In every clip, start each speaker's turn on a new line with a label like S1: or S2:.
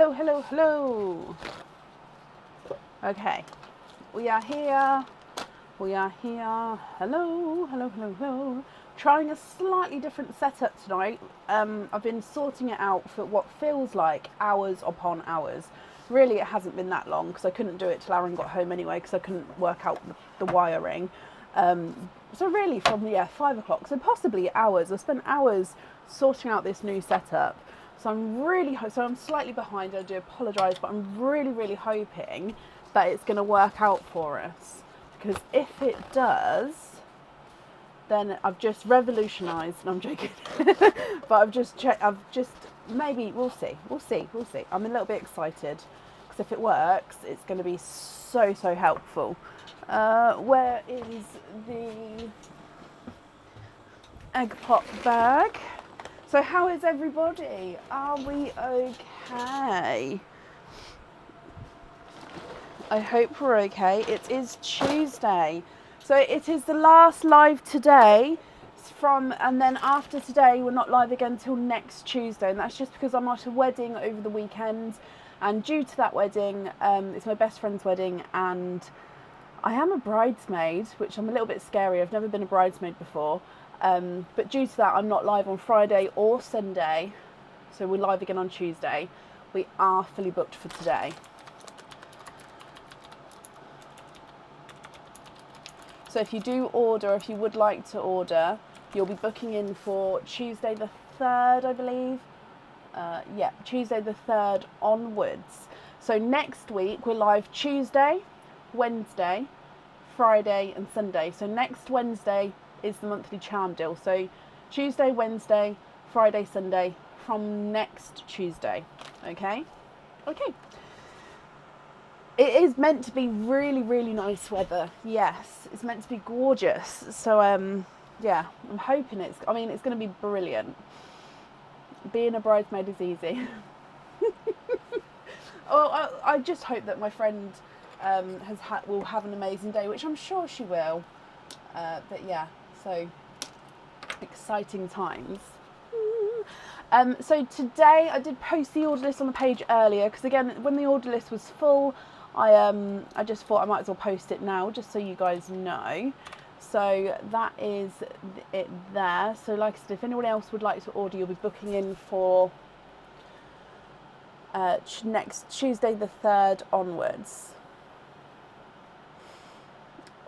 S1: Hello, hello, hello. Okay, we are here. We are here. Hello, hello, hello, hello. Trying a slightly different setup tonight. I've been sorting it out for what feels like hours upon hours. Really, it hasn't been that long because I couldn't do it till Aaron got home anyway because I couldn't work out the wiring. So really from 5 o'clock, so possibly hours. I've spent hours sorting out this new setup. So I'm slightly behind. I do apologise, but I'm really hoping that it's going to work out for us. Because if it does, then I've just revolutionised. No, I'm joking. But I've just maybe we'll see. I'm a little bit excited because if it works, it's going to be so helpful. Where is the egg pop bag? So how is everybody? Are we okay? I hope we're okay. It is Tuesday. So it is the last live today and then after today we're not live again until next Tuesday, and that's just because I'm at a wedding over the weekend, and due to that wedding, it's my best friend's wedding and I am a bridesmaid, which I'm a little bit scary. I've never been a bridesmaid before. But due to that, I'm not live on Friday or Sunday. So we're live again on Tuesday. We are fully booked for today. So if you do order, if you would like to order, you'll be booking in for Tuesday the 3rd, I believe. Tuesday the 3rd onwards. So next week, we're live Tuesday, Wednesday, Friday and Sunday. So next Wednesday is the monthly charm deal. So Tuesday, Wednesday, Friday, Sunday from next Tuesday. Okay. It is meant to be really nice weather. Yes, it's meant to be gorgeous. So I'm hoping it's going to be brilliant. Being a bridesmaid is easy. I just hope that my friend will have an amazing day, which I'm sure she will. So exciting times. So today I did post the order list on the page earlier because again, when the order list was full, I just thought I might as well post it now just so you guys know. So that is it there. So like I said, if anyone else would like to order, you'll be booking in for next Tuesday the 3rd onwards.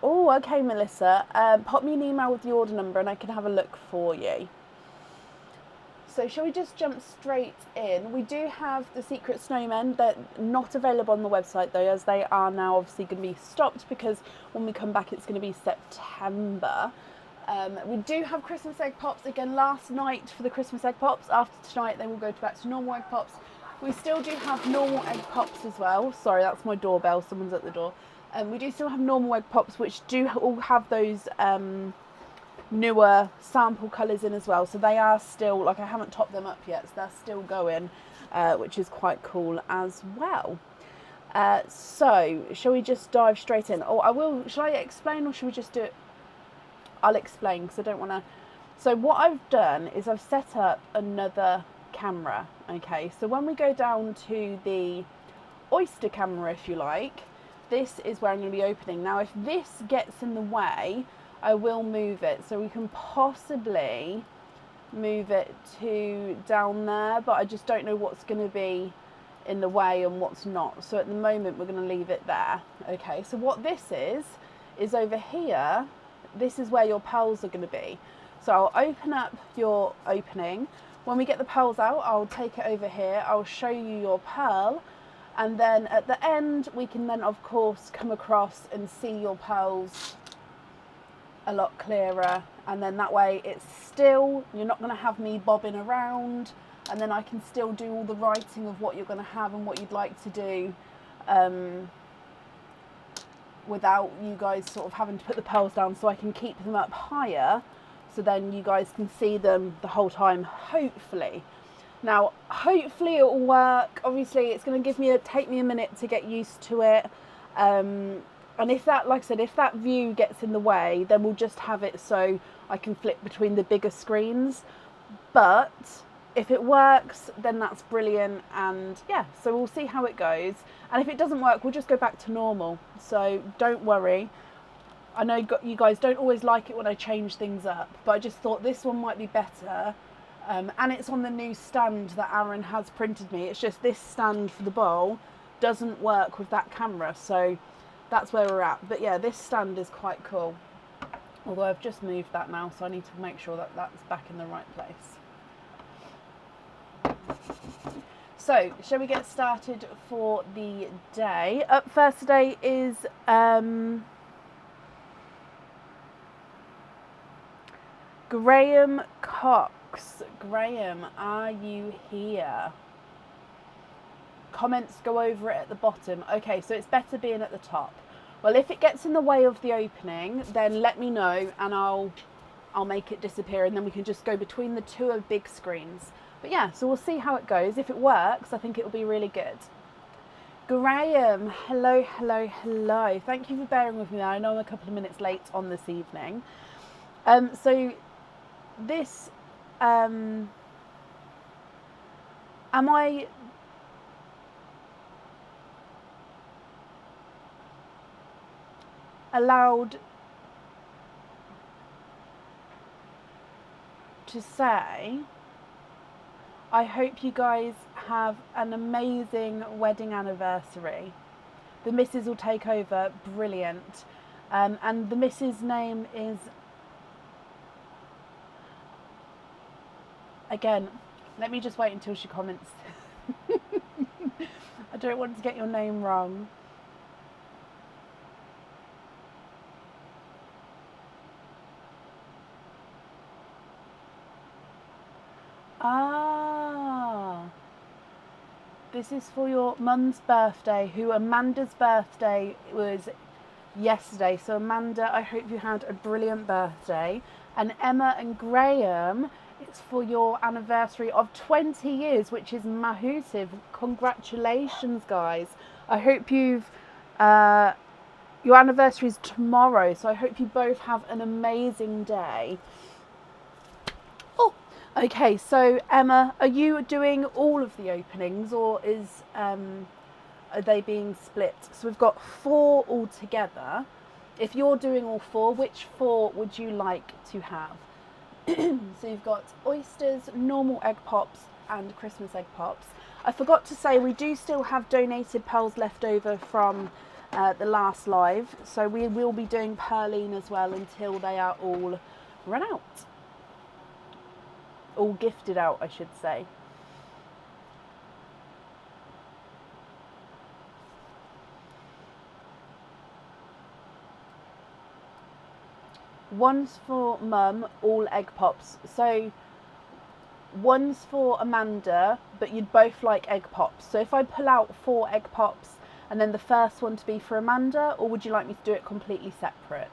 S1: Oh, okay, Melissa. Pop me an email with the order number and I can have a look for you. So shall we just jump straight in? We do have the secret snowmen. They're not available on the website though, as they are now obviously going to be stopped because when we come back it's going to be September. We do have Christmas egg pops. Again, last night for the Christmas egg pops. After tonight they will go back to normal egg pops. We still do have normal egg pops as well. Sorry, that's my doorbell. Someone's at the door. We do still have normal egg pops, which do all have those newer sample colours in as well. So they are still, I haven't topped them up yet, so they're still going, which is quite cool as well. So, shall we just dive straight in? Shall I explain or should we just do it? I'll explain because I don't want to. So what I've done is I've set up another camera. Okay, so when we go down to the oyster camera, if you like, this is where I'm going to be opening. Now, if this gets in the way, I will move it. So we can possibly move it to down there, but I just don't know what's going to be in the way and what's not. So at the moment, we're going to leave it there. Okay, so what this is over here, this is where your pearls are going to be. So I'll open up your opening. When we get the pearls out, I'll take it over here. I'll show you your pearl. And then at the end, we can then, of course, come across and see your pearls a lot clearer. And then that way you're not going to have me bobbing around. And then I can still do all the writing of what you're going to have and what you'd like to do without you guys sort of having to put the pearls down, so I can keep them up higher. So then you guys can see them the whole time, hopefully. Now, hopefully it will work. Obviously, it's going to take me a minute to get used to it. And if that, like I said, if that view gets in the way, then we'll just have it so I can flip between the bigger screens. But if it works, then that's brilliant, and yeah, so we'll see how it goes. And if it doesn't work, we'll just go back to normal. So don't worry. I know you guys don't always like it when I change things up, but I just thought this one might be better. And it's on the new stand that Aaron has printed me. It's just this stand for the bowl doesn't work with that camera, so that's where we're at. But yeah, this stand is quite cool. Although I've just moved that now, so I need to make sure that that's back in the right place. So, shall we get started for the day? Up first today is Graham Cox. Graham, are you here? Comments go over it at the bottom. Okay, so it's better being at the top. Well, if it gets in the way of the opening, then let me know and I'll make it disappear, and then we can just go between the two big screens. But yeah, so we'll see how it goes. If it works, I think it will be really good. Graham, hello, hello, hello. Thank you for bearing with me. I know I'm a couple of minutes late on this evening. So this, am I allowed to say, I hope you guys have an amazing wedding anniversary. The missus will take over, brilliant. And the missus' name is, again, let me just wait until she comments. I don't want to get your name wrong. Ah, this is for your mum's birthday, who Amanda's birthday was yesterday. So Amanda, I hope you had a brilliant birthday. And Emma and Graham, it's for your anniversary of 20 years, which is massive. Congratulations, guys. I hope your anniversary is tomorrow, so I hope you both have an amazing day. Okay, so Emma, are you doing all of the openings, or are they being split? So we've got 4 altogether. If you're doing all 4, which 4 would you like to have? So you've got oysters, normal egg pops, and Christmas egg pops. I forgot to say we do still have donated pearls left over from the last live, so we will be doing Pearline as well until they are all run out. All gifted out, I should say. One's for Mum, all egg pops. So one's for Amanda, but you'd both like egg pops. So if I pull out 4 egg pops and then the first one to be for Amanda, or would you like me to do it completely separate?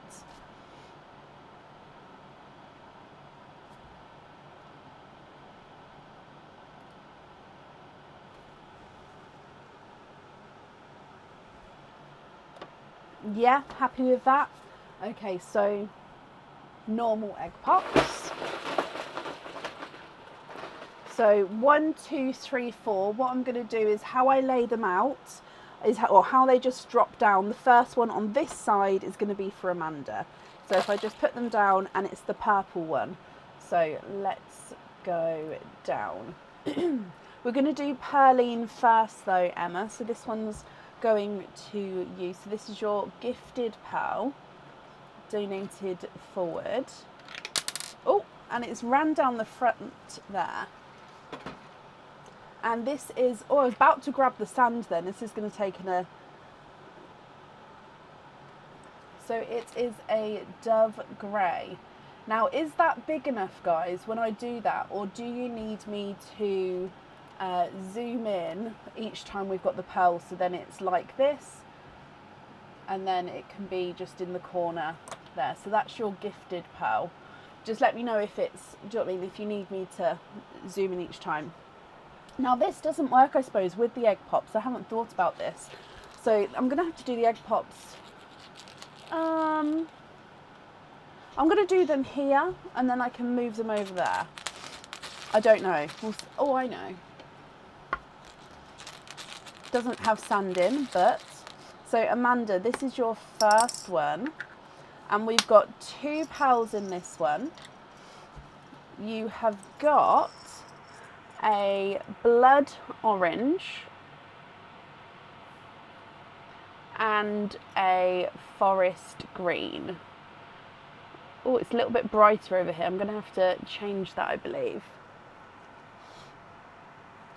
S1: Yeah, happy with that? Okay, so normal egg pops. So 1, 2, 3, 4. What I'm going to do is how I lay them out, or how they just drop down. The first one on this side is going to be for Amanda. So if I just put them down, and it's the purple one. So let's go down. We're going to do Pearline first though, Emma. So this one's going to you. So this is your gifted pearl, donated forward. Oh, and it's ran down the front there. And this is, oh, I was about to grab the sand then. This is going to take a... So it is a dove grey. Now, is that big enough, guys, when I do that? Or do you need me to zoom in each time we've got the pearl, so then it's like this? And then it can be just in the corner there. So that's your gifted pearl. Just let me know if it's, do you know what I mean, if you need me to zoom in each time. Now this doesn't work, I suppose, with the egg pops. I haven't thought about this. So I'm going to have to do the egg pops. I'm going to do them here, and then I can move them over there. I don't know. Oh, I know. Doesn't have sand in, but... So Amanda, this is your first one. And we've got 2 pals in this one. You have got a blood orange and a forest green. Oh, it's a little bit brighter over here. I'm going to have to change that, I believe.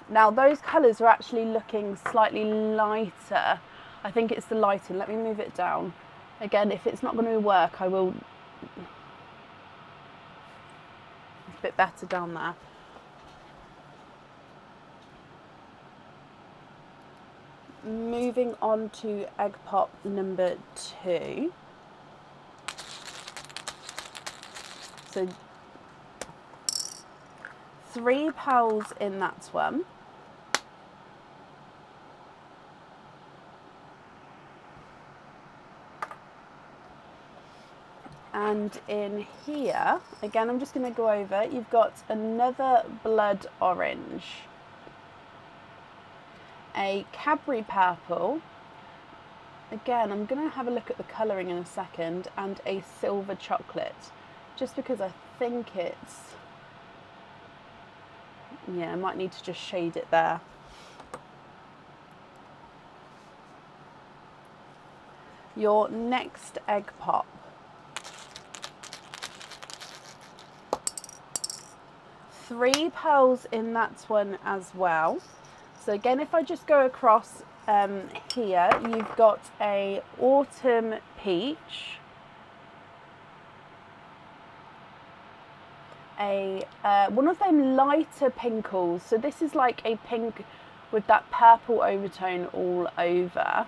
S1: Now, those colours are actually looking slightly lighter. I think it's the lighting. Let me move it down. Again, if it's not going to work, I will... It's a bit better down there. Moving on to egg pop number 2. So 3 pals in that one. And in here, again, I'm just going to go over, you've got another blood orange, a Cadbury purple, again, I'm going to have a look at the colouring in a second, and a silver chocolate, just because I think it's, yeah, I might need to just shade it there. Your next egg pop. 3 pearls in that one as well. So again, if I just go across here, you've got a autumn peach, a one of them lighter pinkles. So this is like a pink with that purple overtone all over.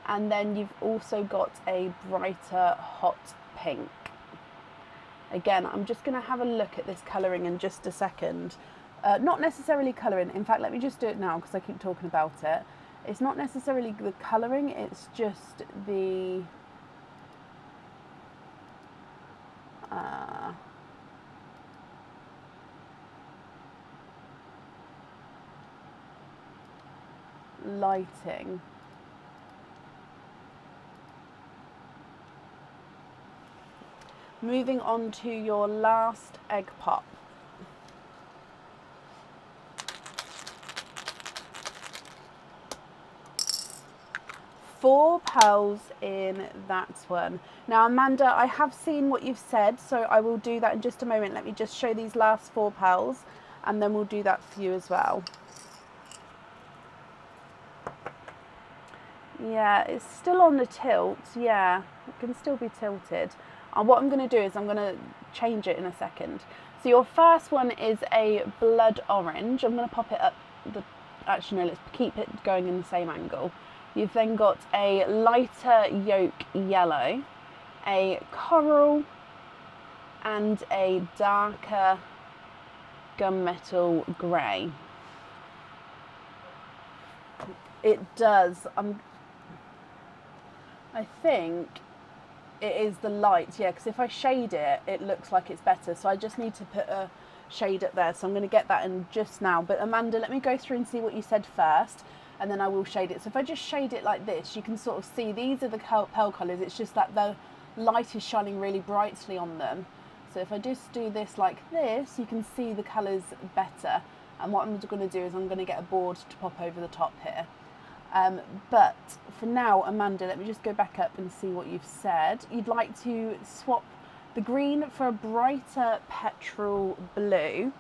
S1: And then you've also got a brighter hot pink. Again, I'm just going to have a look at this colouring in just a second. Not necessarily colouring. In fact, let me just do it now because I keep talking about it. It's not necessarily the colouring, it's just the... lighting. Moving on to your last egg pop. Four pearls in that one. Now, Amanda, I have seen what you've said, so I will do that in just a moment. Let me just show these last 4 pearls, and then we'll do that for you as well. Yeah, it's still on the tilt. Yeah, it can still be tilted. What I'm going to do is I'm going to change it in a second. So your first one is a blood orange. I'm going to pop it up. Actually, no, let's keep it going in the same angle. You've then got a lighter yolk yellow, a coral, and a darker gunmetal grey. It does. I think it is the light, yeah, because if I shade it, it looks like it's better. So I just need to put a shade up there. So I'm going to get that in just now. But Amanda, let me go through and see what you said first, and then I will shade it. So if I just shade it like this, you can sort of see these are the pearl colours. It's just that the light is shining really brightly on them. So if I just do this like this, you can see the colours better. And what I'm going to do is I'm going to get a board to pop over the top here. But for now, Amanda, let me just go back up and see what you've said. You'd like to swap the green for a brighter petrol blue.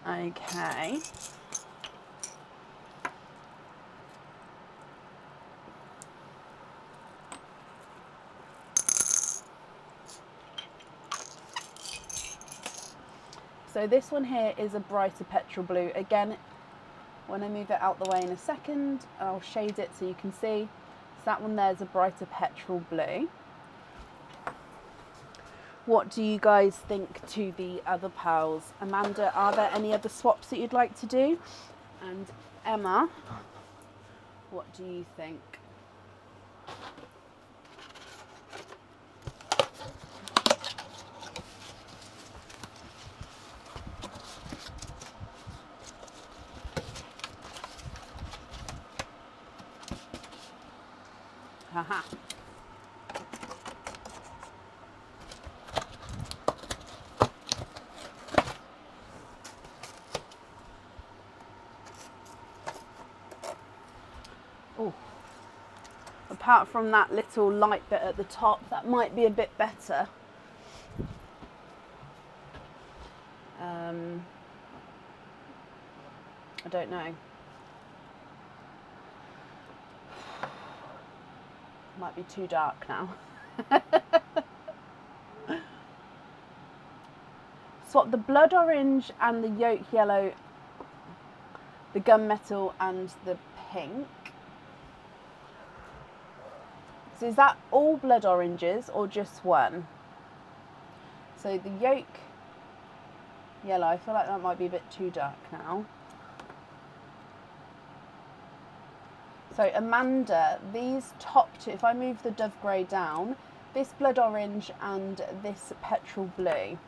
S1: Okay. So this one here is a brighter petrol blue. Again, when I move it out the way in a second, I'll shade it so you can see. So that one there is a brighter petrol blue. What do you guys think to the other pearls? Amanda, are there any other swaps that you'd like to do? And Emma, what do you think? Haha. Oh. Apart from that little light bit at the top, that might be a bit better. I don't know. Might be too dark now. Swap the blood orange and the yolk yellow, the gunmetal and the pink. So is that all blood oranges or just one? So the yolk yellow, I feel like that might be a bit too dark now. So Amanda, these top two, if I move the dove grey down, this blood orange and this petrol blue.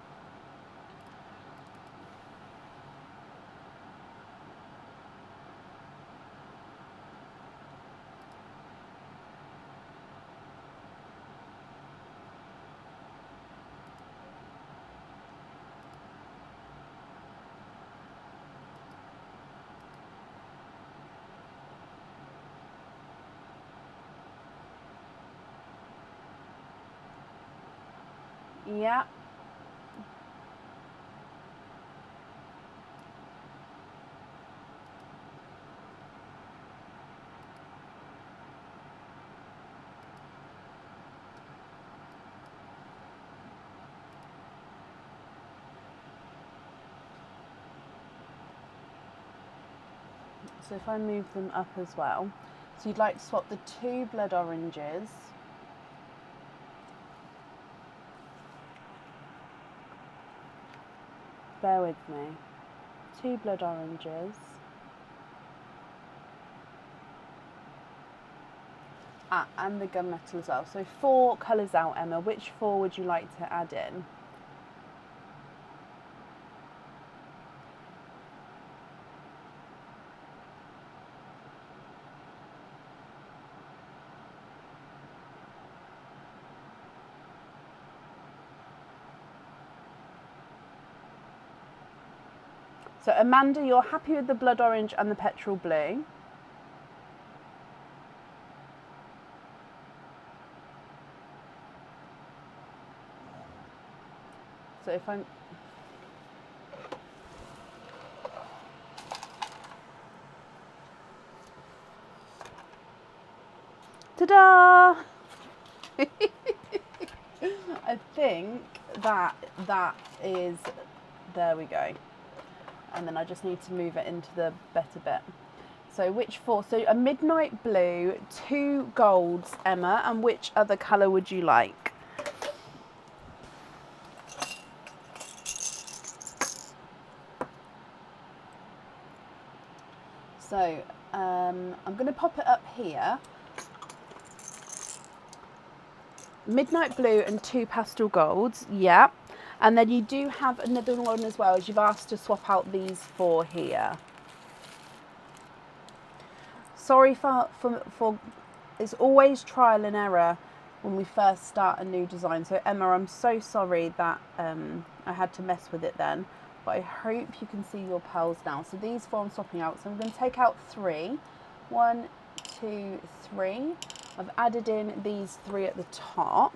S1: Yeah. So if I move them up as well. So you'd like to swap the two blood oranges. Bear with me. Two blood oranges. And the gunmetal as well. So 4 colours out, Emma. Which 4 would you like to add in? So Amanda, you're happy with the blood orange and the petrol blue. So if I'm... Ta-da! I think that is... There we go. And then I just need to move it into the better bit. So which 4? So a midnight blue, 2 golds, Emma, and which other colour would you like? So I'm going to pop it up here. Midnight blue and 2 pastel golds, yeah. And then you do have another one as well, as you've asked to swap out these 4 here. Sorry for it's always trial and error when we first start a new design. So Emma, I'm so sorry that I had to mess with it then, but I hope you can see your pearls now. So these 4 I'm swapping out. So I'm going to take out 3. 1, 2, 3. I've added in these 3 at the top.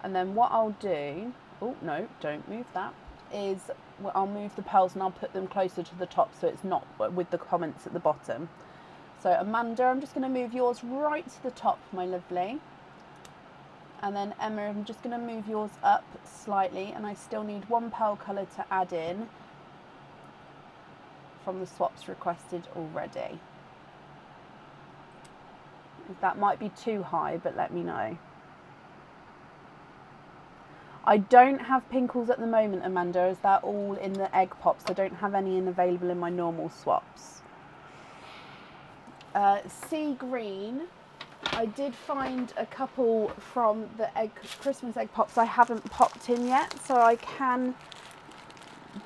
S1: And then what I'll do, oh no, don't move that, is I'll move the pearls and I'll put them closer to the top so it's not with the comments at the bottom. So Amanda, I'm just going to move yours right to the top, my lovely. And then Emma, I'm just going to move yours up slightly, and I still need 1 pearl colour to add in from the swaps requested already. That might be too high, but let me know. I don't have pinkles at the moment, Amanda, as they're all in the egg pops. I don't have any available in my normal swaps. Sea green I did find a couple from the Christmas egg pops I haven't popped in yet, so I can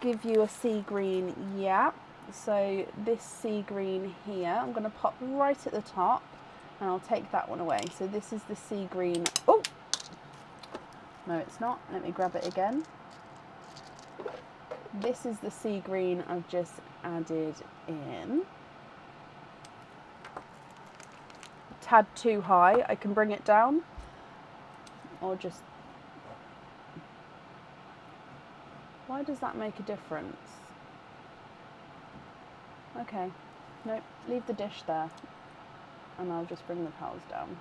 S1: give you a sea green. Yeah, so this sea green here, I'm going to pop right at the top, and I'll take that one away. So this is the sea green. Oh, no it's not. Let me grab it again. This is the sea green I've just added in. Tad too high, I can bring it down, or just, why does that make a difference? Okay, nope, leave the dish there, and I'll just bring the pearls down.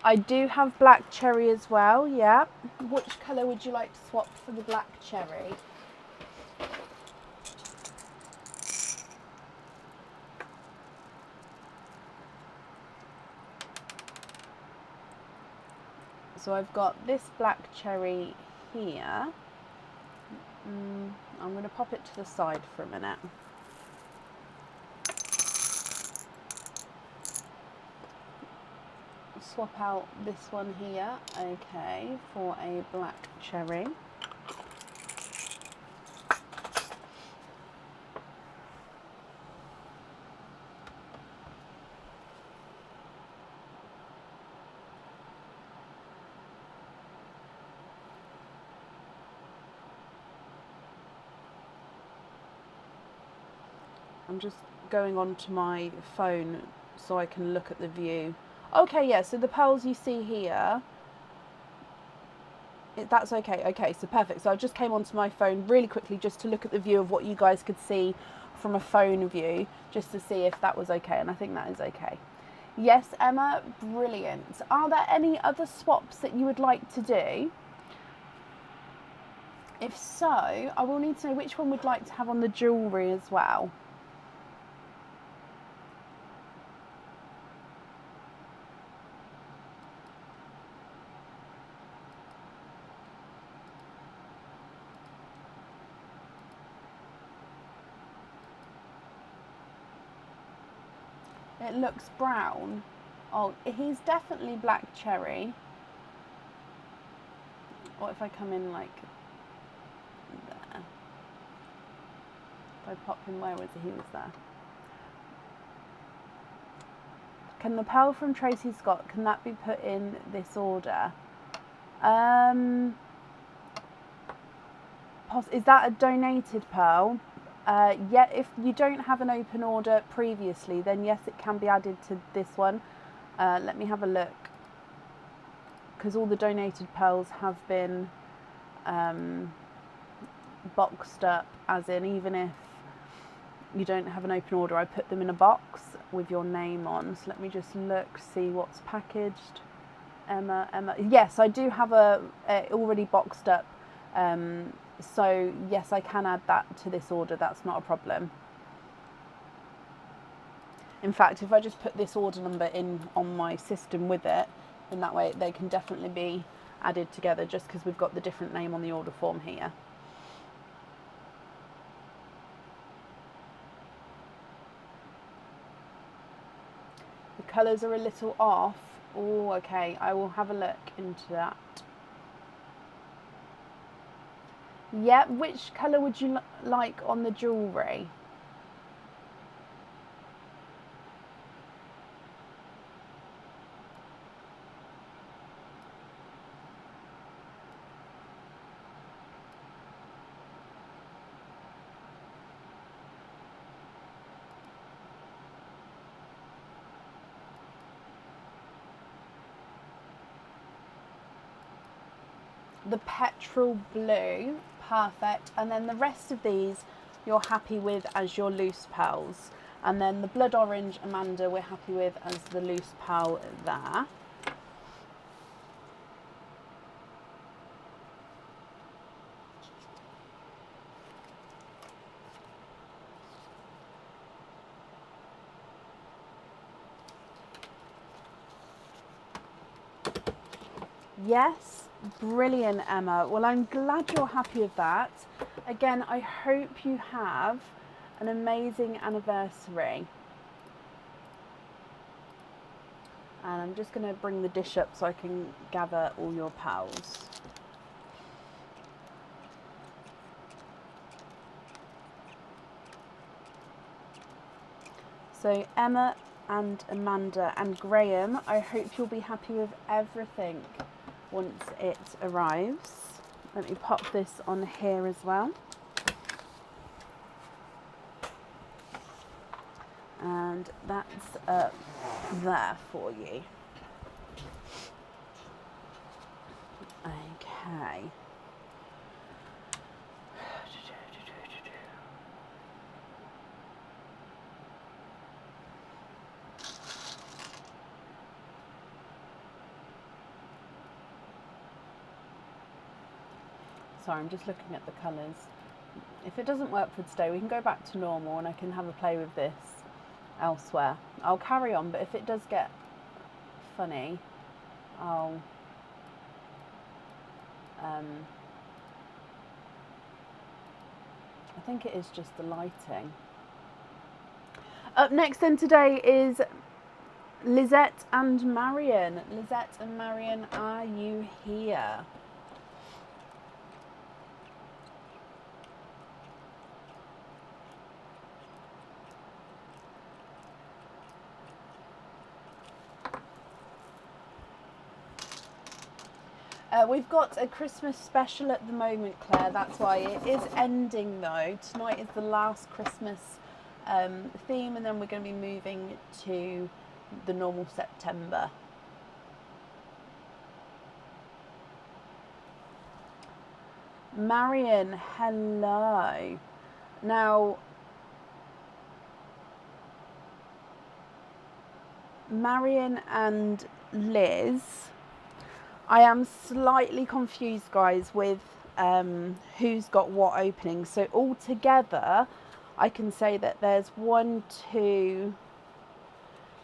S1: I do have black cherry as well, yeah. Which colour would you like to swap for the black cherry? So I've got this black cherry here. I'm going to pop it to the side for a minute. Swap out this one here, okay, for a black cherry. I'm just going onto my phone so I can look at the view. Okay, yeah, so the pearls you see here, that's okay. Okay, so perfect. So I just came onto my phone really quickly just to look at the view of what you guys could see from a phone view, just to see if that was okay, and I think that is okay. Yes, Emma, brilliant. Are there any other swaps that you would like to do? If so, I will need to know which one we'd like to have on the jewellery as well. It looks brown. Oh, he's definitely black cherry. What if I come in like there? If I pop him, where was he? He was there. Can the pearl from Tracy Scott, can that be put in this order? Is that a donated pearl? Yeah, if you don't have an open order previously, then yes, it can be added to this one. Let me have a look, because all the donated pearls have been boxed up, as in even if you don't have an open order, I put them in a box with your name on. So let me just look, see what's packaged. Emma, yes, I do have a already boxed up, so yes, I can add that to this order. That's not a problem. In fact, if I just put this order number in on my system with it, then that way they can definitely be added together, just because we've got the different name on the order form here. The colours are a little off. Oh, okay, I will have a look into that. Yeah, which colour would you like on the jewellery? the petrol blue, perfect. And then the rest of these you're happy with as your loose pearls. And then the blood orange, Amanda, we're happy with as the loose pearl there. Yes, brilliant, Emma. Well, I'm glad you're happy with that. Again, I hope you have an amazing anniversary. And I'm just going to bring the dish up so I can gather all your pearls. So Emma and Amanda and Graham, I hope you'll be happy with everything once it arrives. Let me pop this on here as well. And that's up there for you. Okay. Sorry, I'm just looking at the colours. If it doesn't work for today, we can go back to normal and I can have a play with this elsewhere. I'll carry on, but if it does get funny, I think it is just the lighting. Up next then today is Lizette and Marion. Lizette and Marion, are you here? We've got a Christmas special at the moment, Claire. That's why it is ending though. Tonight is the last Christmas theme, and then we're going to be moving to the normal September. Marion, hello. Now, Marion and Liz, I am slightly confused, guys, with who's got what openings. So altogether, I can say that there's 1, 2,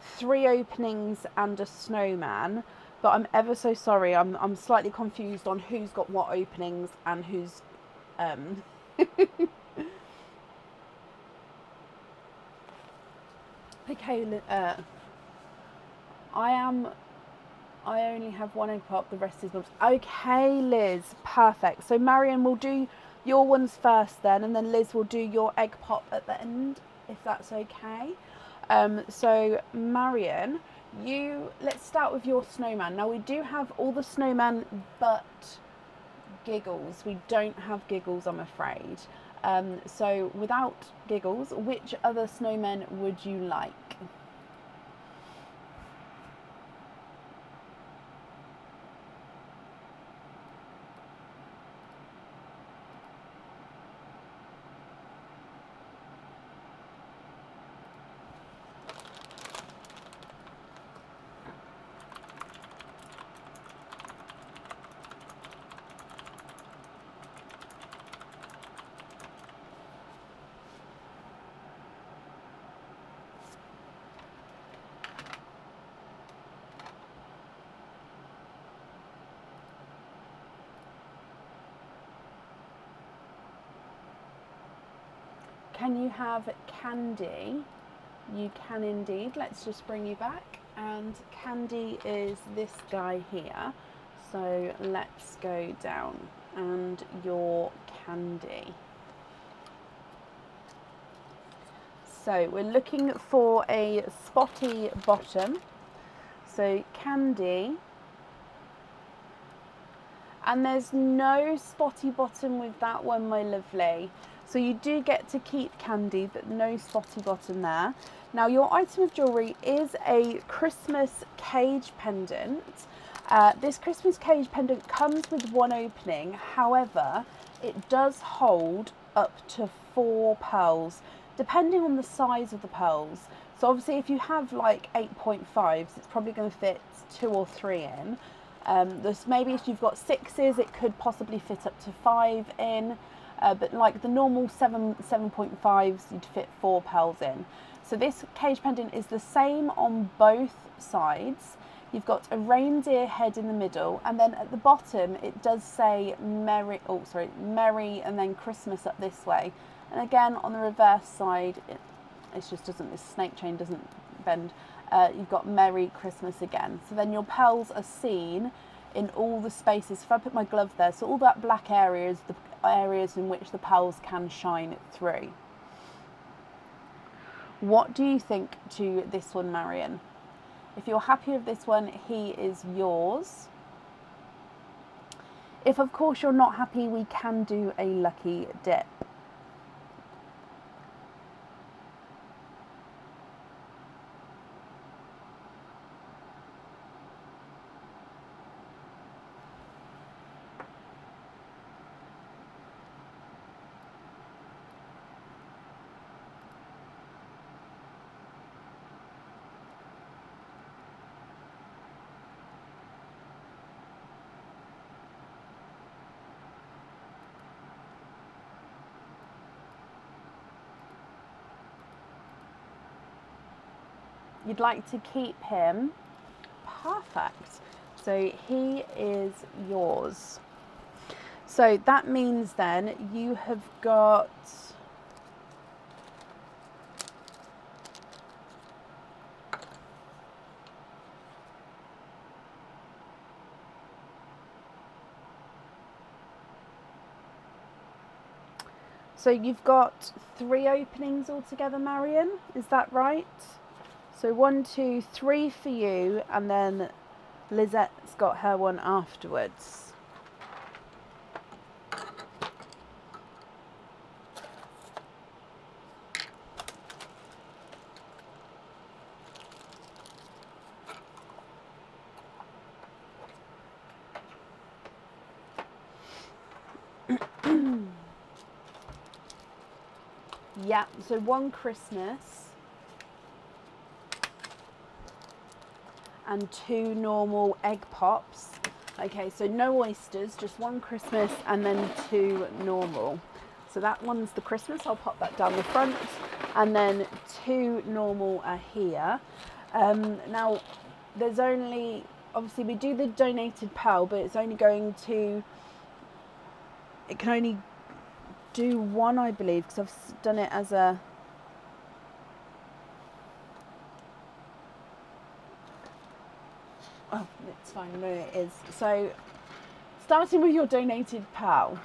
S1: 3 openings and a snowman. But I'm ever so sorry. I'm slightly confused on who's got what openings and who's. Okay, I only have 1 egg pop, the rest is bumps. Okay, Liz, perfect. So Marion will do your ones first then, and then Liz will do your egg pop at the end, if that's okay. So Marion, let's start with your snowman. Now we do have all the snowman but Giggles. We don't have Giggles, I'm afraid. So without Giggles, which other snowmen would you like? Can you have Candy? You can indeed. Let's just bring you back. And Candy is this guy here. So let's go down. And your Candy. So we're looking for a spotty bottom. So Candy. And there's no spotty bottom with that one, my lovely. So you do get to keep Candy, but no spotty bottom there. Now your item of jewellery is a Christmas cage pendant. This Christmas cage pendant comes with one opening, however, it does hold up to 4 pearls, depending on the size of the pearls. So obviously if you have like 8.5s, it's probably going to fit 2 or 3 in. Maybe if you've got 6s, it could possibly fit up to 5 in, but like the normal 7.5s, you'd fit 4 pearls in. So this cage pendant is the same on both sides. You've got a reindeer head in the middle, and then at the bottom it does say Merry and then Christmas up this way. And again on the reverse side, it just doesn't, this snake chain doesn't bend. You've got Merry Christmas again. So then your pearls are seen in all the spaces. If I put my glove there, so all that black area is the areas in which the pearls can shine through. What do you think to this one, Marion? If you're happy with this one, he is yours. If of course you're not happy, we can do a lucky dip. You'd like to keep him. Perfect. So he is yours. So that means then you have got you've got 3 openings altogether, Marion, is that right? So 1, 2, 3 for you, and then Lizette's got her one afterwards. Yeah, so 1 Christmas and 2 normal egg pops. Okay, so no oysters, just 1 Christmas and then 2 normal. So that one's the Christmas, I'll pop that down the front, and then 2 normal are here. Now, there's only, obviously we do the donated pearl, but it's only going to, it can only do 1, I believe, because I've done it as a, oh, it's fine, no it is. So, starting with your donated pearl,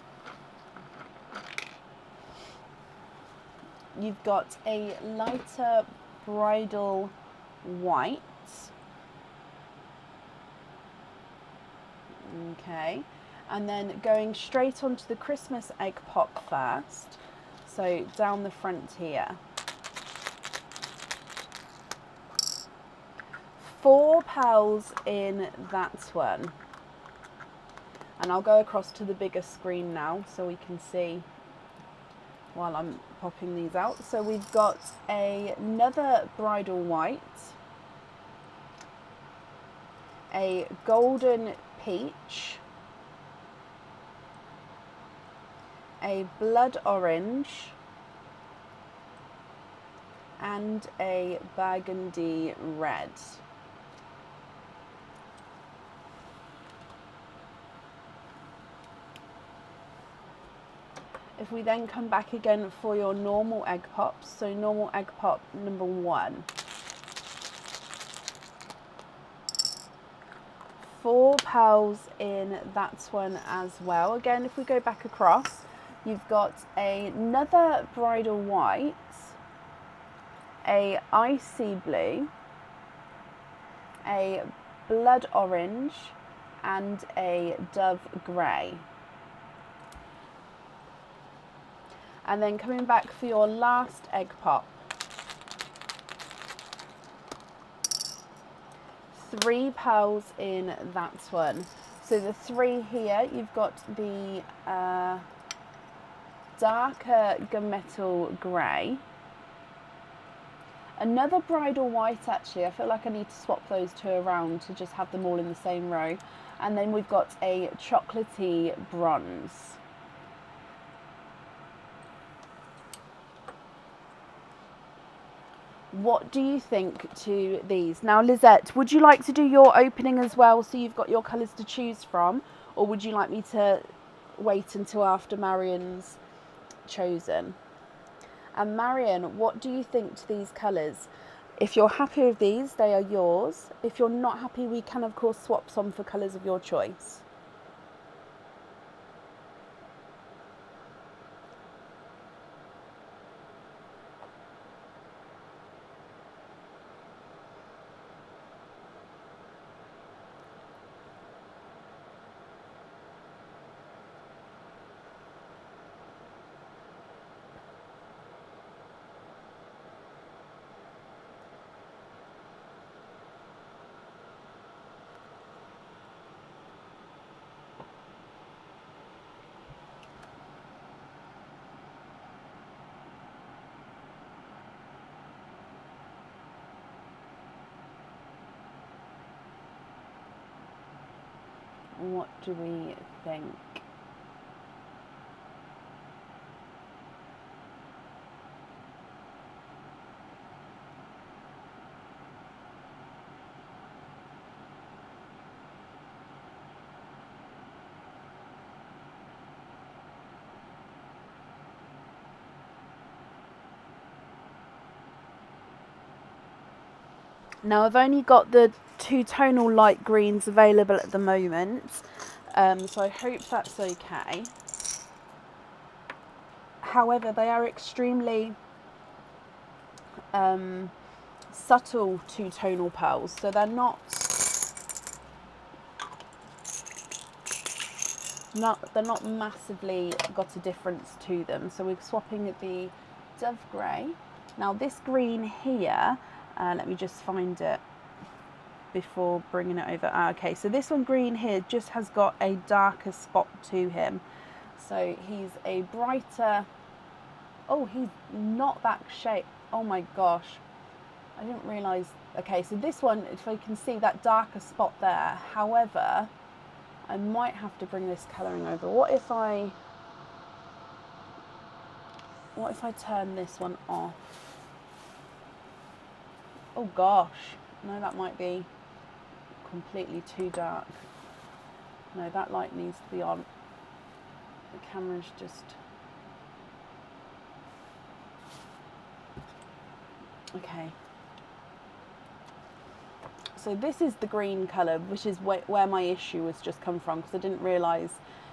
S1: you've got a lighter bridal white. Okay, and then going straight onto the Christmas egg pop first, so down the front here. 4 pearls in that one, and I'll go across to the bigger screen now so we can see while I'm popping these out. So we've got another bridal white, a golden peach, a blood orange, and a burgundy red. If we then come back again for your normal egg pops, so normal egg pop number 1. 4 pearls in that one as well. Again, if we go back across, you've got another bridal white, a icy blue, a blood orange, and a dove grey. And then coming back for your last egg pop, 3 pearls in that one. So the 3 here, you've got the darker gunmetal grey. Another bridal white actually, I feel like I need to swap those 2 around to just have them all in the same row. And then we've got a chocolatey bronze. What do you think to these? Now Lizette, would you like to do your opening as well so you've got your colours to choose from? Or would you like me to wait until after Marion's chosen? And Marion, what do you think to these colours? If you're happy with these, they are yours. If you're not happy, we can of course swap some for colours of your choice. What do we think? Now I've only got the 2 tonal light greens available at the moment, so I hope that's okay. However, they are extremely subtle 2 tonal pearls, so they're not massively got a difference to them. So we're swapping the Dove Grey. Now this green here, let me just find it before bringing it over. Okay, so this one green here just has got a darker spot to him. So he's a brighter, oh, he's not that shade. Oh my gosh, I didn't realise. Okay, so this one, if I can see that darker spot there. However, I might have to bring this colouring over. What if I turn this one off? Oh gosh, no, that might be completely too dark. No, that light needs to be on. The camera's just... Okay. So this is the green colour, which is where my issue has just come from, because I didn't realise.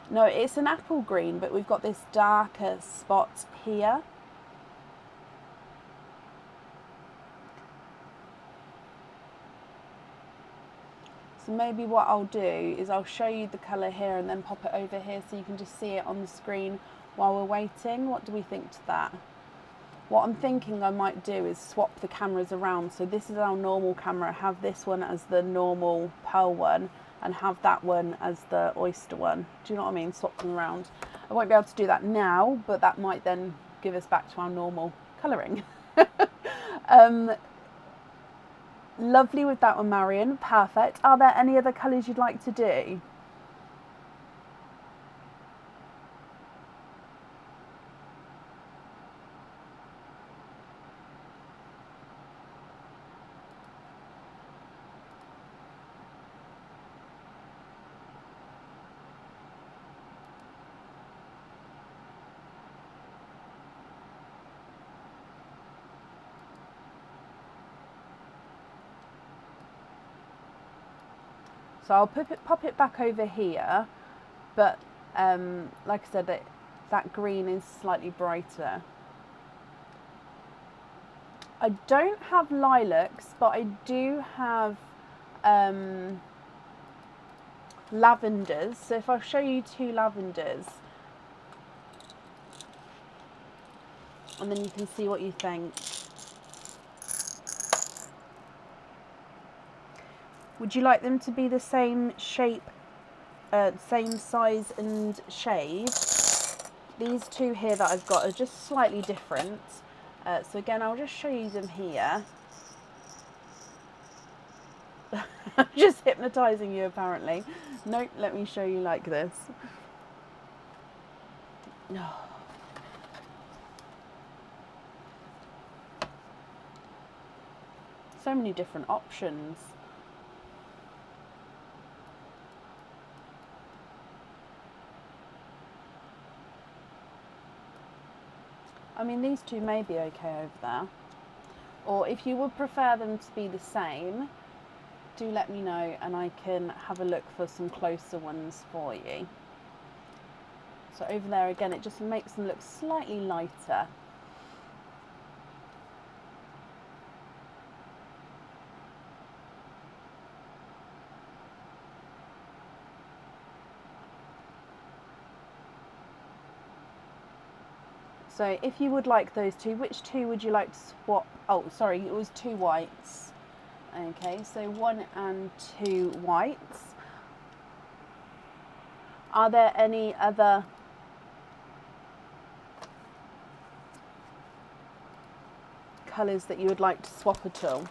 S1: No, it's an apple green, but we've got this darker spot here. So maybe what I'll do is I'll show you the colour here and then pop it over here so you can just see it on the screen while we're waiting. What do we think to that? What I'm thinking I might do is swap the cameras around. So this is our normal camera, have this one as the normal pearl one and have that one as the oyster one. Do you know what I mean? Swap them around. I won't be able to do that now, but that might then give us back to our normal colouring. Lovely with that one, Marion. Perfect. Are there any other colours you'd like to do? So I'll pop it back over here, but like I said, that green is slightly brighter. I don't have lilacs, but I do have lavenders. So if I'll show you 2 lavenders, and then you can see what you think. Would you like them to be the same shape, same size and shade? These two here that I've got are just slightly different. So again, I'll just show you them here. I'm just hypnotising you apparently. Nope, let me show you like this. Oh. So many different options. I mean, these two may be okay over there. Or if you would prefer them to be the same, do let me know and I can have a look for some closer ones for you. So over there again, it just makes them look slightly lighter. So if you would like those two, which two would you like to swap? Oh, sorry, it was 2 whites. Okay, so 1 and 2 whites. Are there any other colours that you would like to swap at all?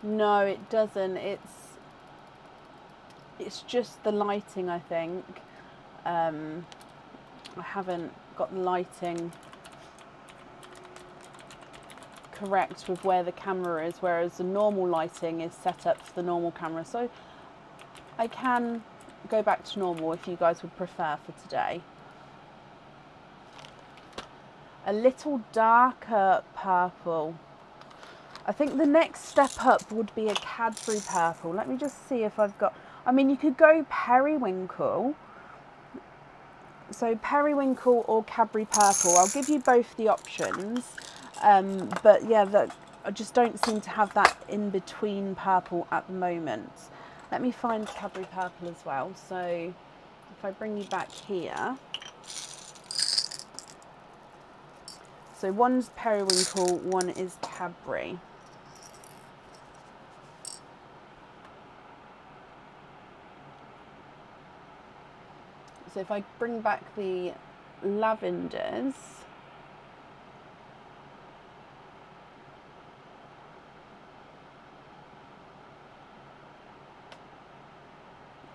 S1: No, it doesn't. It's just the lighting, I think. I haven't got the lighting correct with where the camera is, whereas the normal lighting is set up for the normal camera. So I can go back to normal if you guys would prefer for today. A little darker purple. I think the next step up would be a Cadbury purple. Let me just see if I've got... I mean, you could go periwinkle. So periwinkle or Cadbury purple. I'll give you both the options. But yeah, I just don't seem to have that in between purple at the moment. Let me find Cadbury purple as well. So if I bring you back here. So one's periwinkle, one is Cadbury. So if I bring back the lavenders,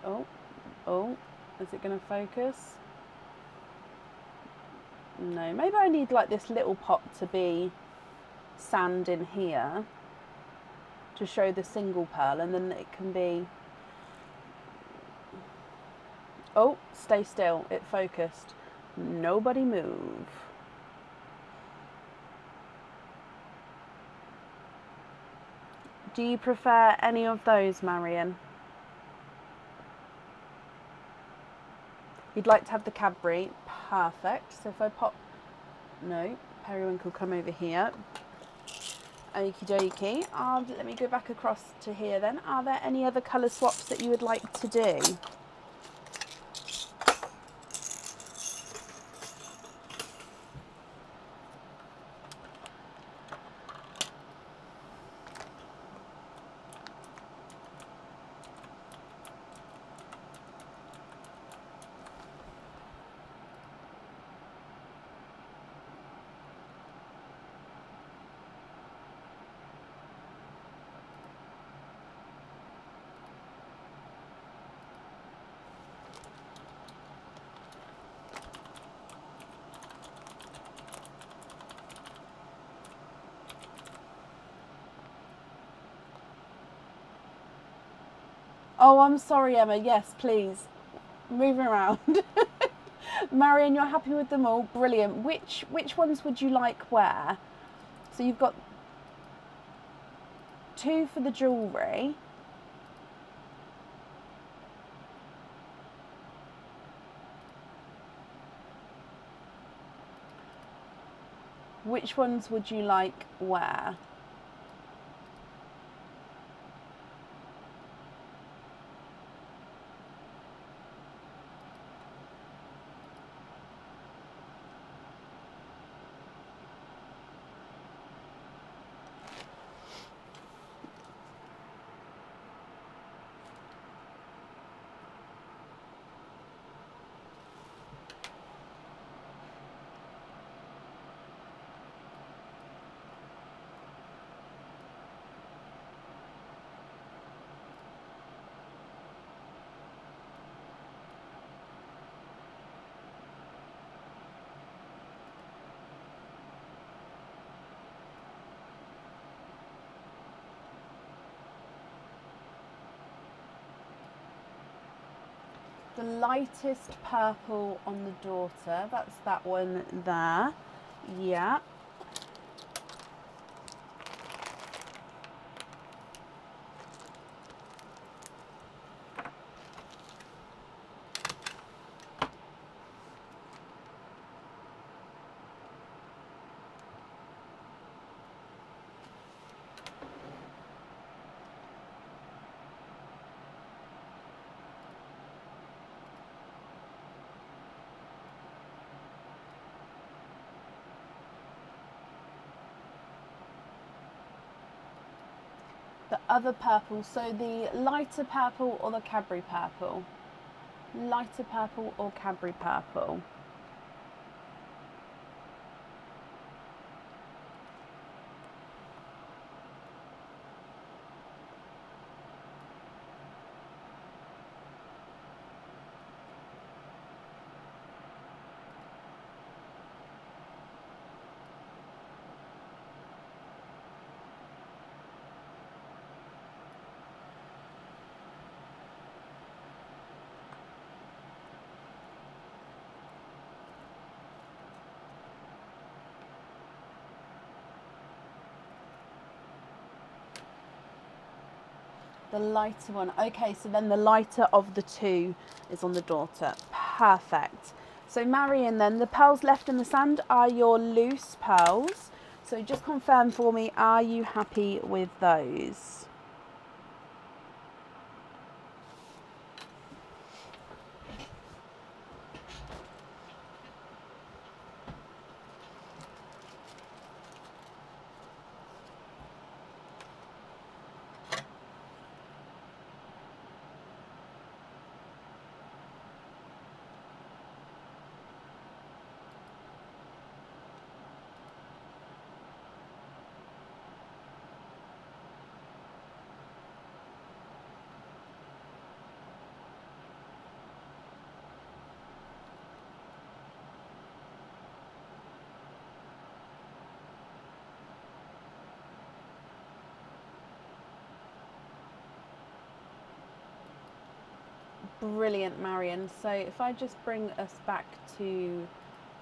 S1: oh, is it going to focus? No, maybe I need like this little pot to be sand in here to show the single pearl, and then it can be... Oh, stay still, it focused. Nobody move. Do you prefer any of those, Marion? You'd like to have the Cadbury? Perfect. So if I pop... No, periwinkle, come over here. Okie dokie. Let me go back across to here then. Are there any other colour swaps that you would like to do? Oh, I'm sorry, Emma. Yes, please. Move around. Marion, you're happy with them all? Brilliant. Which ones would you like where? So you've got 2 for the jewellery. Which ones would you like where? The lightest purple on the daughter, that's that one there. Yeah. The other purple, so the lighter purple or the Cadbury purple? Lighter purple or Cadbury purple? The lighter one. Okay, so then the lighter of the two is on the daughter. Perfect. So Marion, then the pearls left in the sand are your loose pearls. So just confirm for me, are you happy with those? Brilliant, Marion. So if I just bring us back to,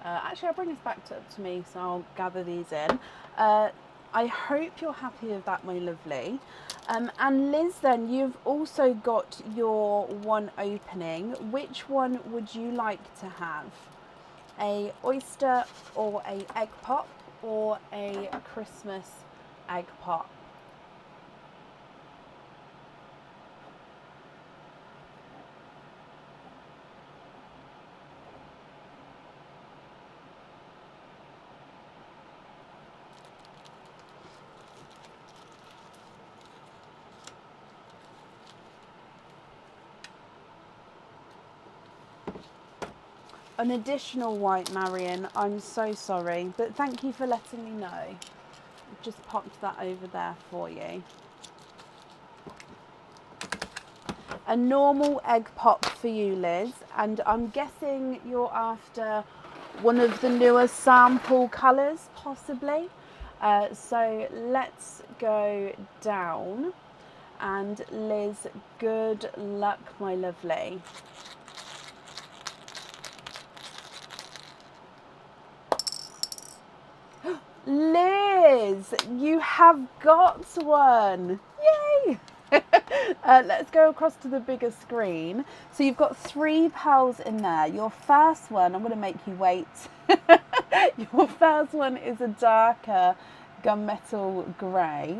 S1: actually I'll bring us back to, up to me, so I'll gather these in. I hope you're happy with that, my lovely. And Liz, then you've also got your one opening. Which one would you like to have? A oyster or a egg pop or a Christmas egg pop? An additional white, Marion. I'm so sorry, but thank you for letting me know. I've just popped that over there for you. A normal egg pop for you, Liz, and I'm guessing you're after one of the newer sample colours, possibly. So let's go down, and Liz, good luck, my lovely. Liz, you have got one. Yay! Let's go across to the bigger screen. So you've got 3 pearls in there. Your first one, I'm going to make you wait. Your first one is a darker gunmetal grey.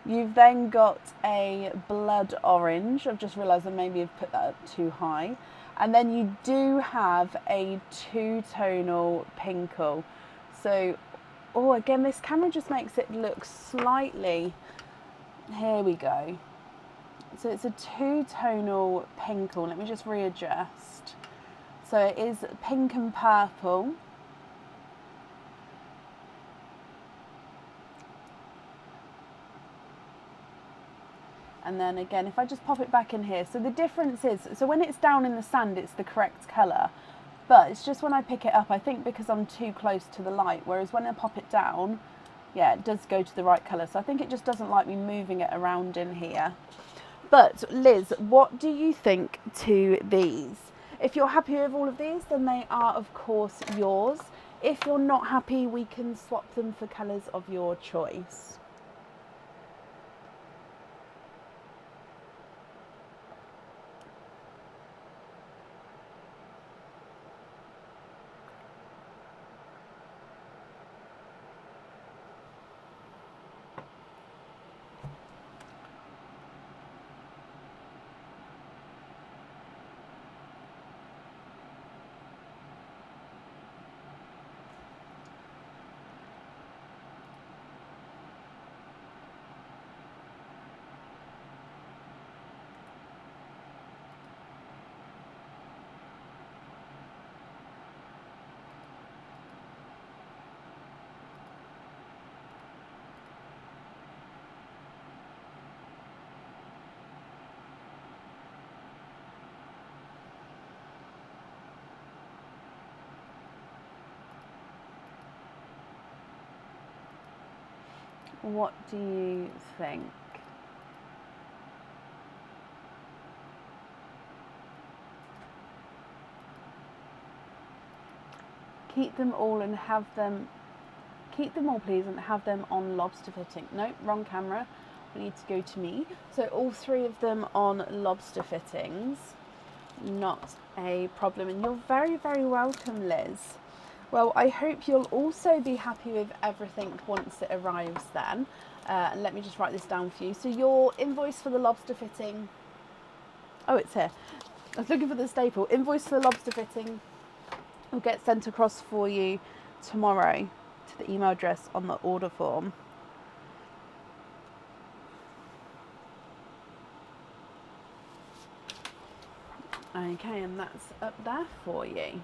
S1: You've then got a blood orange. I've just realised I maybe have put that up too high. And then you do have a 2-tonal pinkle. So, oh, again, this camera just makes it look slightly... Here we go. So it's a 2-tonal pinkle. Let me just readjust. So it is pink and purple. And then again, if I just pop it back in here. So the difference is, so when it's down in the sand, it's the correct colour. But it's just when I pick it up, I think because I'm too close to the light. Whereas when I pop it down, yeah, it does go to the right colour. So I think it just doesn't like me moving it around in here. But Liz, what do you think to these? If you're happy with all of these, then they are of course yours. If you're not happy, we can swap them for colours of your choice. What do you think? Keep them all and have them, keep them all please and have them on lobster fitting. No, wrong camera. We need to go to me. So all 3 of them on lobster fittings. Not a problem. And you're very, very welcome, Liz. Well, I hope you'll also be happy with everything once it arrives then. And let me just write this down for you. So your invoice for the lobster fitting... Oh, it's here. I was looking for the staple. Invoice for the lobster fitting will get sent across for you tomorrow to the email address on the order form. Okay, and that's up there for you.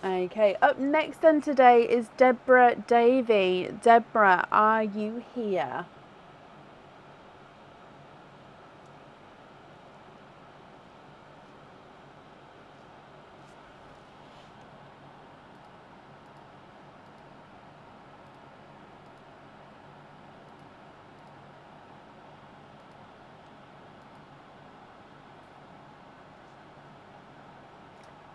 S1: Okay, up next then today is Deborah Davey. Deborah, are you here?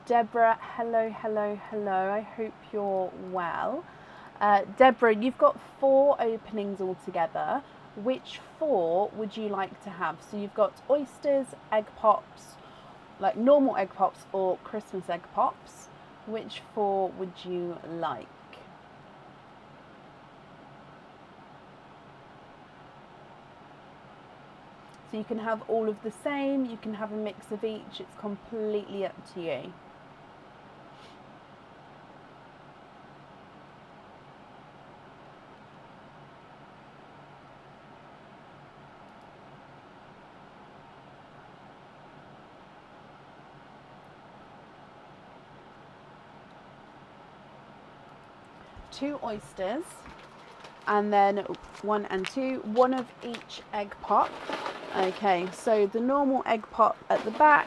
S1: Deborah, hello, hello, hello. I hope you're well. Deborah, you've got 4 openings altogether. Which 4 would you like to have? So you've got oysters, egg pops, like normal egg pops or Christmas egg pops. Which 4 would you like? So you can have all of the same, you can have a mix of each. It's completely up to you. Two oysters, and then 1 and 2, 1 of each egg pop. Okay, so the normal egg pop at the back,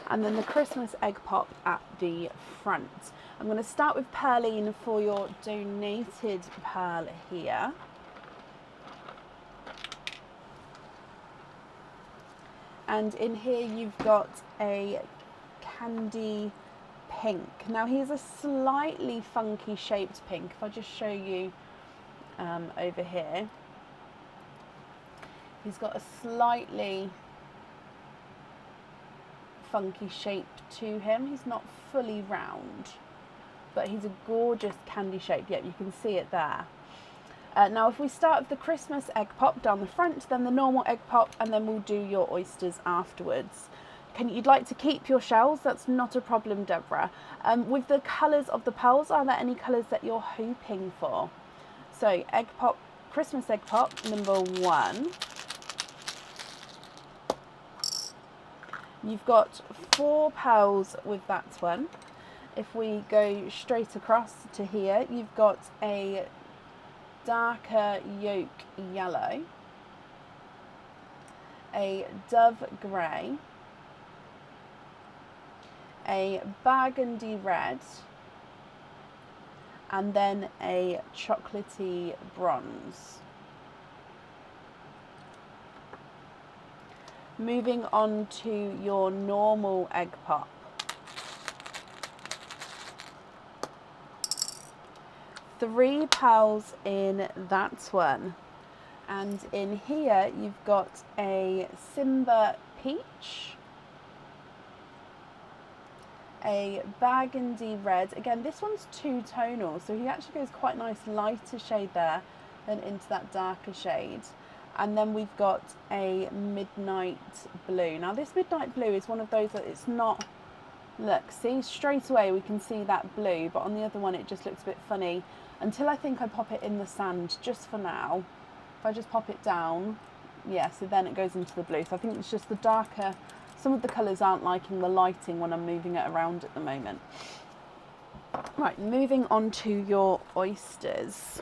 S1: and then the Christmas egg pop at the front. I'm going to start with Pearline for your donated pearl here. And in here you've got a candy pink. Now he's a slightly funky shaped pink. If I just show you over here, he's got a slightly funky shape to him. He's not fully round, but he's a gorgeous candy shape. Yep, you can see it there. Now if we start with the Christmas egg pop down the front, then the normal egg pop, and then we'll do your oysters afterwards. You'd like to keep your shells, that's not a problem, Deborah. With the colours of the pearls, are there any colours that you're hoping for? So egg pop, Christmas egg pop number 1. You've got 4 pearls with that one. If we go straight across to here, you've got a darker yolk yellow, a dove grey, a burgundy red, and then a chocolatey bronze. Moving on to your normal egg pop. Three pearls in that one, and in here you've got a Simba peach, a burgundy red. Again, this one's two-tonal, so he actually goes quite nice lighter shade there, then into that darker shade. And then we've got a midnight blue. Now this midnight blue is one of those that it's not, look, see, straight away we can see that blue, but on the other one it just looks a bit funny until I think I pop it in the sand just for now. If I just pop it down, yeah, so then it goes into the blue. So I think it's just the darker, some of the colours aren't liking the lighting when I'm moving it around at the moment. Right, moving on to your oysters.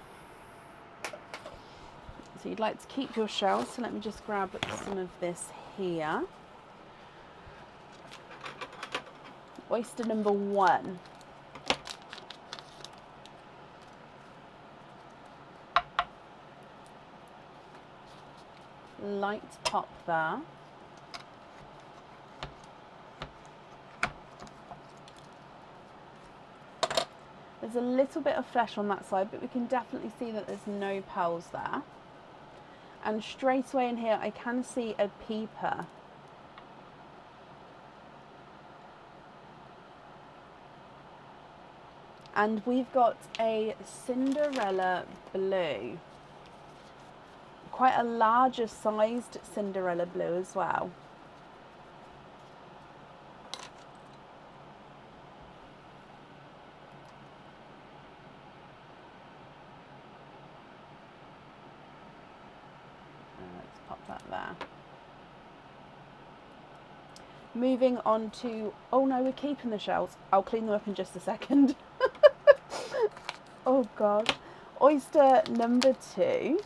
S1: So you'd like to keep your shells, so let me just grab some of this here. Oyster number 1. Light pop there. There's a little bit of flesh on that side, but we can definitely see that there's no pearls there. And straight away in here I can see a peeper. And we've got a Cinderella blue. Quite a larger sized Cinderella blue as well. Let's pop that there. Moving on to, oh no, we're keeping the shells. I'll clean them up in just a second. Oh God. Oyster number 2.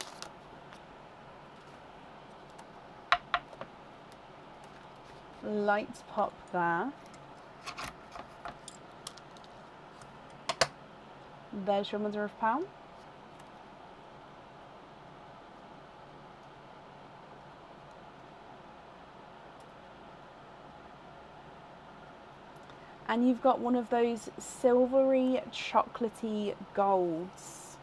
S1: Light pop there. There's your mother of pearl. And you've got one of those silvery chocolatey golds.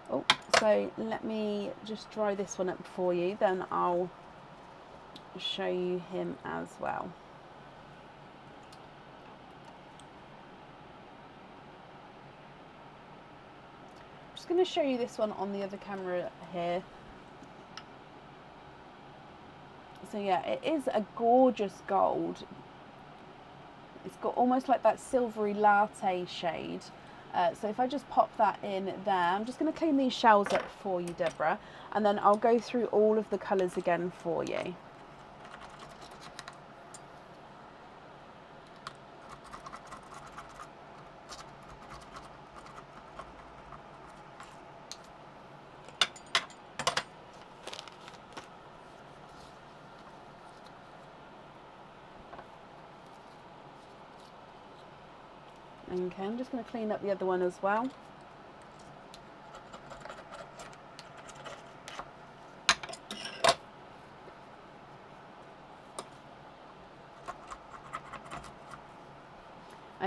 S1: Oh, so let me just dry this one up for you, then I'll show you him as well. I'm just going to show you this one on the other camera here. So yeah, it is a gorgeous gold. It's got almost like that silvery latte shade. So if I just pop that in there, I'm just going to clean these shells up for you, Deborah, and then I'll go through all of the colours again for you. Okay, I'm just going to clean up the other one as well.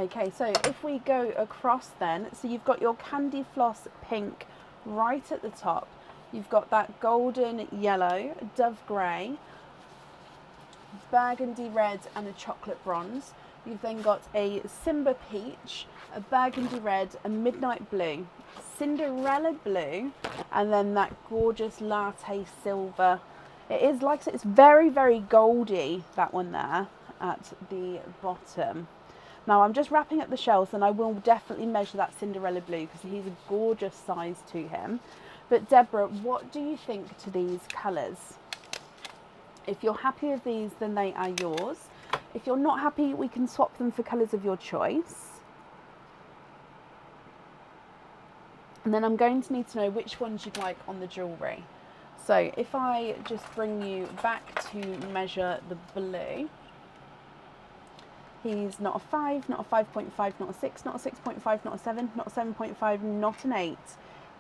S1: Okay, so if we go across then, so you've got your Candy Floss pink right at the top. You've got that golden yellow, dove grey, burgundy red and a chocolate bronze. You've then got a Simba peach, a burgundy red, a midnight blue, Cinderella blue, and then that gorgeous latte silver. It is, like I said, it's very, very goldy, that one there at the bottom. Now I'm just wrapping up the shells, and I will definitely measure that Cinderella blue because he's a gorgeous size to him. But Deborah, what do you think to these colours? If you're happy with these, then they are yours. If you're not happy, we can swap them for colours of your choice. And then I'm going to need to know which ones you'd like on the jewellery. So if I just bring you back to measure the blue. He's not a 5, not a 5.5, not a 6, not a 6.5, not a 7, not a 7.5, not an 8.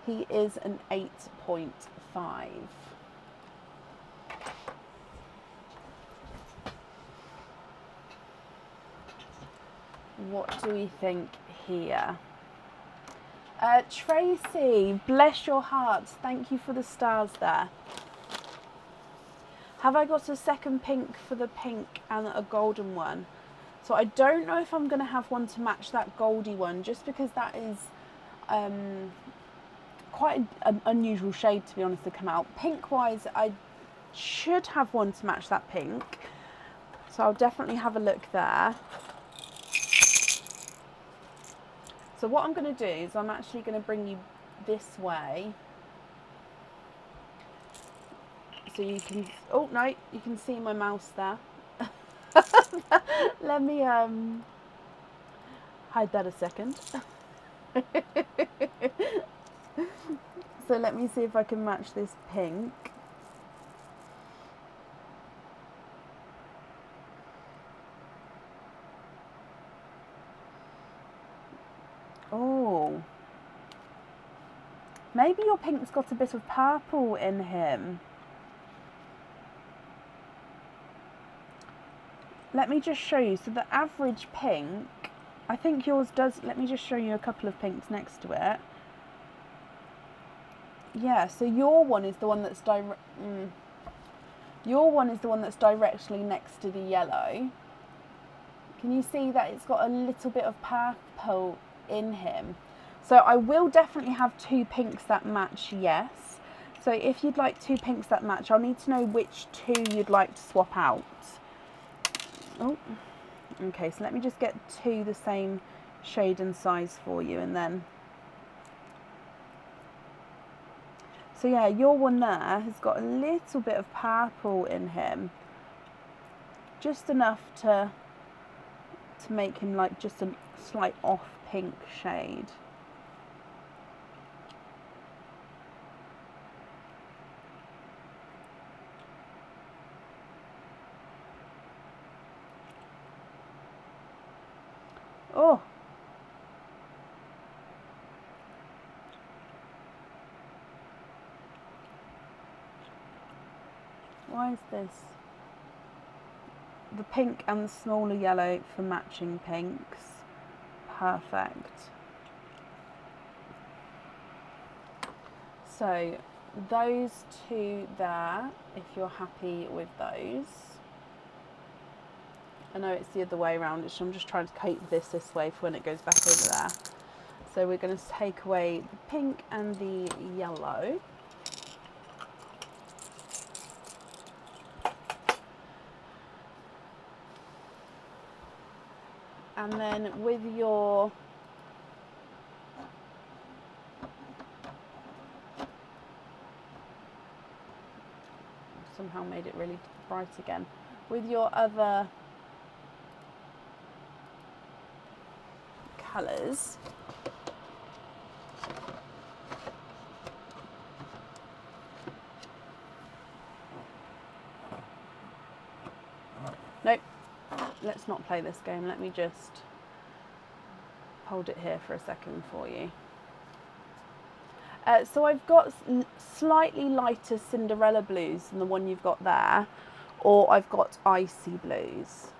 S1: He is an 8.5. What do we think here? Tracy, bless your heart. Thank you for the stars there. Have I got a second pink for the pink and a golden one? So I don't know if I'm going to have one to match that goldy one, just because that is quite an unusual shade, to be honest, to come out. Pink wise, I should have one to match that pink. So I'll definitely have a look there. So what I'm going to do is I'm actually going to bring you this way. So you can, oh no, you can see my mouse there. Let me hide that a second. So let me see if I can match this pink. Oh, maybe your pink's got a bit of purple in him. Let me just show you. So the average pink, I think yours does. Let me just show you a couple of pinks next to it. Yeah, so your one is the one that's your one is the one that's directly next to the yellow. Can you see that it's got a little bit of purple in him? So I will definitely have two pinks that match, yes. So if you'd like two pinks that match, I'll need to know which two you'd like to swap out. Oh, okay, so let me just get two the same shade and size for you, and then. So yeah, your one there has got a little bit of purple in him. Just enough to make him like just a slight off pink shade. Oh, why is this? The pink and the smaller yellow for matching pinks. Perfect. So those two there, if you're happy with those. I know it's the other way around, so I'm just trying to keep this way for when it goes back over there. So we're going to take away the pink and the yellow. And then with your somehow made it really bright again. With your other colours, nope, let's not play this game. Let me just hold it here for a second for you. So I've got slightly lighter Cinderella blues than the one you've got there, or I've got icy blues.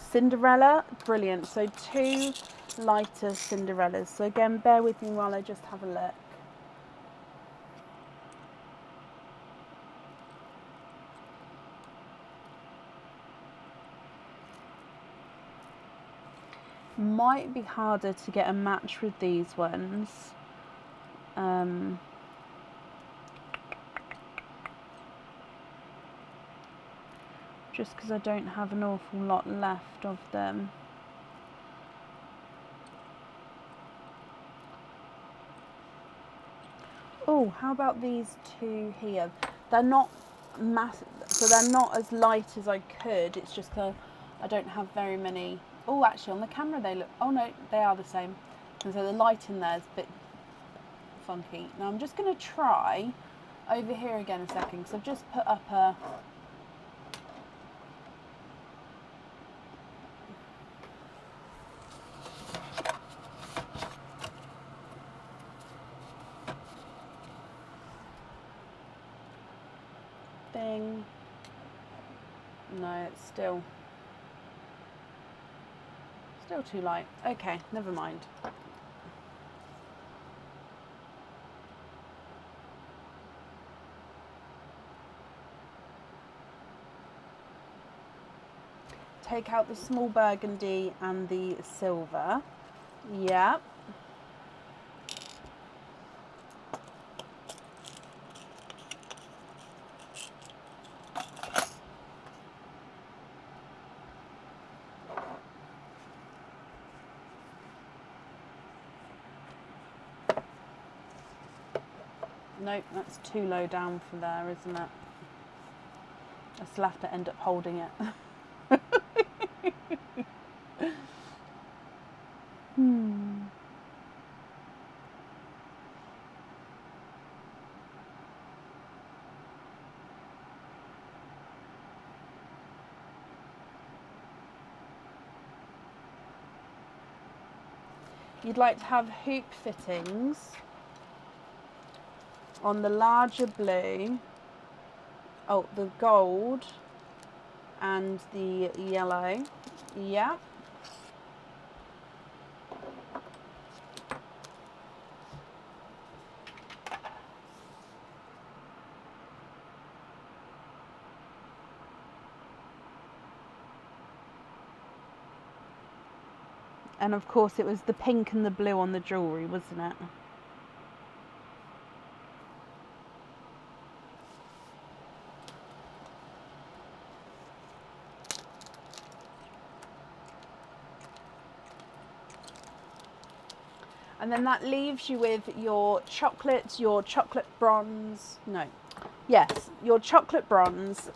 S1: Cinderella, brilliant. So 2 lighter Cinderellas. So again, bear with me while I just have a look. Might be harder to get a match with these ones. Just because I don't have an awful lot left of them. Oh, how about these 2 here? They're not massive, so they're not as light as I could. It's just I don't have very many. Oh, actually on the camera they look, oh no, they are the same. And so the light in there is a bit funky. Now I'm just going to try over here again a second, because I've just put up a thing. No, it's still too light. Okay, never mind. Take out the small burgundy and the silver. Yep. Nope, that's too low down for there, isn't it? I still have to end up holding it. You'd like to have hoop fittings on the larger blue, oh, the gold and the yellow. Yeah. And of course it was the pink and the blue on the jewellery, wasn't it? And then that leaves you with your chocolate bronze, no, yes, your chocolate bronze,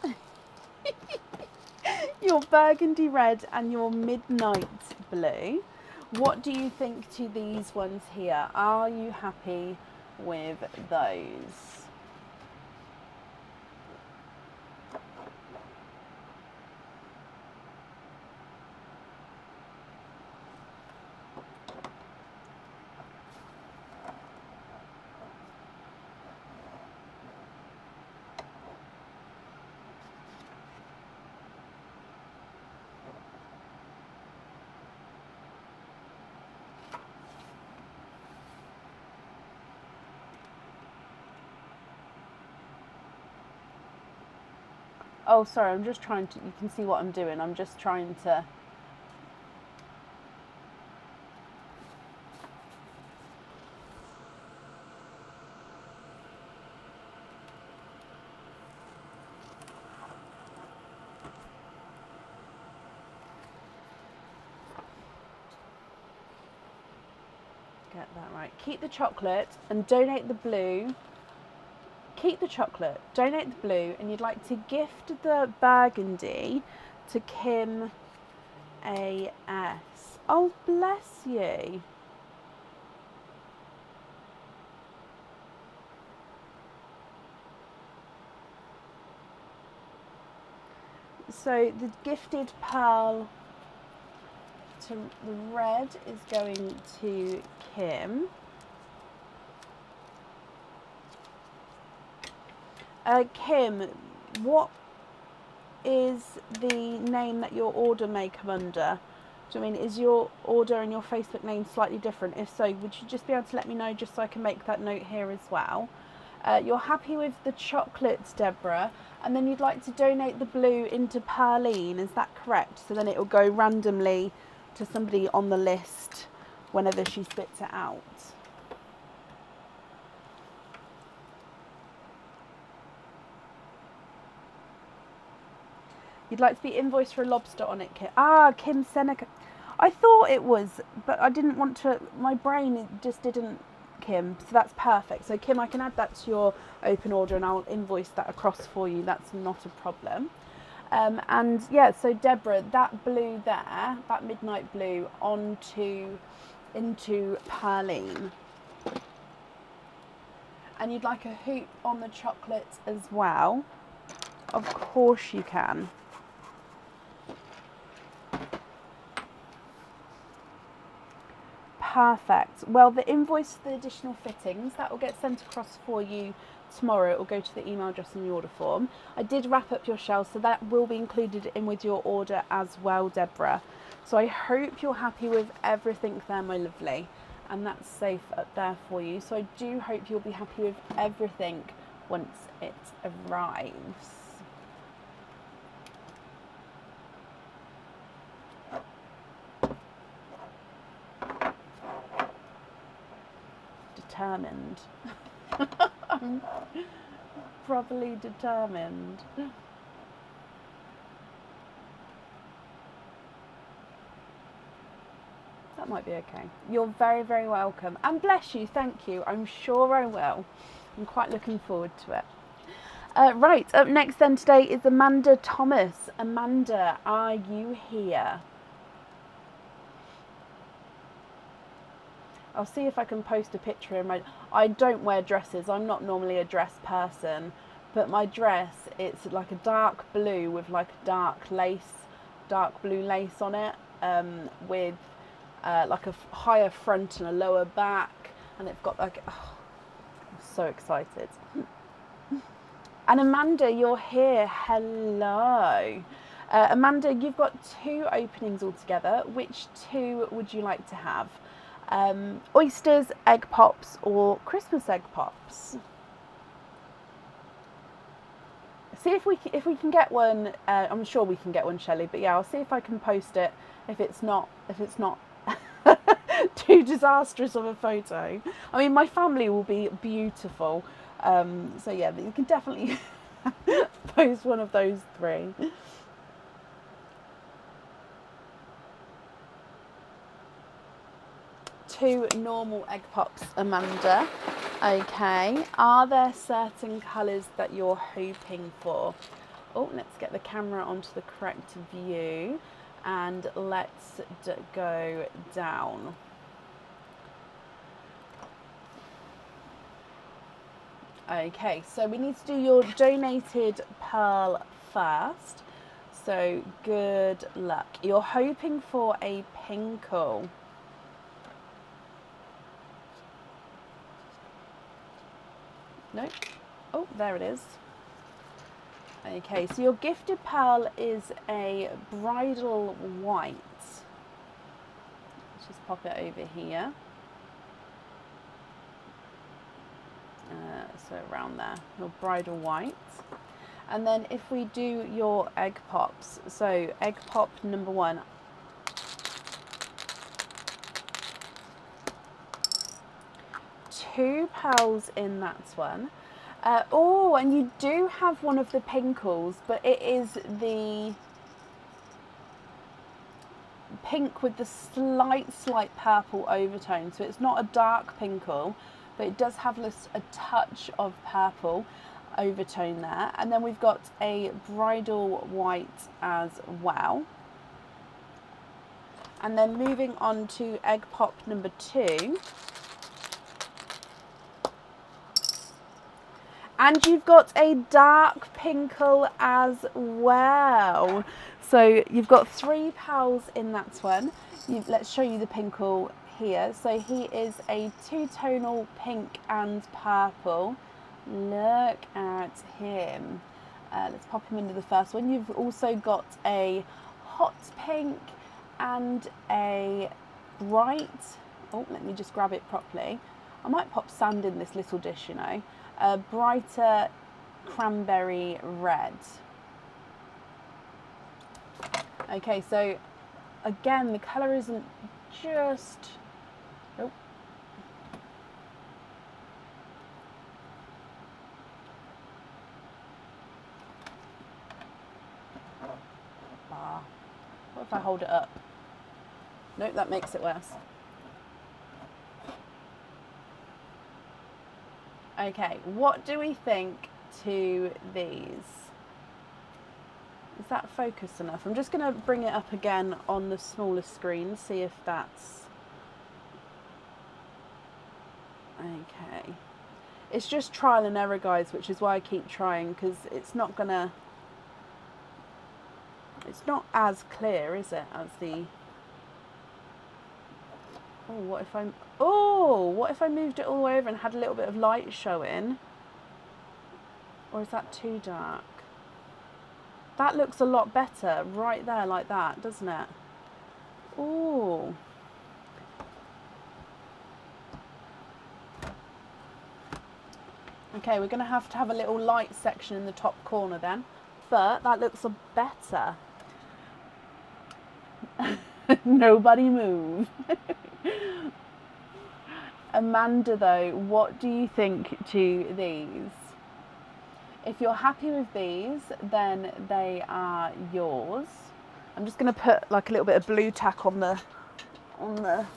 S1: your burgundy red and your midnight blue. What do you think to these ones here? Are you happy with those? Oh, sorry, I'm just trying to, you can see what I'm doing. I'm just trying to get that right. Keep the chocolate and donate the blue. Keep the chocolate, donate the blue, and you'd like to gift the burgundy to Kim A.S. Oh, bless you. So the gifted pearl to the red is going to Kim. Kim, what is the name that your order may come under? Do you mean, is your order and your Facebook name slightly different? If so, would you just be able to let me know just so I can make that note here as well? You're happy with the chocolates, Deborah, and then you'd like to donate the blue into Pearline, is that correct? So then it will go randomly to somebody on the list whenever she spits it out. You'd like to be invoiced for a lobster on it, Kim. Ah, Kim Seneca. I thought it was, but I didn't want to, my brain just didn't, Kim. So that's perfect. So Kim, I can add that to your open order and I'll invoice that across for you. That's not a problem. And yeah, so Deborah, that blue there, that midnight blue into Pearline. And you'd like a hoop on the chocolate as well. Of course you can. Perfect. Well, the invoice for the additional fittings, that will get sent across for you tomorrow. It will go to the email address in the order form. I did wrap up your shells, so that will be included in with your order as well, Deborah. So I hope you're happy with everything there, my lovely, and that's safe up there for you. So I do hope you'll be happy with everything once it arrives. Determined. I'm properly determined. That might be okay. You're very, very welcome. And bless you, thank you. I'm sure I will. I'm quite looking forward to it. Right, up next then today is Amanda Thomas. Amanda, are you here? I'll see if I can post a picture in my... I don't wear dresses. I'm not normally a dress person. But my dress, it's like a dark blue with like dark blue lace on it. With like a higher front and a lower back. And it's got like... Oh, I'm so excited. And Amanda, you're here. Hello. Amanda, you've got 2 openings altogether. Which 2 would you like to have? Oysters, egg pops, or Christmas egg pops? See if we can get one. I'm sure we can get one, Shelley. But yeah, I'll see if I can post it. If it's not too disastrous of a photo. I mean, my family will be beautiful. So yeah, you can definitely post one of those 3. Two normal egg pops, Amanda. Okay. Are there certain colours that you're hoping for? Oh, let's get the camera onto the correct view and let's go down. Okay, so we need to do your donated pearl first. So good luck. You're hoping for a pinkle. Nope. Oh, there it is. Okay, so your gifted pearl is a bridal white. Let's just pop it over here. So around there, your bridal white. And then if we do your egg pops, so egg pop number 1. Two pearls in that one. Oh, and you do have one of the pinkles, but it is the pink with the slight purple overtone. So it's not a dark pinkle, but it does have a touch of purple overtone there. And then we've got a bridal white as well. And then moving on to egg pop number 2. And you've got a dark pinkle as well. So you've got 3 pearls in that one. Let's show you the pinkle here. So he is a 2-tonal pink and purple. Look at him. Let's pop him into the first one. You've also got a hot pink and a bright, oh, let me just grab it properly. I might pop sand in this little dish, you know. A brighter cranberry red. Okay, so again, the colour isn't just, oh. What if I hold it up? Nope, that makes it worse. Okay, what do we think to these? Is that focused enough? I'm just going to bring it up again on the smaller screen, see if that's... Okay. It's just trial and error, guys, which is why I keep trying, because it's not going to... It's not as clear, is it, as the... Oh, what if I'm... Oh, what if I moved it all the way over and had a little bit of light showing? Or is that too dark? That looks a lot better right there like that, doesn't it? Oh. Okay, we're going to have a little light section in the top corner then. But that looks better. Nobody move. Amanda, though, what do you think to these? If you're happy with these, then they are yours. I'm just going to put like a little bit of blue tack on the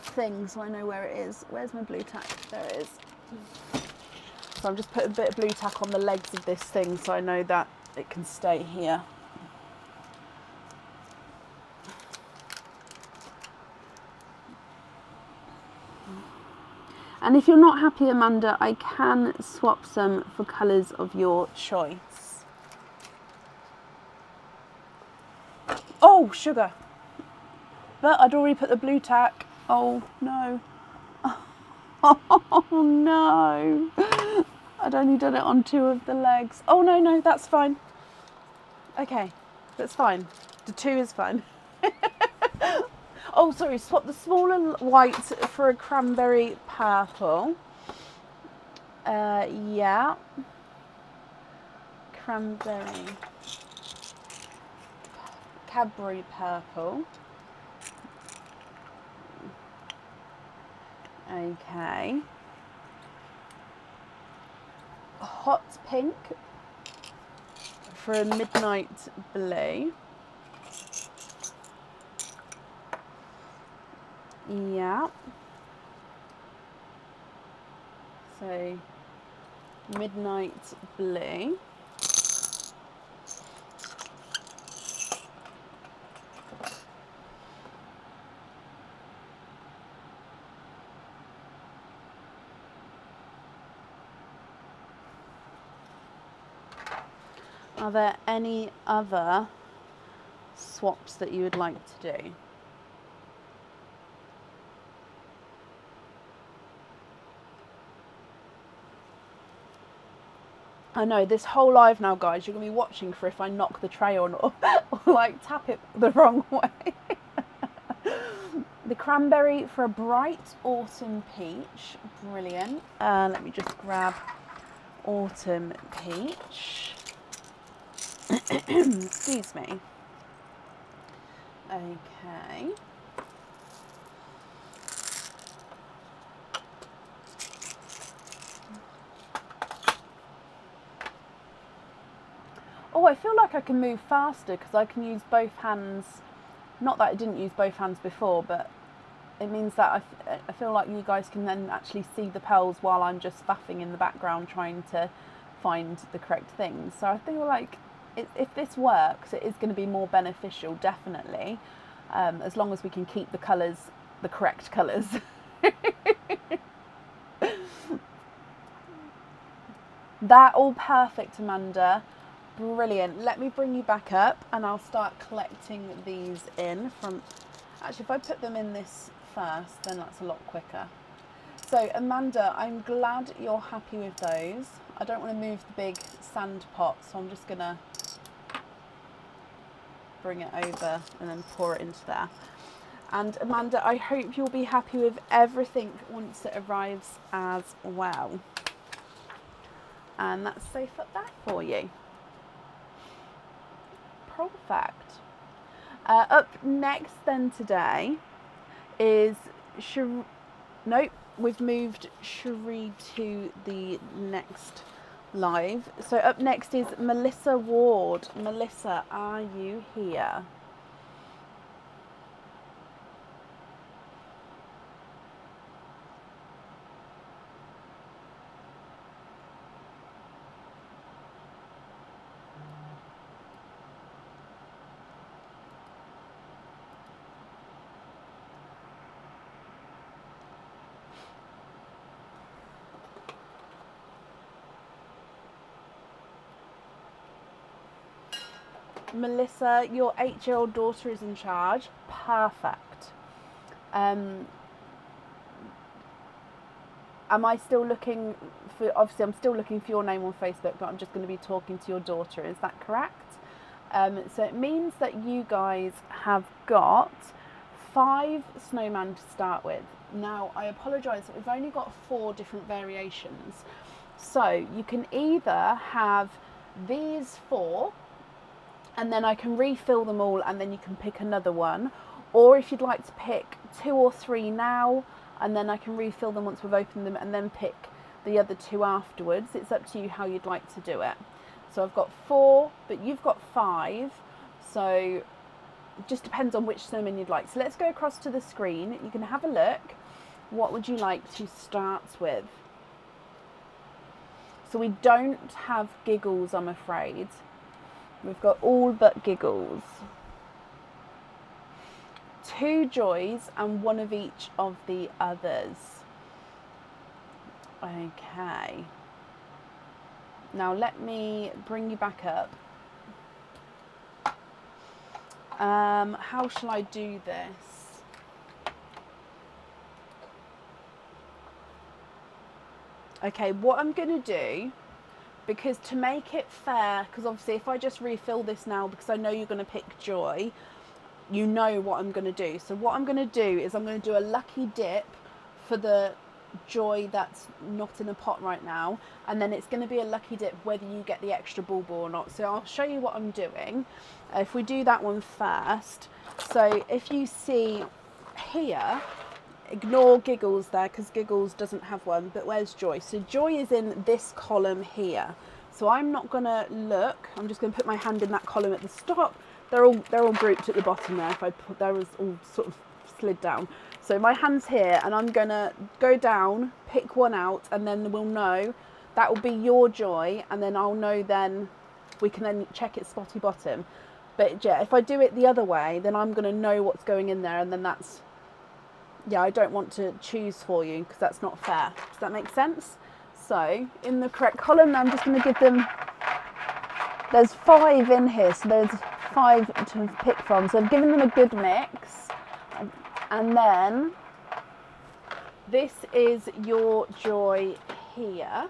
S1: thing so I know where it is. Where's my blue tack? There it is. So I'm just putting a bit of blue tack on the legs of this thing so I know that it can stay here. And if you're not happy, Amanda, I can swap some for colours of your choice. Oh, sugar. But I'd already put the blue tack. Oh, no. Oh, no. I'd only done it on 2 of the legs. Oh, no, no, that's fine. Okay, that's fine. The 2 is fine. Oh, sorry, swap the smaller white for a cranberry purple. Yeah. Cadbury purple. Okay. Hot pink for a midnight blue. Yeah. So, midnight blue. Are there any other swaps that you would like to do? I know, this whole live now, guys, you're going to be watching for if I knock the tray on or like tap it the wrong way. The cranberry for a bright autumn peach. Brilliant. Let me just grab autumn peach. Excuse me. Okay. Oh, I feel like I can move faster because I can use both hands. Not that I didn't use both hands before, but it means that I feel like you guys can then actually see the pearls while I'm just faffing in the background trying to find the correct things. So I feel like if this works, it is going to be more beneficial, definitely, as long as we can keep the colours, the correct colours. That all perfect, Amanda. Brilliant. Let me bring you back up and I'll start collecting these in from... Actually, if I put them in this first, then that's a lot quicker. So, Amanda, I'm glad you're happy with those. I don't want to move the big sand pot, so I'm just going to bring it over and then pour it into there. And Amanda, I hope you'll be happy with everything once it arrives as well. And that's safe up there for you. Perfect. Up next then today is nope, we've moved Cherie to the next live. So up next is Melissa Ward. Melissa, are you here? Melissa, your 8-year-old daughter is in charge. Perfect. Am I still looking for, obviously I'm still looking for your name on Facebook, but I'm just going to be talking to your daughter, is that correct? So it means that you guys have got 5 snowmen to start with. Now, I apologise that we've only got 4 different variations. So you can either have these 4, and then I can refill them all and then you can pick another one. Or if you'd like to pick 2 or 3 now, and then I can refill them once we've opened them and then pick the other 2 afterwards. It's up to you how you'd like to do it. So I've got 4, but you've got 5. So it just depends on which snowman you'd like. So let's go across to the screen. You can have a look. What would you like to start with? So we don't have Giggles, I'm afraid. We've got all but Giggles. 2 Joys and 1 of each of the others. Okay. Now let me bring you back up. How shall I do this? Okay, what I'm going to do, because to make it fair, because obviously if I just refill this now, because I know you're going to pick Joy, you know what I'm going to do. So what I'm going to do is I'm going to do a lucky dip for the Joy that's not in a pot right now, and then it's going to be a lucky dip whether you get the extra bulb or not. So I'll show you what I'm doing. If we do that one first, so if you see here, ignore Giggles there because Giggles doesn't have one, but where's Joy? So Joy is in this column here. So I'm not going to look, I'm just going to put my hand in that column at the top. They're all grouped at the bottom there. If I put, there was all sort of slid down. So my hand's here and I'm going to go down, pick one out, and then we'll know that will be your Joy, and then I'll know then we can then check its spotty bottom. But yeah, if I do it the other way, then I'm going to know what's going in there, and then that's, yeah, I don't want to choose for you because that's not fair. Does that make sense? So in the correct column, I'm just going to give them, there's 5 in here, so there's 5 to pick from. So I've given them a good mix. And then this is your Joy here.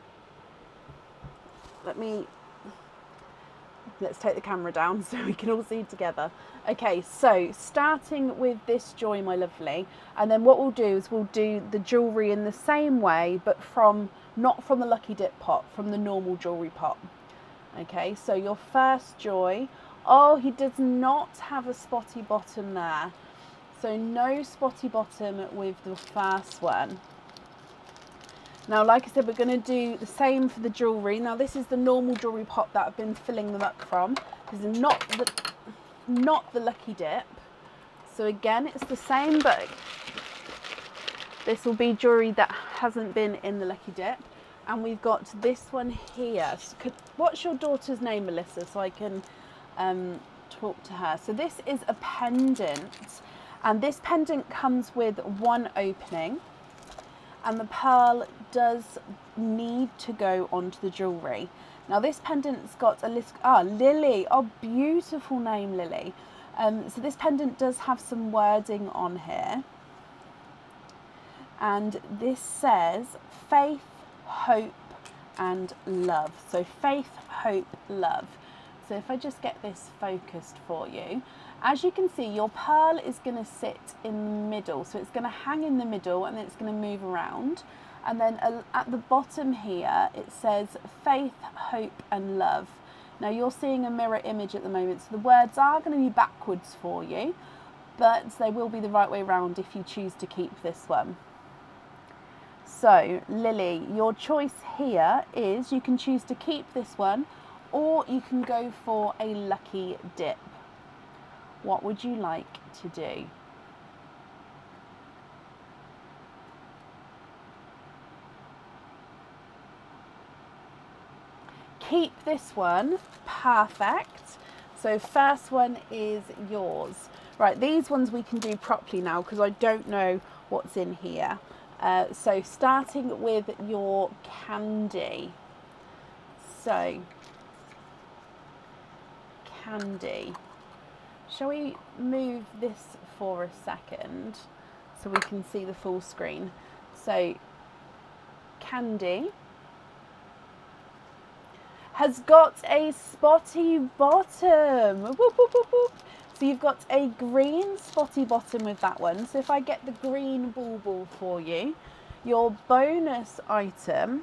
S1: Let's take the camera down so we can all see together. Okay, so starting with this Joy, my lovely, and then what we'll do is we'll do the jewellery in the same way, but not from the lucky dip pot, from the normal jewellery pot. Okay, so your first Joy, oh, he does not have a spotty bottom there. So no spotty bottom with the first one. Now, like I said, we're going to do the same for the jewellery. Now, this is the normal jewellery pot that I've been filling them up from. This is not the lucky dip. So again, it's the same, but this will be jewellery that hasn't been in the lucky dip. And we've got this one here. So what's your daughter's name, Melissa, so I can talk to her? So this is a pendant. And this pendant comes with 1 opening. And the pearl does need to go onto the jewellery. Now this pendant's got a list, Lily, oh beautiful name, Lily. So this pendant does have some wording on here. And this says faith, hope and love. So faith, hope, love. So if I just get this focused for you. As you can see, your pearl is going to sit in the middle. So it's going to hang in the middle and then it's going to move around. And then at the bottom here, it says faith, hope and love. Now you're seeing a mirror image at the moment, so the words are going to be backwards for you, but they will be the right way around if you choose to keep this one. So Lily, your choice here is you can choose to keep this one or you can go for a lucky dip. What would you like to do? Keep this one, perfect. So first one is yours. Right, these ones we can do properly now because I don't know what's in here. So starting with your candy. So, candy. Shall we move this for a second so we can see the full screen? So, candy has got a spotty bottom. Whoop, whoop, whoop, whoop. So you've got a green spotty bottom with that one. So if I get the green bauble for you, your bonus item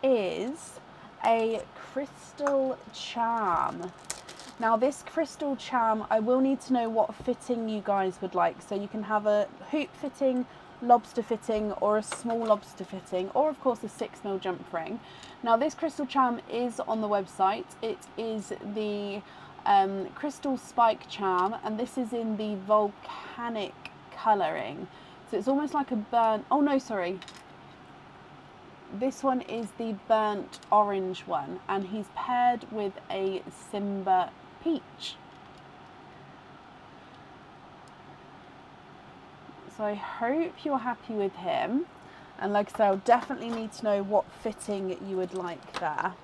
S1: is a crystal charm. Now this crystal charm, I will need to know what fitting you guys would like. So you can have a hoop fitting, lobster fitting or a small lobster fitting, or of course a 6mm jump ring. Now this crystal charm is on the website. It is the crystal spike charm, and this is in the volcanic colouring. So it's almost like a burnt, oh no, sorry. This one is the burnt orange one, and he's paired with a Simba peach. So I hope you're happy with him. And like I said, I'll definitely need to know what fitting you would like there.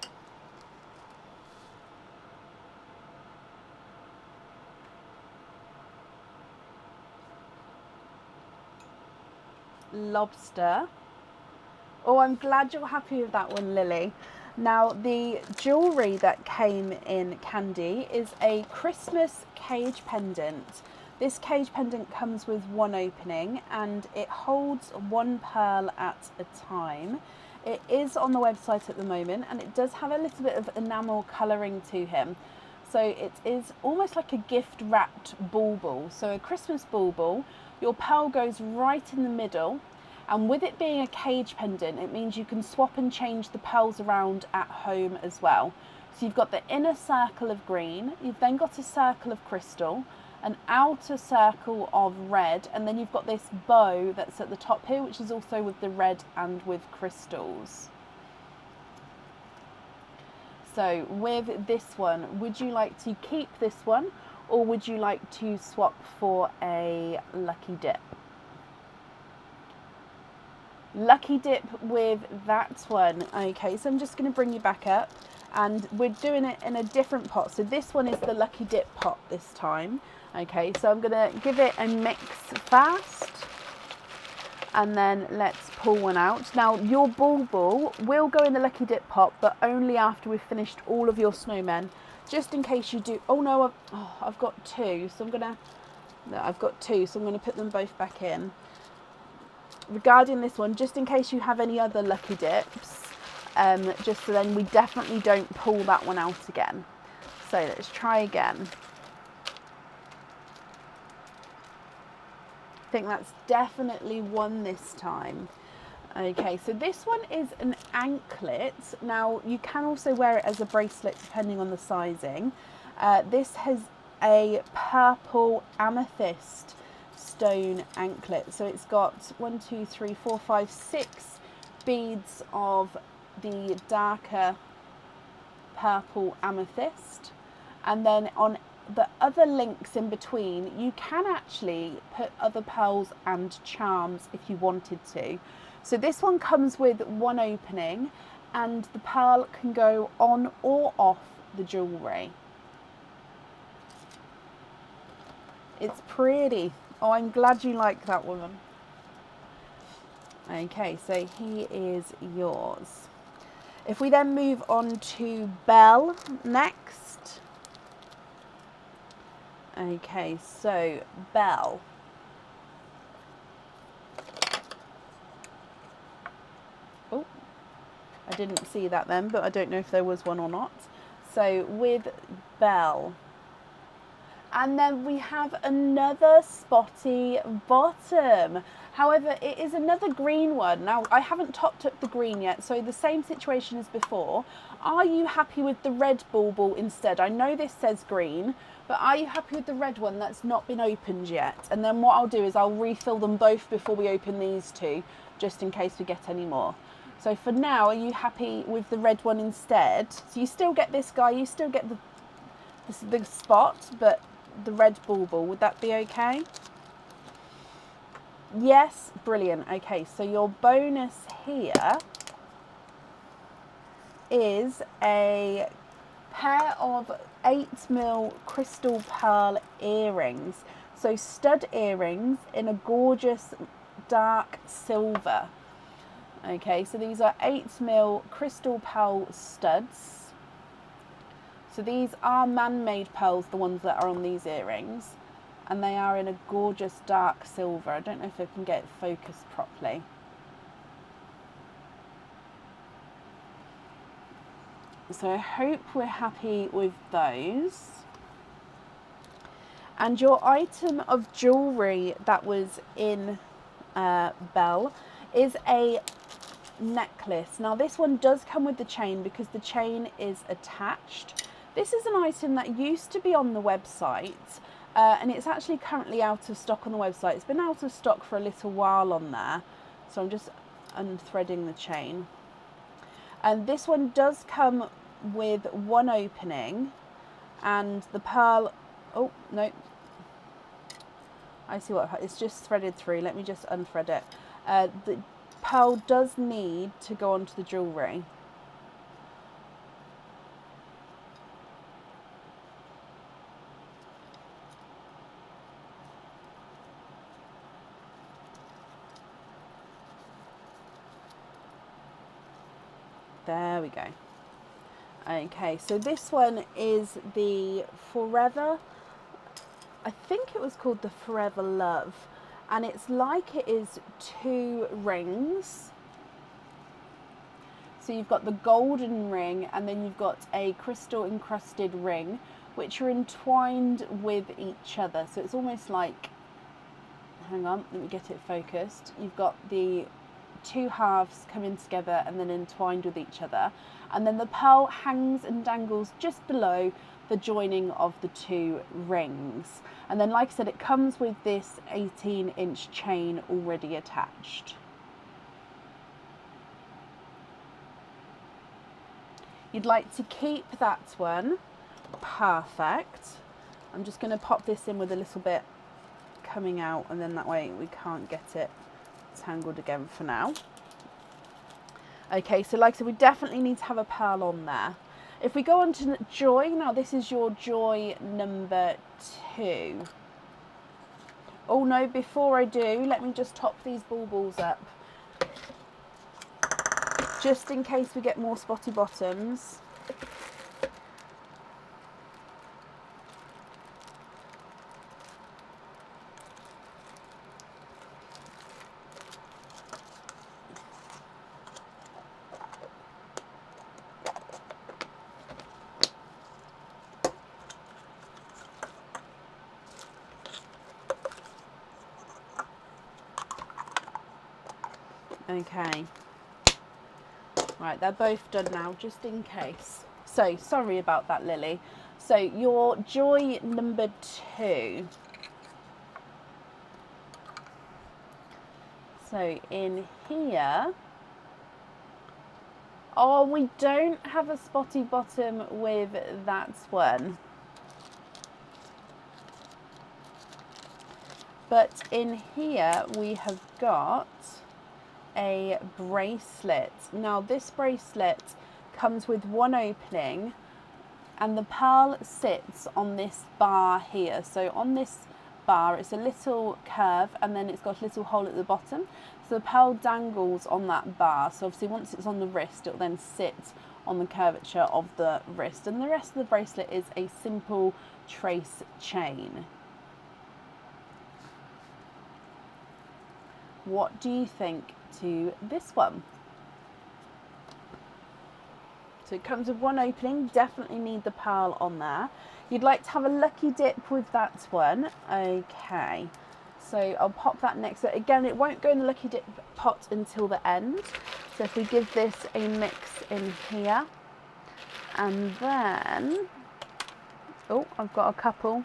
S1: Lobster. Oh, I'm glad you're happy with that one, Lily. Now, the jewellery that came in candy is a Christmas cage pendant. This cage pendant comes with one opening and it holds one pearl at a time. It is on the website at the moment and it does have a little bit of enamel colouring to him. So it is almost like a gift wrapped bauble. So a Christmas bauble, your pearl goes right in the middle. And with it being a cage pendant, it means you can swap and change the pearls around at home as well. So you've got the inner circle of green, you've then got a circle of crystal, an outer circle of red, and then you've got this bow that's at the top here, which is also with the red and with crystals. So with this one, would you like to keep this one or would you like to swap for a lucky dip? Lucky dip with that one. Okay, so I'm just going to bring you back up and we're doing it in a different pot. So this one is the lucky dip pot this time. Okay, so I'm going to give it a mix fast and then let's pull one out. Now your bauble will go in the lucky dip pot, but only after we've finished all of your snowmen, just in case you do. Oh no, I've got two, so I've got two, so I'm going to put them both back in. Regarding this one, just in case you have any other lucky dips, just so then we definitely don't pull that one out again. So let's try again. I think that's definitely one this time. Okay, so this one is an anklet. Now you can also wear it as a bracelet depending on the sizing. This has a purple amethyst stone anklet. So it's got 1, 2, 3, 4, 5, 6 beads of the darker purple amethyst, and then on the other links in between you can actually put other pearls and charms if you wanted to. So this one comes with one opening and the pearl can go on or off the jewellery. It's pretty. Oh, I'm glad you like that one. Okay, so he is yours. If we then move on to Belle next. Okay, so Belle. Oh, I didn't see that then, but I don't know if there was one or not. So with Belle. And then we have another spotty bottom. However, it is another green one. Now, I haven't topped up the green yet, so the same situation as before. Are you happy with the red bauble instead? I know this says green, but are you happy with the red one that's not been opened yet? And then what I'll do is I'll refill them both before we open these two, just in case we get any more. So for now, are you happy with the red one instead? So you still get this guy, you still get the spot, but the red bauble, would that be okay? Yes, brilliant. Okay, so your bonus here is a pair of 8mm crystal pearl earrings. So stud earrings in a gorgeous dark silver. Okay, so these are 8mm crystal pearl studs. So these are man-made pearls, the ones that are on these earrings. And they are in a gorgeous dark silver. I don't know if I can get it focused properly. So I hope we're happy with those. And your item of jewellery that was in Belle is a necklace. Now this one does come with the chain because the chain is attached. This is an item that used to be on the website and it's actually currently out of stock on the website. It's been out of stock for a little while on there. So I'm just unthreading the chain. And this one does come with one opening and the pearl, oh no, I see what, it's just threaded through. Let me just unthread it. The pearl does need to go onto the jewellery. There we go. Okay, so this one is the Forever, I think it was called the Forever Love, and it's like it is 2 rings. So you've got the golden ring and then you've got a crystal encrusted ring which are entwined with each other. So it's almost like, hang on, let me get it focused. You've got the 2 halves coming together and then entwined with each other, and then the pearl hangs and dangles just below the joining of the 2 rings. And then, like I said, it comes with this 18-inch chain already attached. You'd like to keep that one. Perfect. I'm just going to pop this in with a little bit coming out, and then that way we can't get it tangled again for now. Okay, so like I said, we definitely need to have a pearl on there. If we go on to Joy, now this is your Joy number 2. Oh no, before I do, let me just top these baubles up. Just in case we get more spotty bottoms. Okay, right, they're both done now, just in case. So, sorry about that, Lily. So, your Joy number 2. So, in here, oh, we don't have a spotty bottom with that one. But in here, we have got a bracelet. Now this bracelet comes with one opening and the pearl sits on this bar here. So on this bar. It's a little curve and then it's got a little hole at the bottom. So the pearl dangles on that bar. So obviously once it's on the wrist, it'll then sit on the curvature of the wrist. And the rest of the bracelet is a simple trace chain. What do you think to this one? So it comes with one opening, definitely need the pearl on there. You'd like to have a lucky dip with that one. Okay, so I'll pop that next. So again, it won't go in the lucky dip pot until the end. So if we give this a mix in here, and then, oh, I've got a couple.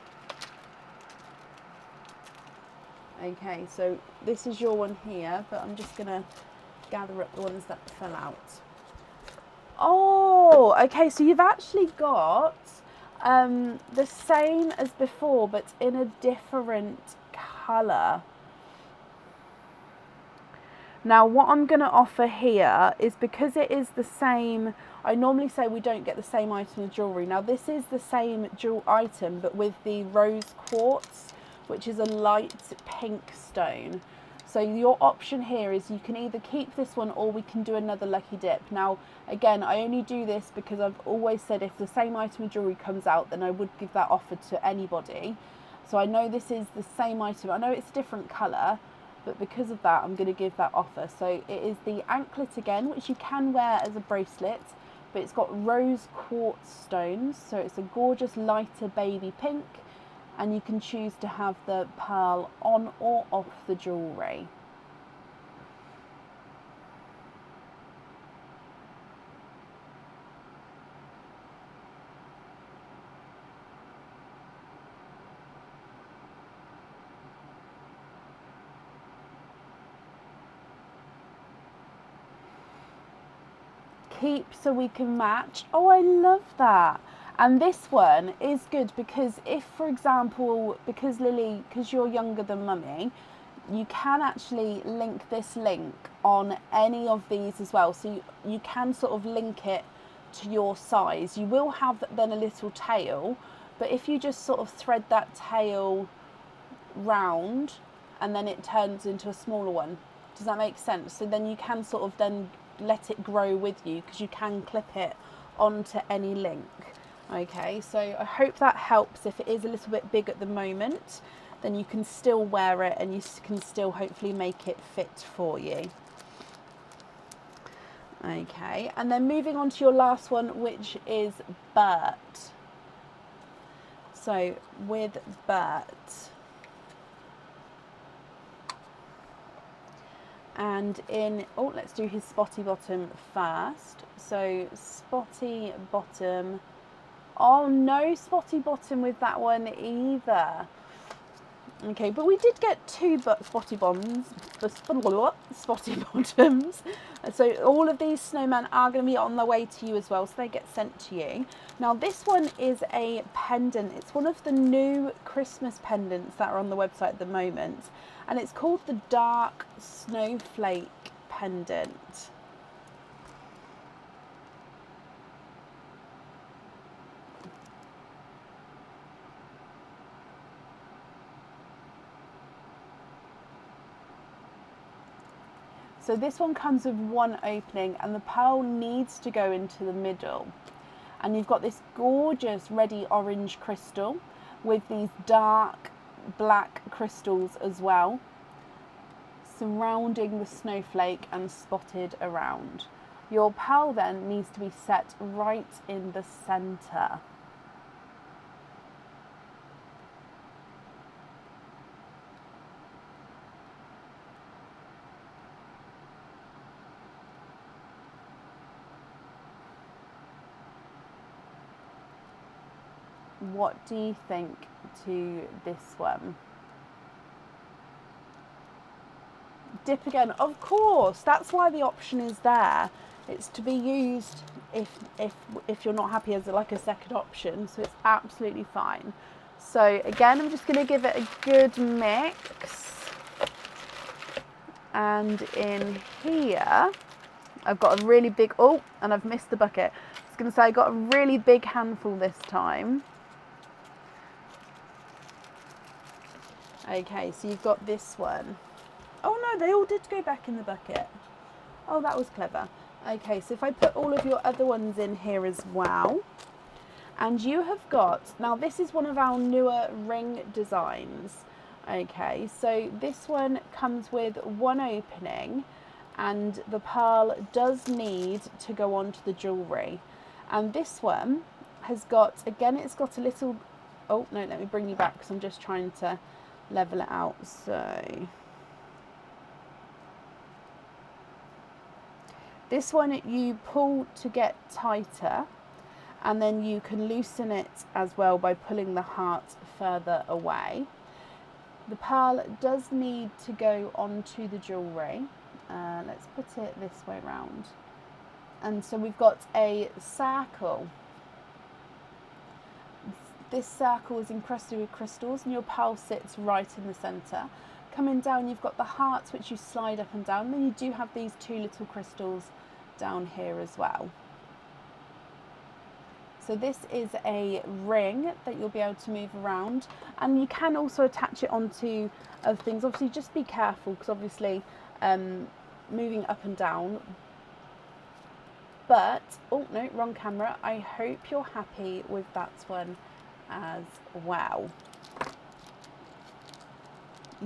S1: Okay, so this is your one here, but I'm just gonna gather up the ones that fell out. Oh, okay, so you've actually got the same as before, but in a different colour. Now, what I'm going to offer here is, because it is the same, I normally say we don't get the same item of jewellery. Now, this is the same jewel item, but with the rose quartz, which is a light pink stone. So your option here is you can either keep this one or we can do another lucky dip. Now, again, I only do this because I've always said if the same item of jewellery comes out, then I would give that offer to anybody. So I know this is the same item. I know it's a different colour, but because of that, I'm going to give that offer. So it is the anklet again, which you can wear as a bracelet, but it's got rose quartz stones. So it's a gorgeous lighter baby pink. And you can choose to have the pearl on or off the jewellery. Keep so we can match. Oh, I love that. And this one is good because if, for example, because Lily, because you're younger than Mummy, you can actually link this link on any of these as well. So you can sort of link it to your size. You will have then a little tail, but if you just sort of thread that tail round and then it turns into a smaller one. Does that make sense? So then you can sort of then let it grow with you because you can clip it onto any link. Okay, so I hope that helps. If it is a little bit big at the moment, then you can still wear it and you can still hopefully make it fit for you. Okay, and then moving on to your last one, which is Bert. So with Bert, and in, oh, let's do his spotty bottom first. So spotty bottom. Oh, no spotty bottom with that one either. Okay, but we did get two spotty bottoms. So all of these snowmen are going to be on their way to you as well, so they get sent to you. Now this one is a pendant. It's one of the new Christmas pendants that are on the website at the moment, and it's called the Dark Snowflake Pendant. So this one comes with one opening and the pearl needs to go into the middle. And you've got this gorgeous reddy orange crystal with these dark black crystals as well, surrounding the snowflake and spotted around. Your pearl then needs to be set right in the centre. What do you think to this one? Dip again, of course, that's why the option is there. It's to be used if you're not happy as like a second option, so it's absolutely fine. So again, I'm just going to give it a good mix. And in here, I've got a really big, oh, and I've missed the bucket. I was going to say I got a really big handful this time. Okay, so you've got this one. Oh no, they all did go back in the bucket. Oh, that was clever. Okay, so if I put all of your other ones in here as well, and you have got, now this is one of our newer ring designs. Okay, so this one comes with one opening, and the pearl does need to go onto the jewellery. And this one has got, again, it's got a little, oh no, let me bring you back because I'm just trying to level it out. So this one you pull to get tighter, and then you can loosen it as well by pulling the heart further away. The pearl does need to go onto the jewellery. Let's put it this way round. And so we've got a circle. This circle is encrusted with crystals, and your pearl sits right in the centre. Coming down, you've got the hearts, which you slide up and down. Then you do have these two little crystals down here as well. So this is a ring that you'll be able to move around, and you can also attach it onto other things. Obviously, just be careful because obviously moving up and down. But, oh no, wrong camera. I hope you're happy with that one as well.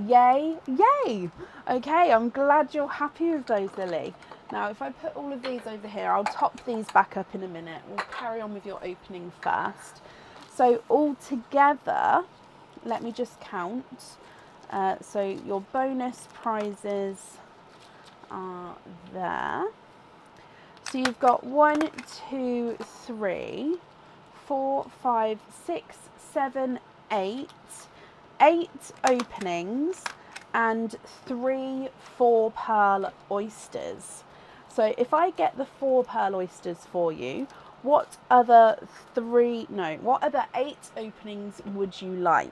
S1: Yay, yay. Okay, I'm glad you're happy with those, Lily. Now, if I put all of these over here, I'll top these back up in a minute. We'll carry on with your opening first. So all together, let me just count. So your bonus prizes are there. So you've got 1, 2, 3, 4, 5, 6, 7, 8. 8 openings and 3 4 pearl oysters. So if I get the 4 pearl oysters for you, what other 8 openings would you like?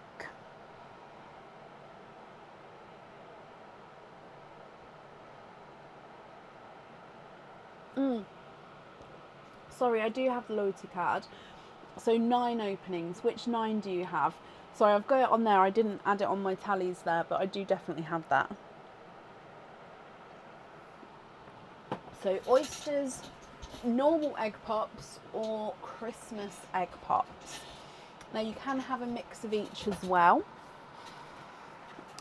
S1: Sorry, I do have the loyalty card. So 9 openings. Which 9 do you have? Sorry, I've got it on there. I didn't add it on my tallies there, but I do definitely have that. So oysters, normal egg pops, or Christmas egg pops. Now you can have a mix of each as well.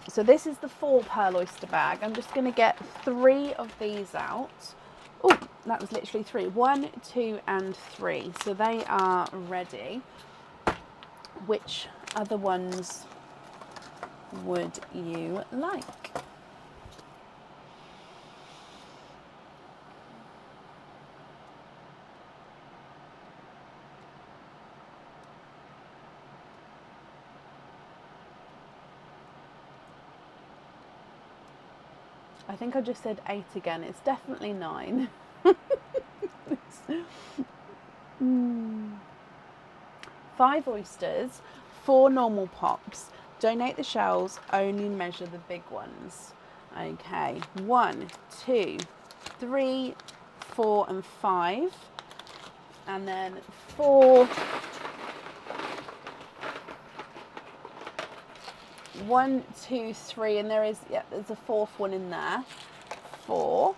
S1: So this is the 4 pearl oyster bag. I'm just going to get 3 of these out. Oh, that was literally 3. 1, 2, and 3. So they are ready. Which other ones would you like? I think I just said 8 again. It's definitely 9. 5 oysters, 4 normal pops. Donate the shells, only measure the big ones. Okay, 1, 2, 3, 4, and 5. And then 4. 1, 2, 3, and there's a 4th one in there. 4.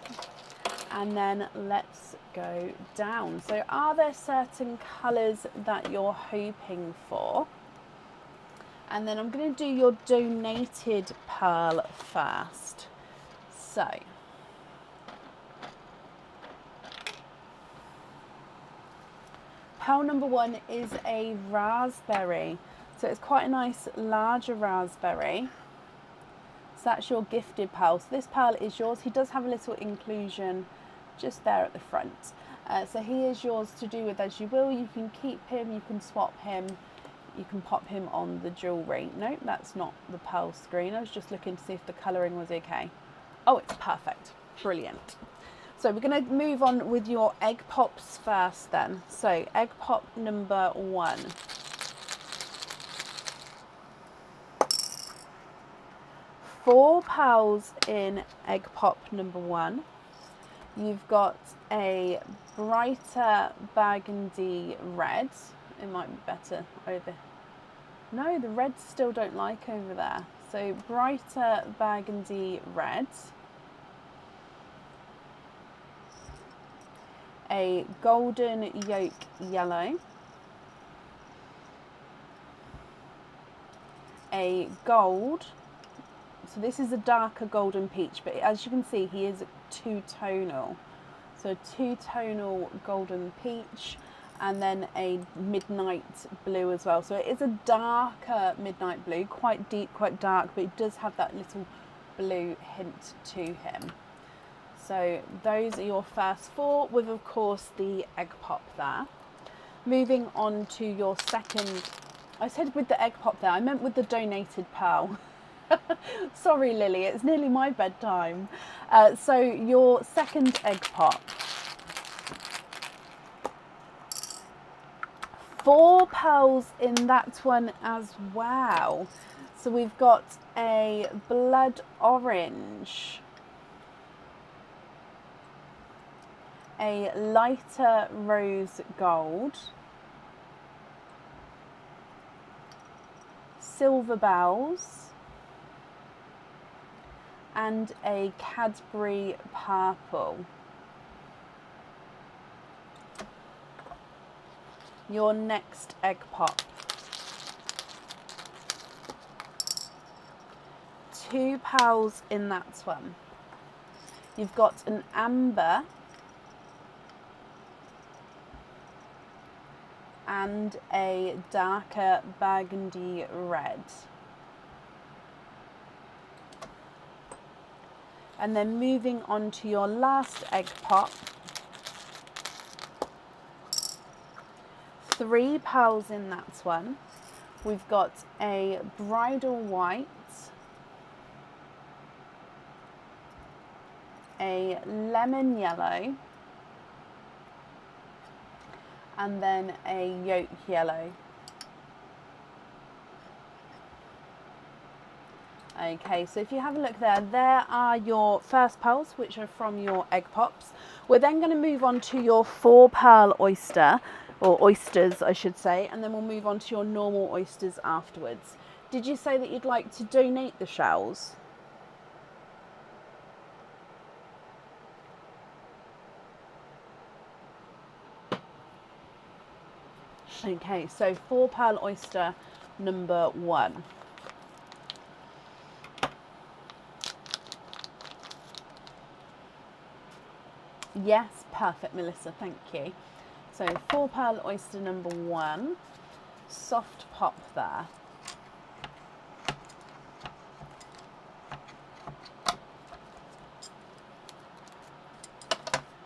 S1: And then let's go down. So are there certain colours that you're hoping for? And then I'm going to do your donated pearl first. So pearl number 1 is a raspberry. So it's quite a nice larger raspberry. So that's your gifted pearl. So this pearl is yours. He does have a little inclusion just there at the front. So he is yours to do with as you will. You can keep him, you can swap him, you can pop him on the jewellery. Nope, that's not the pearl screen. I was just looking to see if the colouring was okay. Oh, it's perfect. Brilliant. So we're going to move on with your egg pops first then. So egg pop number 1. Four pearls in egg pop number 1. You've got a brighter burgundy red. It might be better over. No, the reds still don't like over there. So brighter burgundy red, a golden yolk yellow, a gold, so this is a darker golden peach, but as you can see he is two-tonal. So two-tonal golden peach, and then a midnight blue as well. So it is a darker midnight blue, quite deep, quite dark, but it does have that little blue hint to him. So those are your first four, with of course the egg pop there. Moving on to your second, I said with the egg pop there, I meant with the donated pearl. Sorry Lily, it's nearly my bedtime. So your second egg pop. 4 pearls in that one as well. So we've got a blood orange, a lighter rose gold, silver bells, and a Cadbury purple. Your next egg pop. 2 pearls in that one. You've got an amber and a darker burgundy red. And then moving on to your last egg pop. 3 pearls in that one. We've got a bridal white, a lemon yellow, and then a yolk yellow. Okay, so if you have a look there, there are your first pearls, which are from your egg pops. We're then going to move on to your 4 pearl oyster, or oysters I should say, and then we'll move on to your normal oysters afterwards. Did you say that you'd like to donate the shells? Okay, so 4 pearl oyster number 1. Yes, perfect Melissa, thank you. So 4 pearl oyster number 1, soft pop there.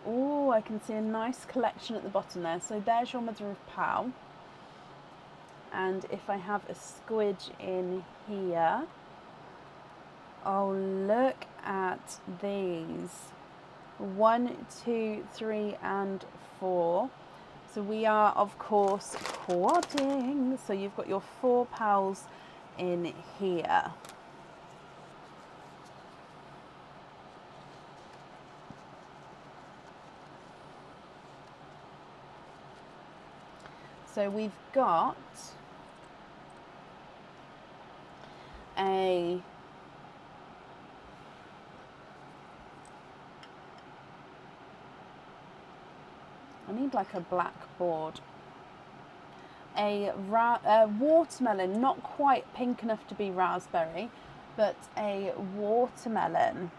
S1: Oh, I can see a nice collection at the bottom there. So there's your mother of pearl. And if I have a squidge in here, oh, look at these. 1, 2, 3, and 4. So we are, of course, quadding. So you've got your 4 pearls in here. So we've got a I need like a blackboard. A watermelon, not quite pink enough to be raspberry, but a watermelon.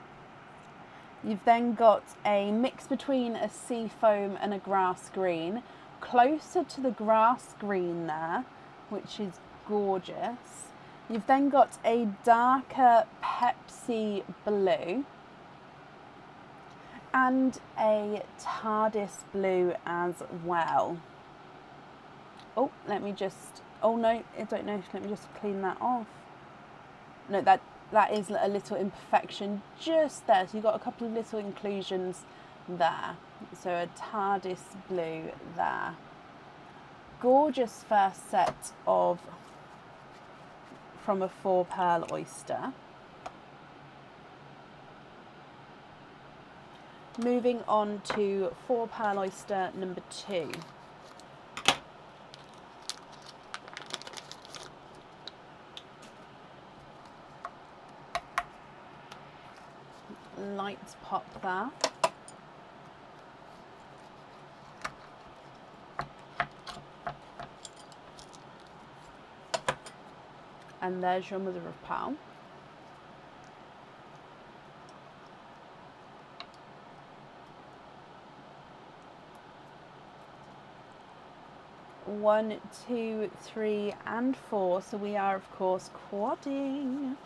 S1: You've then got a mix between a sea foam and a grass green, closer to the grass green there, which is gorgeous. You've then got a darker Pepsi blue and a TARDIS blue as well. Oh, let me just, oh no, I don't know, let me just clean that off. No, that is a little imperfection just there, so you've got a couple of little inclusions there. So a TARDIS blue there. Gorgeous first set of, from a 4 pearl oyster. Moving on to 4 pearl oyster number 2. light pop there. And there's your mother of pearl. One, two, three, and four. So we are, of course, quadding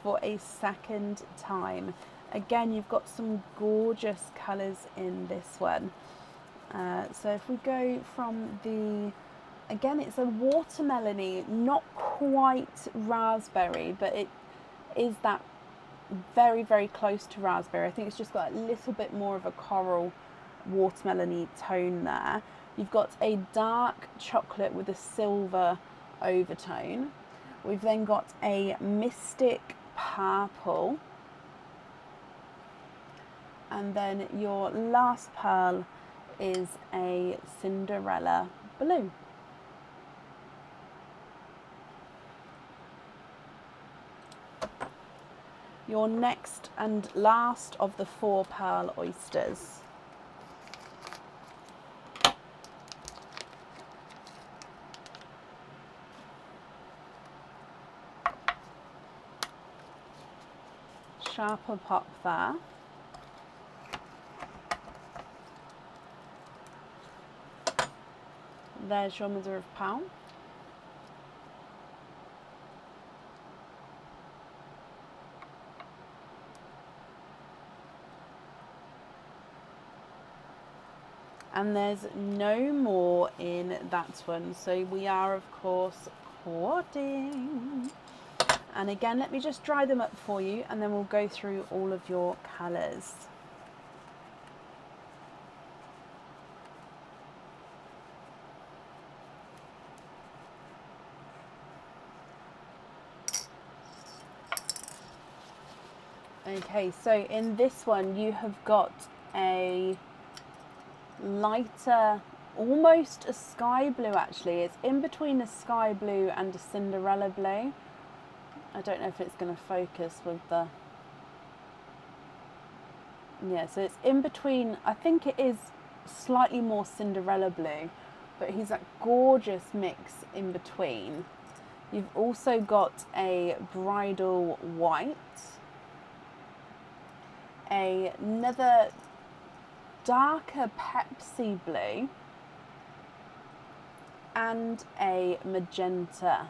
S1: for a second time. Again, you've got some gorgeous colours in this one. So if we go from the, again, it's a watermelony, not quite raspberry, but it is that very, very close to raspberry. I think it's just got a little bit more of a coral watermelony tone there. You've got a dark chocolate with a silver overtone. We've then got a mystic purple. And then your last pearl is a Cinderella blue. Your next and last of the 4 pearl oysters. Sharper pop there. There's your mother of pearl. And there's no more in that one. So we are, of course, quadding. And again, let me just dry them up for you and then we'll go through all of your colours. Okay, so in this one you have got a lighter, almost a sky blue actually. It's in between a sky blue and a Cinderella blue. I don't know if it's going to focus with the... Yeah, so it's in between. I think it is slightly more Cinderella blue, but he's that gorgeous mix in between. You've also got a bridal white, another darker Pepsi blue, and a magenta.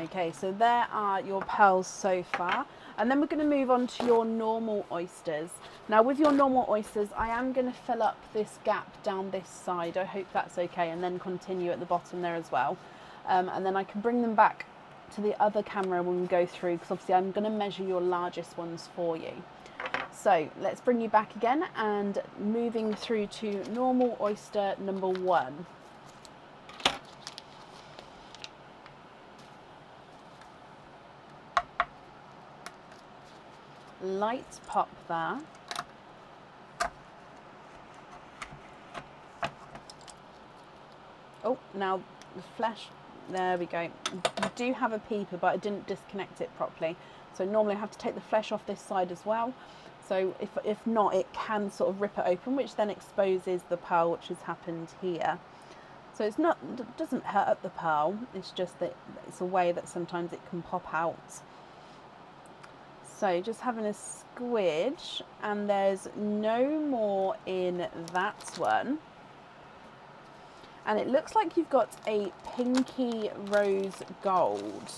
S1: Okay, so there are your pearls so far. And then we're going to move on to your normal oysters. Now with your normal oysters, I am going to fill up this gap down this side. I hope that's okay. And then continue at the bottom there as well. And then I can bring them back to the other camera when we go through, because obviously I'm going to measure your largest ones for you. So let's bring you back again and moving through to normal oyster number 1. Light pop there. Oh, now the flesh, there we go. You do have a peeper, but I didn't disconnect it properly. So normally I have to take the flesh off this side as well. So if not, it can sort of rip it open, which then exposes the pearl, which has happened here. So it doesn't hurt the pearl, it's just that it's a way that sometimes it can pop out. So just having a squidge, and there's no more in that one. And it looks like you've got a pinky rose gold.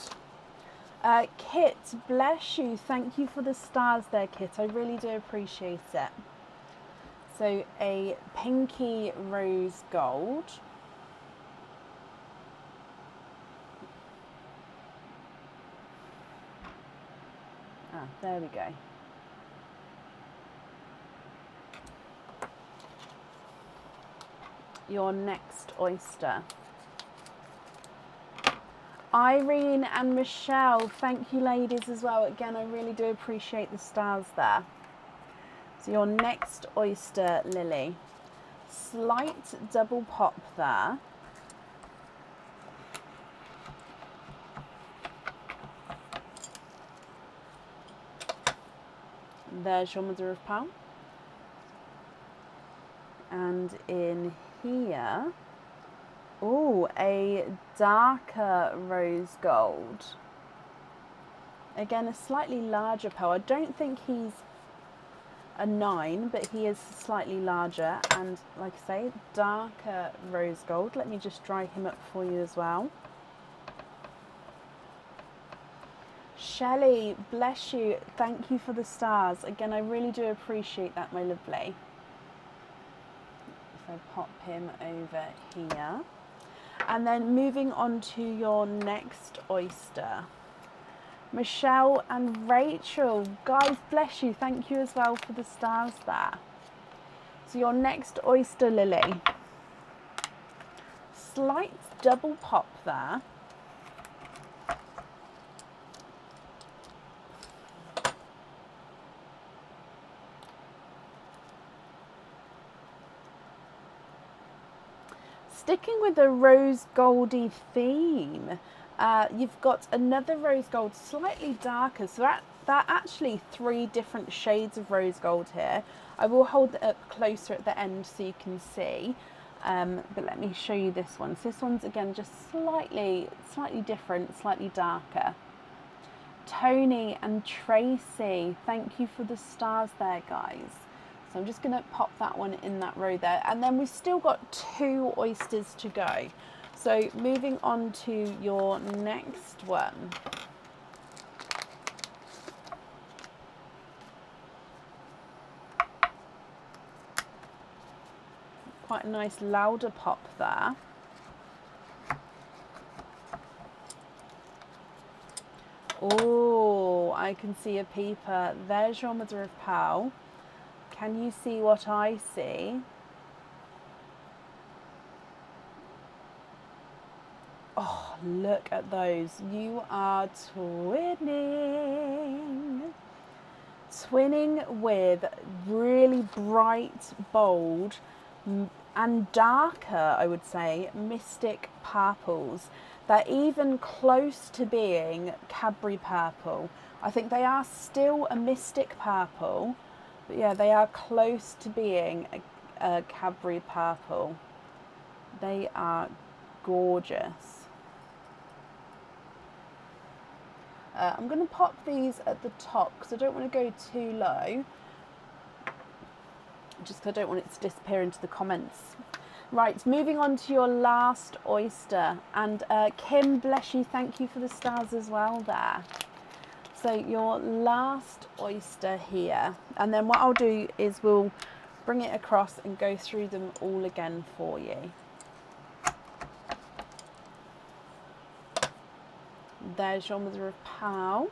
S1: Kit, bless you. Thank you for the stars there, Kit. I really do appreciate it. So a pinky rose gold. Ah, there we go. Your next oyster. Irene and Michelle, thank you ladies as well. Again, I really do appreciate the stars there. So your next oyster, Lily. Slight double pop there. There's your mother of pearl. And in here, oh, a darker rose gold. Again, a slightly larger pearl. I don't think he's a 9, but he is slightly larger, and like I say, darker rose gold. Let me just dry him up for you as well. Shelley, bless you. Thank you for the stars. Again, I really do appreciate that, my lovely. If I pop him over here. And then moving on to your next oyster. Michelle and Rachel, guys, bless you. Thank you as well for the stars there. So your next oyster, Lily. Slight double pop there. Sticking with the rose goldy theme, you've got another rose gold, slightly darker. So that actually 3 different shades of rose gold here. I will hold it up closer at the end so you can see. But let me show you this one. So this one's again just slightly different, slightly darker. Tony and Tracy, thank you for the stars there, guys. So I'm just going to pop that one in that row there. And then we've still got 2 oysters to go. So moving on to your next one. Quite a nice louder pop there. Oh, I can see a peeper. There's your mother of pearl. Can you see what I see? Oh, look at those. You are twinning. Twinning with really bright, bold, and darker, I would say, mystic purples. They're even close to being Cadbury purple. I think they are still a mystic purple. But yeah, they are close to being a Cadbury purple. They are gorgeous. I'm going to pop these at the top because I don't want to go too low. Just because I don't want it to disappear into the comments. Right, moving on to your last oyster. And Kim, bless you, thank you for the stars as well there. So your last oyster here, and then what I'll do is we'll bring it across and go through them all again for you. There's your mother of pearl.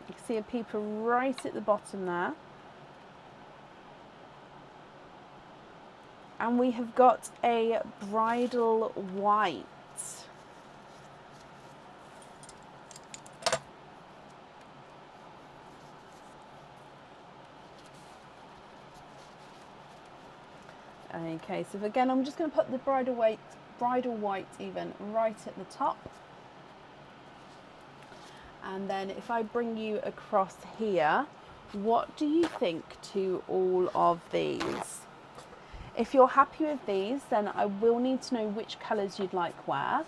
S1: You can see a peeper right at the bottom there. And we have got a bridal white. Okay, so again, I'm just going to put the bridal white even right at the top. And then if I bring you across here, what do you think to all of these? If you're happy with these, then I will need to know which colours you'd like where.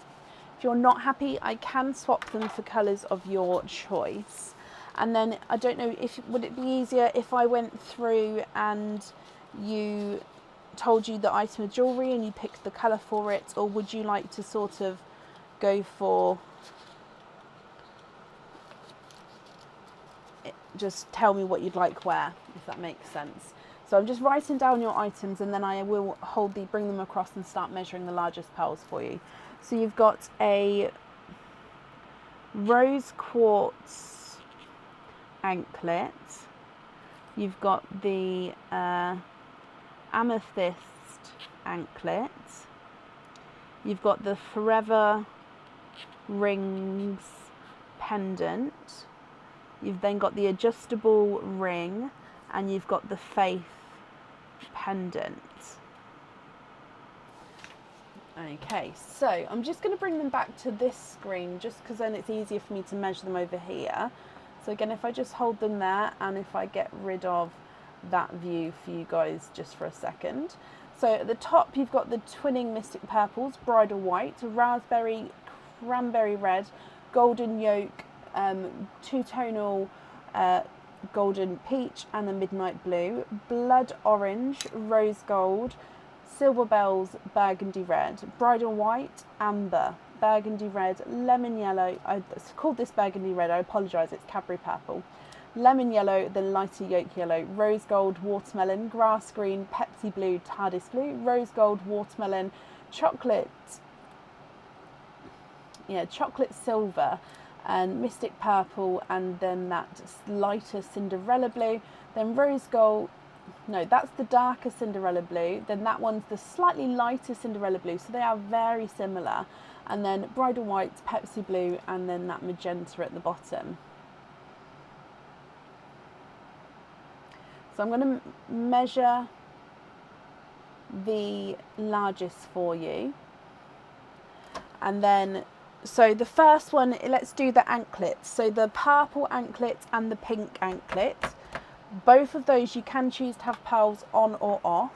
S1: If you're not happy, I can swap them for colours of your choice. And then I don't know, would it be easier if I went through and you told you the item of jewellery and you picked the colour for it, or would you like to sort of go for it, just tell me what you'd like where, if that makes sense. So I'm just writing down your items and then I will bring them across and start measuring the largest pearls for you. So you've got a rose quartz anklet, you've got the amethyst anklet, you've got the forever rings pendant, you've then got the adjustable ring, and you've got the faith pendant. Okay, so I'm just going to bring them back to this screen just because then it's easier for me to measure them over here. So again, if I just hold them there and if I get rid of that view for you guys just for a second. So at the top you've got the twinning Mystic Purples, Bridal White, Raspberry, Cranberry Red, Golden Yolk, two-tonal Golden Peach and the Midnight Blue, Blood Orange, Rose Gold, Silver Bells, Burgundy Red, Bridal White, Amber, Burgundy Red, Lemon Yellow, I called this Burgundy Red, I apologise, it's Cadbury Purple, Lemon Yellow, then lighter Yolk Yellow, Rose Gold, Watermelon, Grass Green, Pepsi Blue, TARDIS Blue, Rose Gold, Watermelon, Chocolate Silver, and Mystic Purple, and then that lighter Cinderella Blue, then Rose Gold, no, that's the darker Cinderella Blue, then that one's the slightly lighter Cinderella Blue, so they are very similar, and then Bridal White, Pepsi Blue, and then that magenta at the bottom. So I'm going to measure the largest for you, and then so the first one, let's do the anklets. So the purple anklet and the pink anklet, both of those you can choose to have pearls on or off.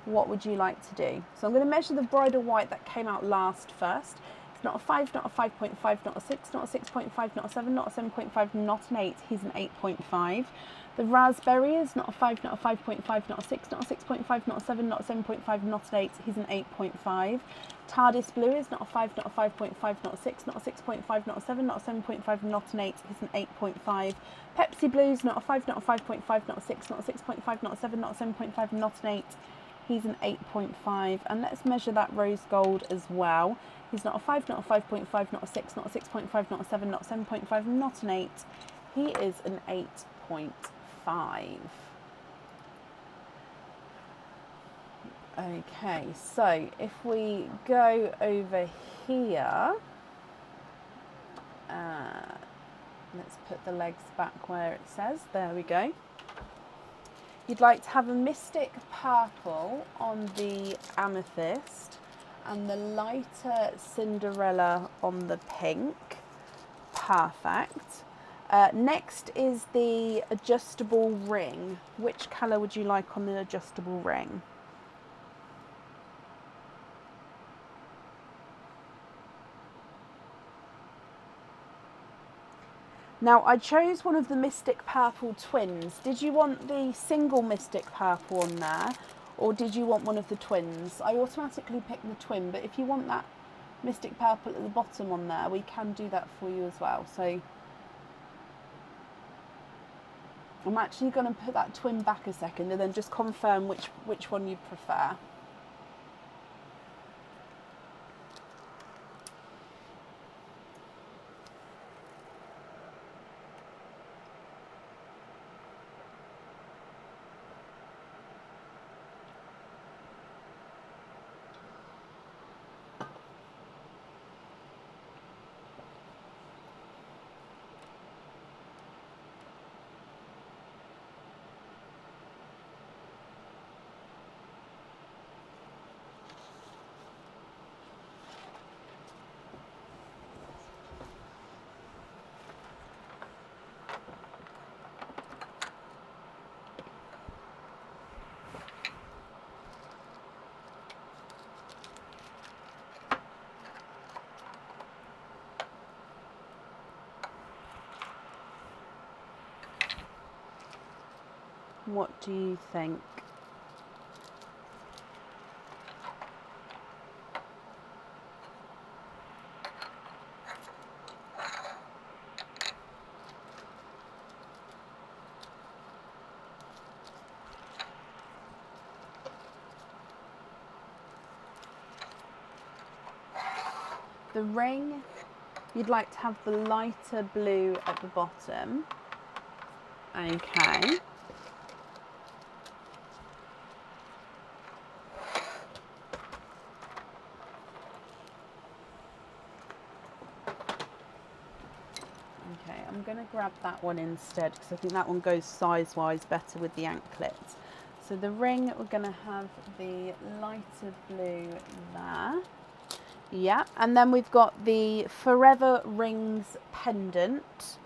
S1: What would you like to do? So I'm going to measure the Bridal White that came out last first. It's not a 5, not a 5.5, not a 6, not a 6.5, not a 7, not a 7.5, not an 8. He's an 8.5. The Raspberry is not a 5, not a 5.5, not a 6, not a 6.5, not a 7, not a 7.5, not an 8. He's an 8.5. TARDIS Blue is not a 5, not a 5.5, not a 6, not a 6.5, not a 7, not a 7.5, not an 8. He's an 8.5. Pepsi Blue is not a 5, not a 5.5, not a 6, not a 6.5, not a 7, not a 7.5, not an 8. He's an 8.5. And let's measure that Rose Gold as well. He's not a 5, not a 5.5, not a 6, not a 6.5, not a 7, not a 7.5, not an 8. He is an 8.5. Okay, so if we go over here, let's put the legs back where it says, there we go. You'd like to have a Mystic Purple on the amethyst and the lighter Cinderella on the pink. Perfect. Next is the adjustable ring. Which colour would you like on the adjustable ring? Now I chose one of the Mystic Purple twins. Did you want the single Mystic Purple on there, or did you want one of the twins? I automatically picked the twin, but if you want that Mystic Purple at the bottom on there, we can do that for you as well. So I'm actually going to put that twin back a second and then just confirm which one you prefer. What do you think? The ring, you'd like to have the lighter blue at the bottom. Okay. Okay, I'm going to grab that one instead because I think that one goes size-wise better with the anklet. So the ring, we're going to have the lighter blue there. Yeah, and then we've got the Forever Rings pendant.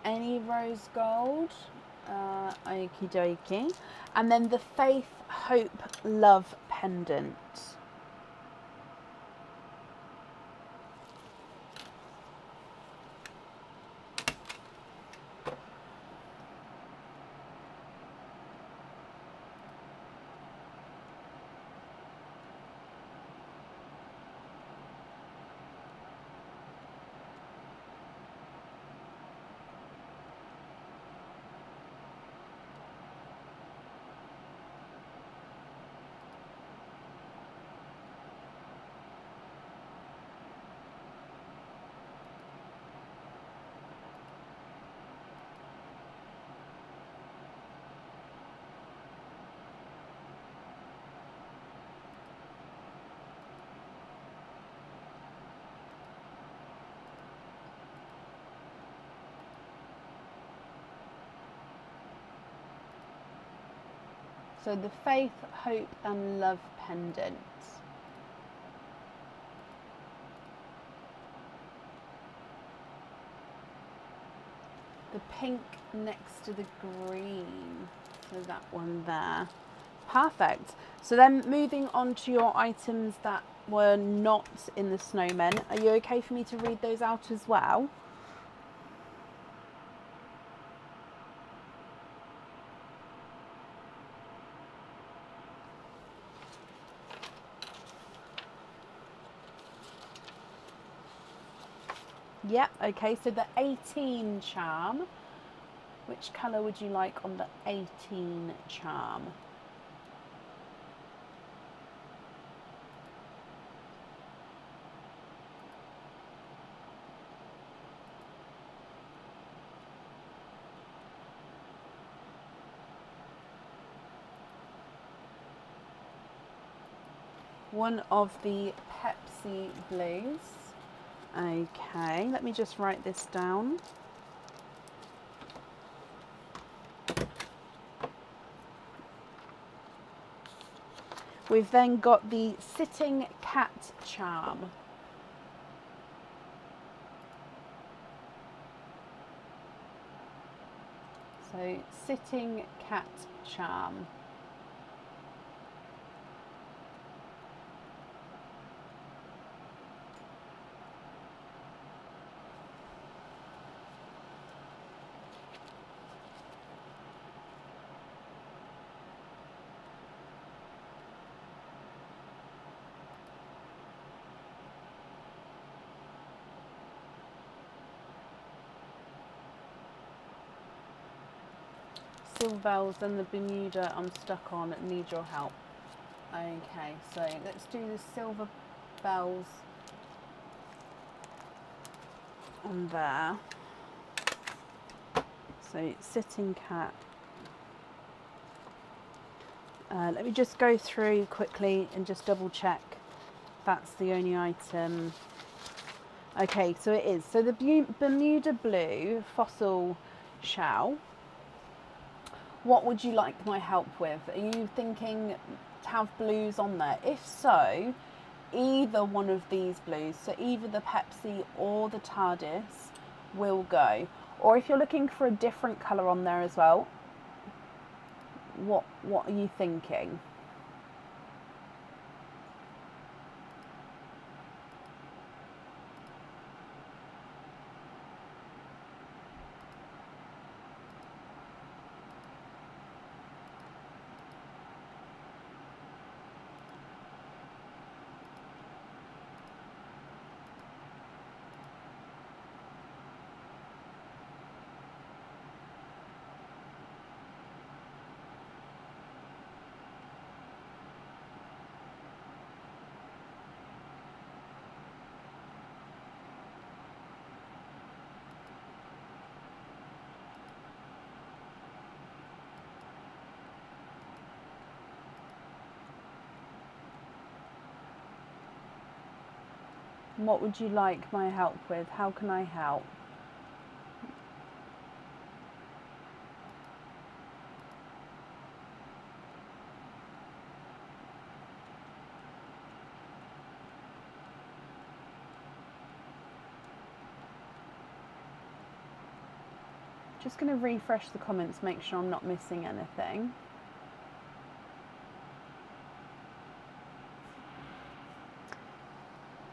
S1: Any rose gold. Okie dokie. And then the Faith, Hope, Love pendant. So the Faith, Hope and Love pendant. The pink next to the green. So that one there. Perfect. So then moving on to your items that were not in the snowmen. Are you okay for me to read those out as well? Yep, okay, so the 18 charm. Which colour would you like on the 18 charm? One of the Pepsi blues. Okay, let me just write this down. We've then got the Sitting Cat charm. So, Sitting Cat charm. Silver bells and the Bermuda I'm stuck on, need your help. Okay, so let's do the silver bells on there. So Sitting Cat. Let me just go through quickly and just double check that's the only item. Okay, so it is. So the Bermuda blue fossil shell. What would you like my help with? Are you thinking to have blues on there? If so, either one of these blues, so either the Pepsi or the TARDIS will go. Or if you're looking for a different colour on there as well, what are you thinking? What would you like my help with? How can I help? Just going to refresh the comments, make sure I'm not missing anything.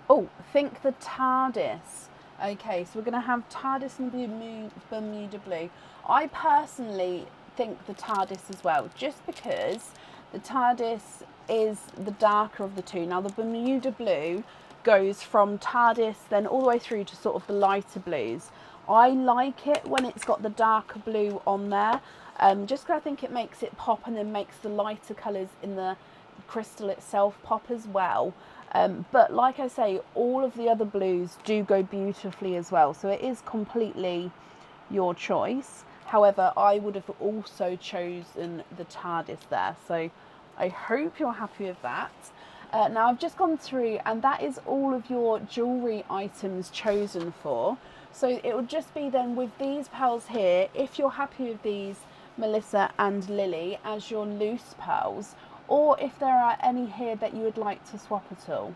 S1: Oh, think the TARDIS. Okay, so we're going to have TARDIS and Bermuda Blue. I personally think the TARDIS as well, just because the TARDIS is the darker of the two. Now, the Bermuda Blue goes from TARDIS then all the way through to sort of the lighter blues. I like it when it's got the darker blue on there, just because I think it makes it pop and then makes the lighter colours in the crystal itself pop as well. But like I say, all of the other blues do go beautifully as well, so it is completely your choice. However, I would have also chosen the TARDIS there, so I hope you're happy with that. Now I've just gone through and that is all of your jewellery items chosen for. So it would just be then with these pearls here, if you're happy with these, Melissa and Lily, as your loose pearls, or if there are any here that you would like to swap at all.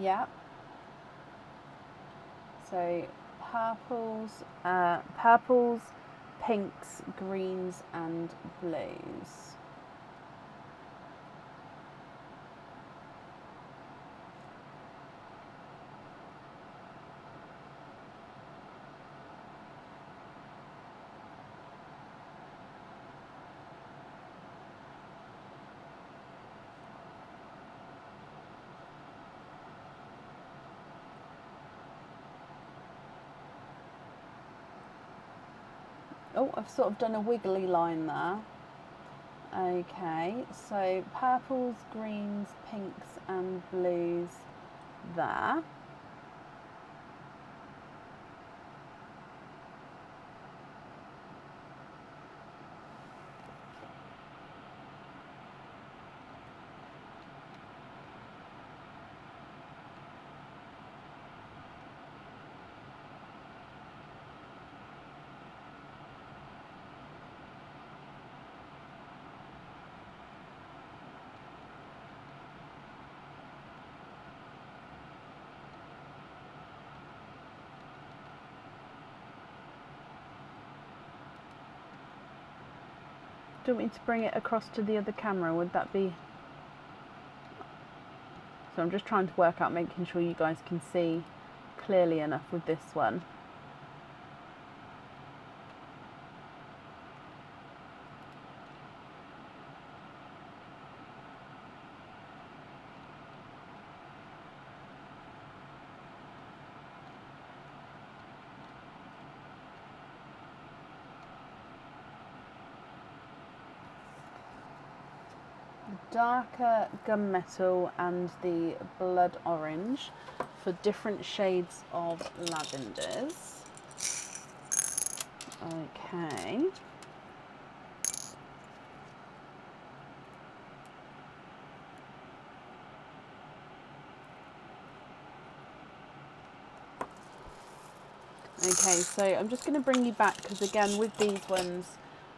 S1: Yep. So purples, pinks, greens and blues. Oh, I've sort of done a wiggly line there. Okay, so purples, greens, pinks and blues there. Do you want me to bring it across to the other camera? Would that be... So I'm just trying to work out making sure you guys can see clearly enough with this one. Darker gunmetal and the blood orange for different shades of lavenders. Okay. Okay, so I'm just going to bring you back because again with these ones,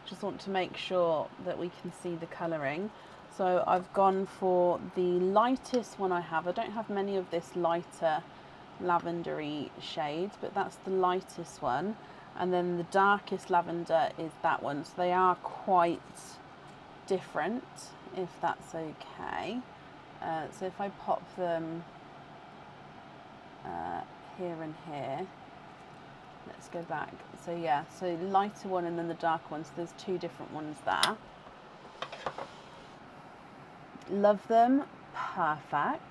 S1: just want to make sure that we can see the colouring. So I've gone for the lightest one I have. I don't have many of this lighter lavendery shades, but that's the lightest one. And then the darkest lavender is that one. So they are quite different, if that's okay. So if I pop them here and here, let's go back. So yeah, so lighter one and then the dark one. So there's two different ones there. Love them. Perfect.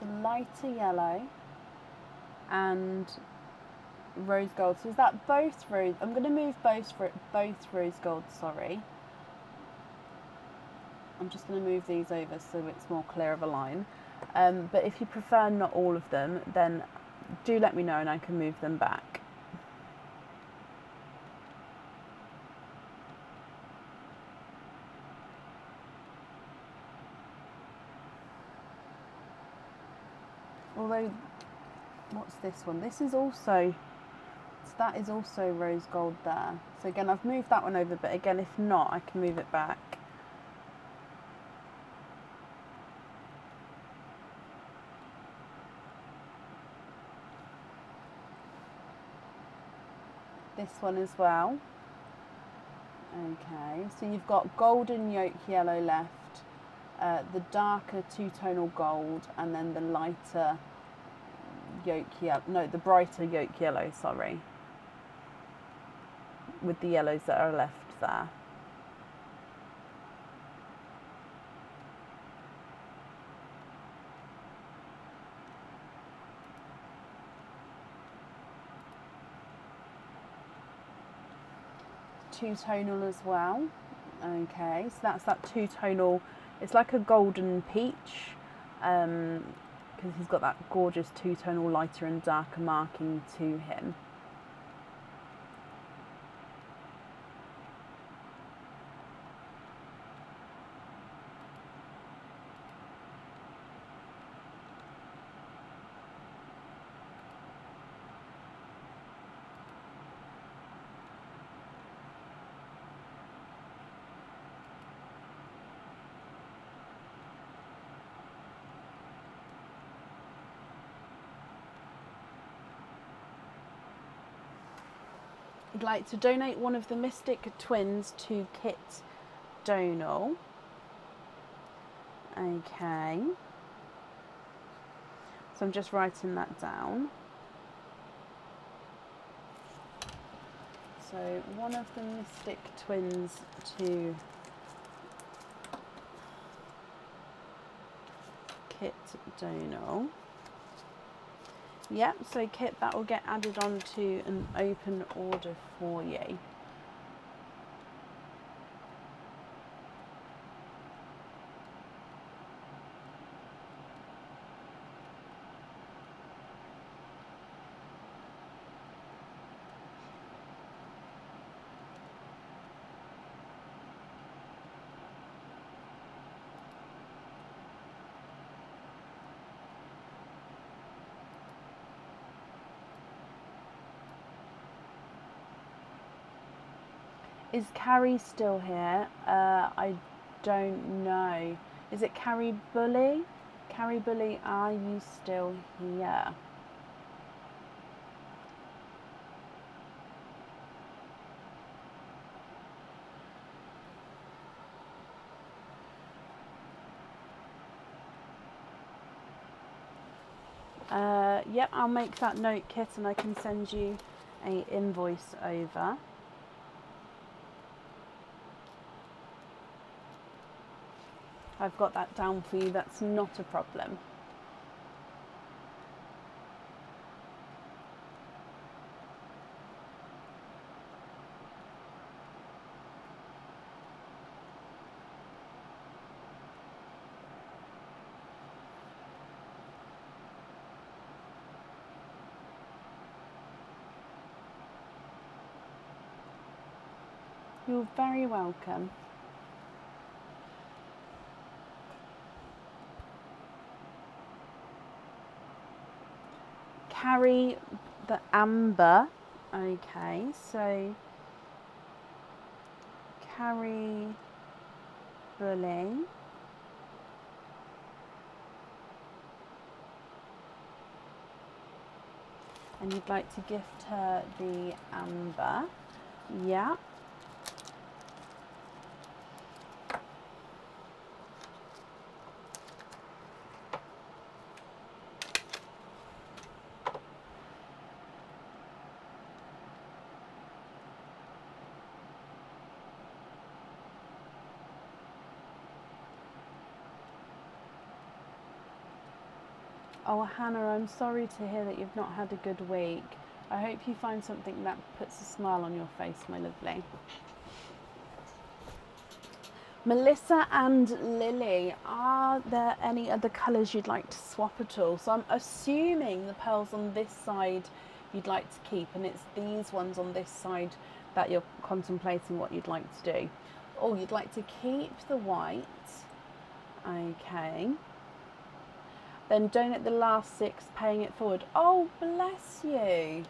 S1: the lighter yellow and rose gold. So is that both rose? I'm going to move both rose gold, sorry. I'm just going to move these over so it's more clear of a line. But if you prefer not all of them, then do let me know and I can move them back. Although, what's this one? This is also, so that is also rose gold there. So again, I've moved that one over, but again, if not, I can move it back. This one as well. Okay, so you've got golden yolk yellow left, the darker two-tonal gold, and then the lighter yolk yellow, no, the brighter yolk yellow, sorry, with the yellows that are left there. Two-tonal as well. Okay, so that's that two-tonal, it's like a golden peach, because he's got that gorgeous two-tonal lighter and darker marking to him. I'd like to donate one of the Mystic Twins to Kit Donal. Okay. So I'm just writing that down. So one of the Mystic Twins to Kit Donal. Yep, so Kit, that will get added on to an open order for you. Is Carrie still here? I don't know. Is it Carrie Bully? Carrie Bully, are you still here? Yep, I'll make that note, Kit, and I can send you an invoice over. I've got that down for you, that's not a problem. You're very welcome. Carrie the Amber. Okay, so Carrie Bully. And you'd like to gift her the Amber. Yeah. Oh, Hannah, I'm sorry to hear that you've not had a good week. I hope you find something that puts a smile on your face, my lovely. Melissa and Lily, are there any other colours you'd like to swap at all? So I'm assuming the pearls on this side you'd like to keep, and it's these ones on this side that you're contemplating what you'd like to do. Oh, you'd like to keep the white. Okay. Then donate the last 6, paying it forward. Oh, bless you.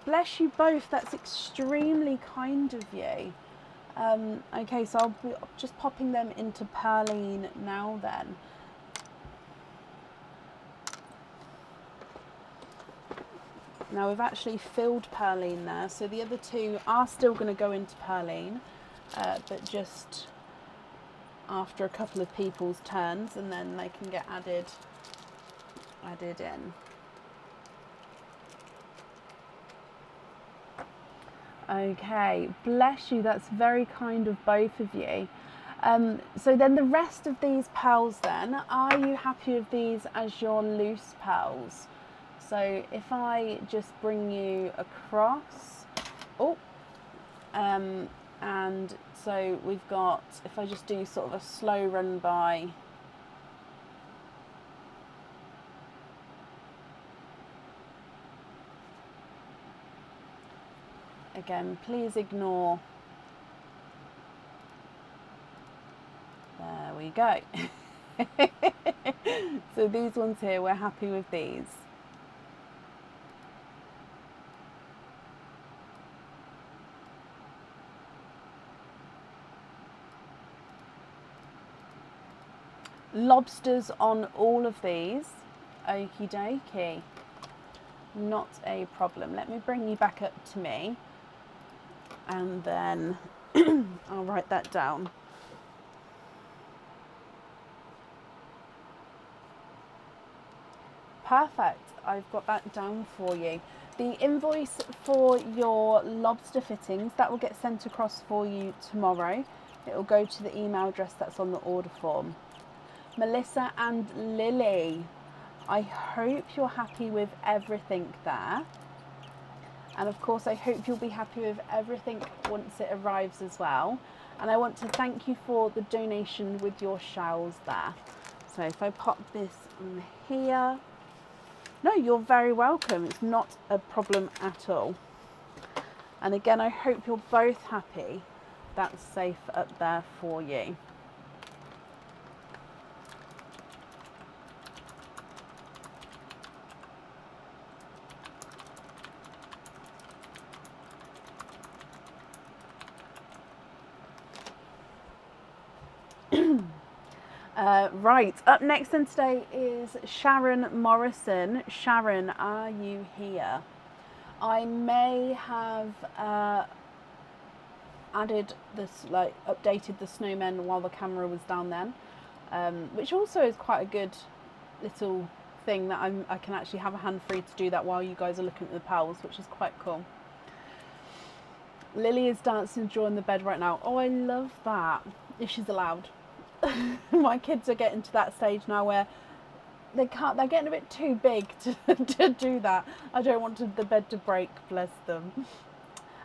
S1: Bless you both. That's extremely kind of you. Okay, so I'll be just popping them into Perline now then. Now we've actually filled Perline there, so the other 2 are still going to go into Perline, but just after a couple of people's turns, and then they can get added in. Okay, bless you, that's very kind of both of you. So then the rest of these pearls then, are you happy with these as your loose pearls? So if I just bring you across, and so we've got, if I just do sort of a slow run by, again, please ignore, there we go. So these ones here, we're happy with these. Lobsters on all of these. Okie dokie. Not a problem. Let me bring you back up to me, and then I'll write that down. Perfect. I've got that down for you. The invoice for your lobster fittings, that will get sent across for you tomorrow. It will go to the email address that's on the order form. Melissa and Lily, I hope you're happy with everything there. And of course, I hope you'll be happy with everything once it arrives as well. And I want to thank you for the donation with your shells there. So if I pop this on here. No, you're very welcome. It's not a problem at all. And again, I hope you're both happy. That's safe up there for you. Right, up next then today is Sharon Morrison. Sharon, are you here? I may have added this, like updated the snowmen while the camera was down then, which also is quite a good little thing that I can actually have a hand free to do that while you guys are looking at the pearls, which is quite cool. Lily is dancing, drawing the bed right now. Oh, I love that, if she's allowed. My kids are getting to that stage now where they're getting a bit too big to do that. I don't want the bed to break, bless them.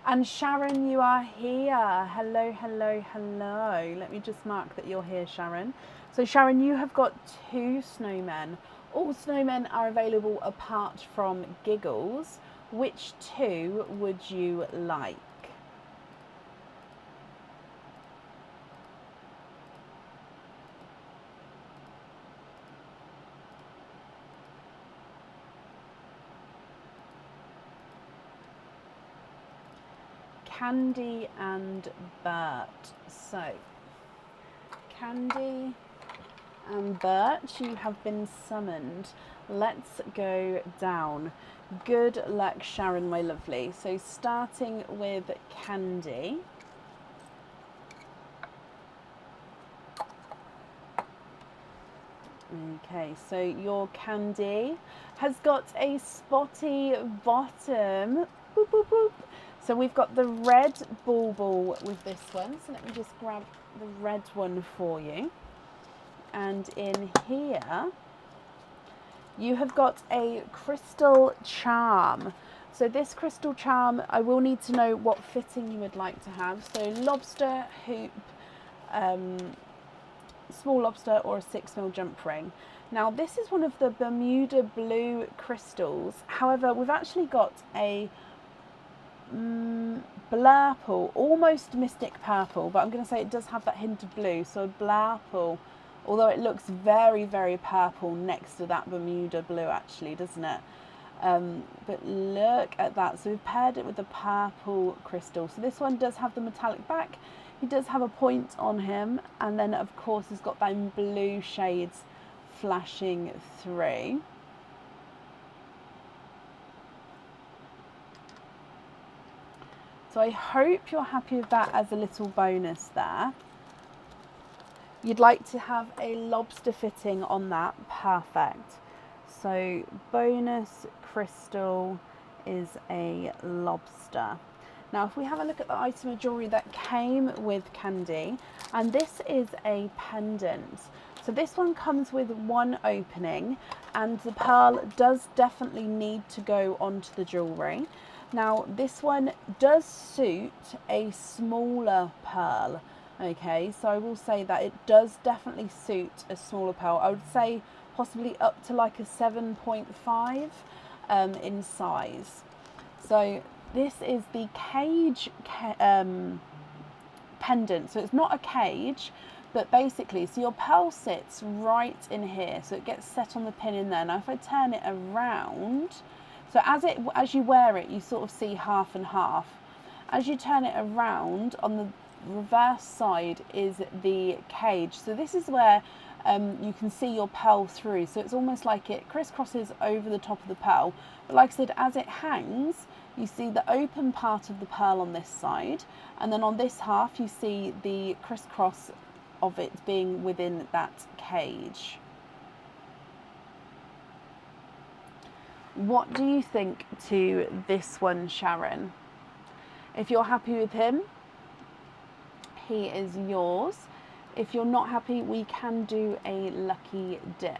S1: And Sharon, you are here. Hello, hello, hello. Let me just mark that you're here, Sharon. So Sharon, you have got 2 snowmen. All snowmen are available apart from Giggles. Which 2 would you like? Candy and Bert. So, Candy and Bert, you have been summoned. Let's go down. Good luck, Sharon, my lovely. So, starting with Candy. Okay, so your Candy has got a spotty bottom. Boop, boop, boop. So we've got the red bauble with this one. So let me just grab the red one for you. And in here, You have got a crystal charm. So this crystal charm, I will need to know what fitting you would like to have. So lobster, hoop, small lobster, or a 6mm jump ring. Now this is one of the Bermuda blue crystals. However, we've actually got a blurple, almost mystic purple, but I'm going to say it does have that hint of blue, so blurple, although it looks very, very purple next to that Bermuda blue actually, doesn't it? But look at that. So we've paired it with the purple crystal. So this one does have the metallic back. He does have a point on him, and then of course he's got them blue shades flashing through. So I hope you're happy with that as a little bonus there. You'd like to have a lobster fitting on that, perfect. So bonus crystal is a lobster. Now if we have a look at the item of jewellery that came with Candy, and this is a pendant. So this one comes with one opening, and the pearl does definitely need to go onto the jewellery. Now this one does suit a smaller pearl, okay, so I will say that it does definitely suit a smaller pearl. I would say possibly up to like a 7.5 in size. So this is the cage pendant, so it's not a cage, but basically, so your pearl sits right in here, so it gets set on the pin in there. Now if I turn it around, so as you wear it, you sort of see half and half. As you turn it around, on the reverse side is the cage. So this is where you can see your pearl through. So it's almost like it crisscrosses over the top of the pearl. But like I said, as it hangs, you see the open part of the pearl on this side. And then on this half, you see the crisscross of it being within that cage. What do you think to this one, Sharon? If you're happy with him, he is yours. If you're not happy, we can do a lucky dip.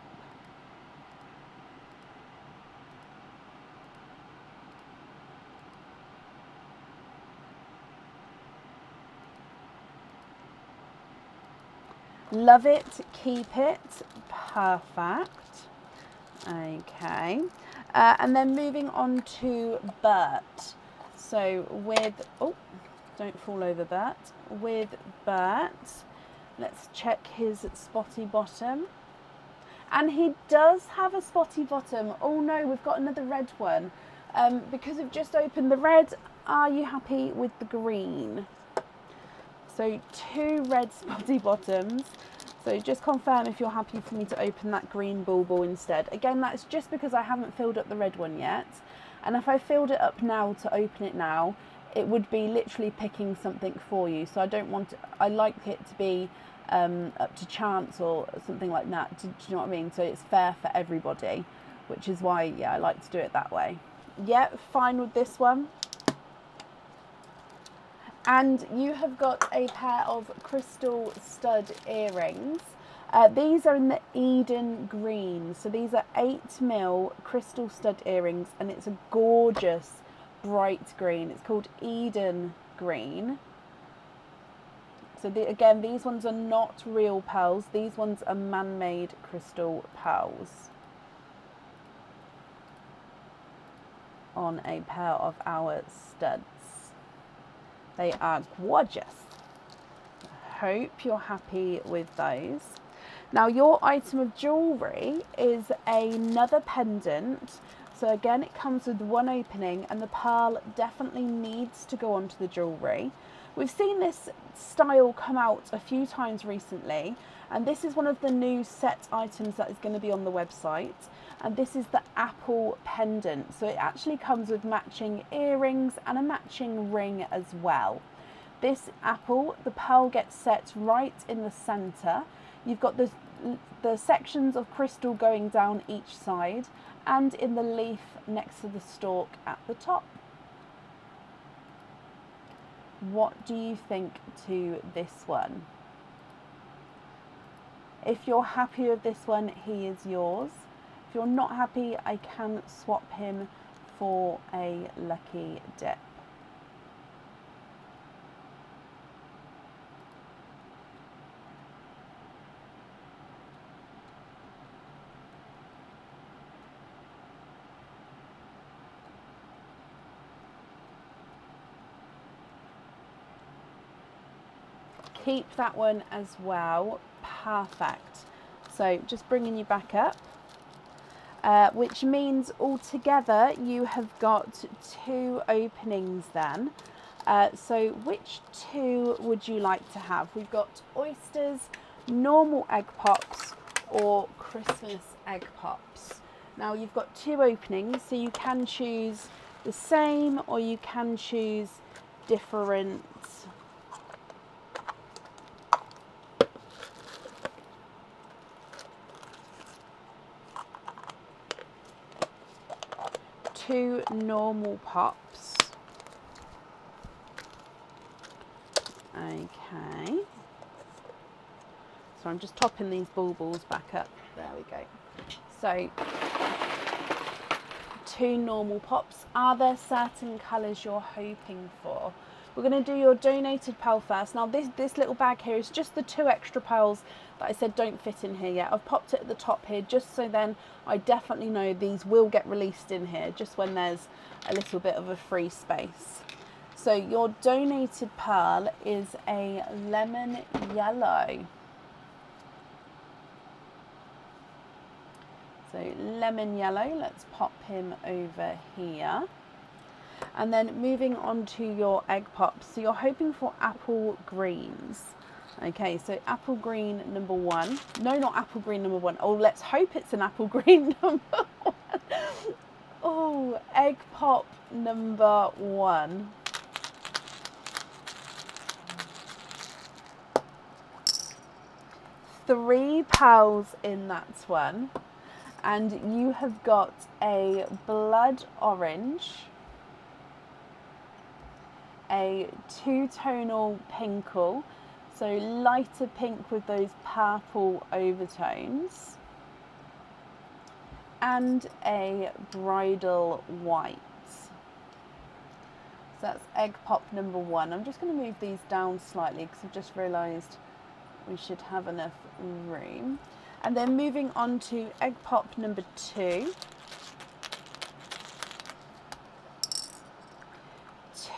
S1: Love it, keep it, perfect. Okay, and then moving on to Bert. So with, oh, don't fall over Bert. With Bert, let's check his spotty bottom. And he does have a spotty bottom. Oh no, we've got another red one. Because we've just opened the red, are you happy with the green? So 2 red spotty bottoms. So just confirm if you're happy for me to open that green bauble instead. Again, that's just because I haven't filled up the red one yet. And if I filled it up now to open it now, it would be literally picking something for you. So I don't want, I like it to be up to chance or something like that. Do you know what I mean? So it's fair for everybody, which is why, yeah, I like to do it that way. Yeah, fine with this one. And you have got a pair of crystal stud earrings. These are in the Eden green. So these are 8mm crystal stud earrings, and it's a gorgeous bright green. It's called Eden green. So again, these ones are not real pearls. These ones are man-made crystal pearls on a pair of our studs. They are gorgeous. Hope you're happy with those. Now your item of jewellery is another pendant. So again, it comes with one opening, and the pearl definitely needs to go onto the jewellery. We've seen this style come out a few times recently, and this is one of the new set items that is going to be on the website. And this is the apple pendant. So it actually comes with matching earrings and a matching ring as well. This apple, the pearl gets set right in the centre. You've got the sections of crystal going down each side, and in the leaf next to the stalk at the top. What do you think to this one? If you're happy with this one, he is yours. If you're not happy, I can swap him for a lucky dip. Keep that one as well. Perfect. So just bringing you back up, which means altogether you have got 2 openings then. So which 2 would you like to have? We've got oysters, normal egg pops, or Christmas egg pops. Now you've got 2 openings, so you can choose the same or you can choose different. Two normal pops. Okay. So I'm just topping these baubles back up. There we go. So 2 normal pops. Are there certain colours you're hoping for? We're going to do your donated pearl first. Now this little bag here is just the 2 extra pearls that I said don't fit in here yet. I've popped it at the top here just so then I definitely know these will get released in here just when there's a little bit of a free space. So your donated pearl is a lemon yellow. So lemon yellow, let's pop him over here. And then moving on to your egg pops. So you're hoping for apple greens. Okay, so apple green number 1. No, not apple green number 1. Oh, let's hope it's an apple green number 1. Oh, egg pop number 1. Three pearls in that one. And you have got a blood orange, a 2-tonal pinkle, so lighter pink with those purple overtones, and a bridal white. So that's egg pop number 1. I'm just going to move these down slightly because I've just realised we should have enough room. And then moving on to egg pop number 2.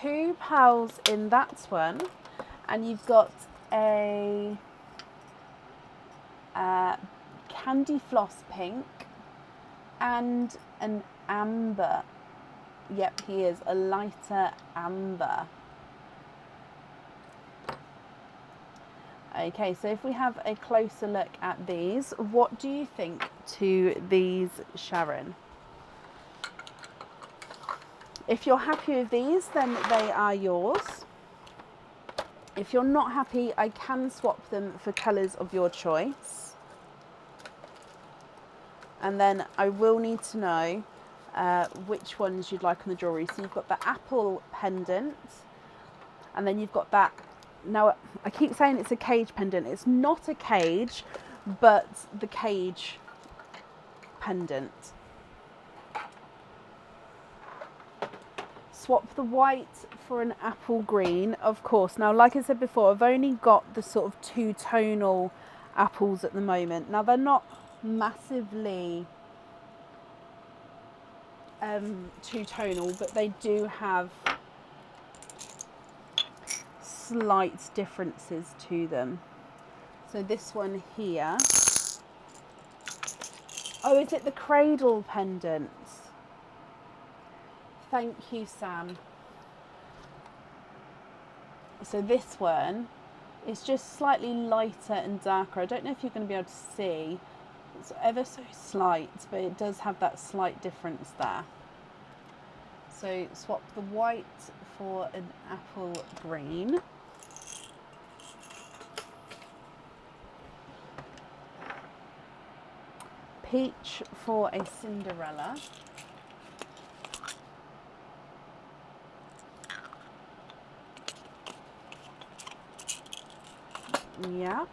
S1: 2 pearls in that one, and you've got a candy floss pink and an amber. Yep, he is a lighter amber. Okay, so if we have a closer look at these, what do you think to these, Sharon? If you're happy with these, then they are yours. If you're not happy, I can swap them for colours of your choice. And then I will need to know which ones you'd like on the jewellery. So you've got the apple pendant, and then you've got that. Now, I keep saying it's a cage pendant. It's not a cage, but the cage pendant. Swap the white for an apple green, of course. Now, like I said before, I've only got the sort of 2-tonal apples at the moment. Now, they're not massively 2-tonal, but they do have slight differences to them. So this one here. Oh, is it the cradle pendant? Thank you, Sam. So this one is just slightly lighter and darker. I don't know if you're going to be able to see. It's ever so slight, but it does have that slight difference there. So swap the white for an apple green. Peach for a Cinderella. Yeah.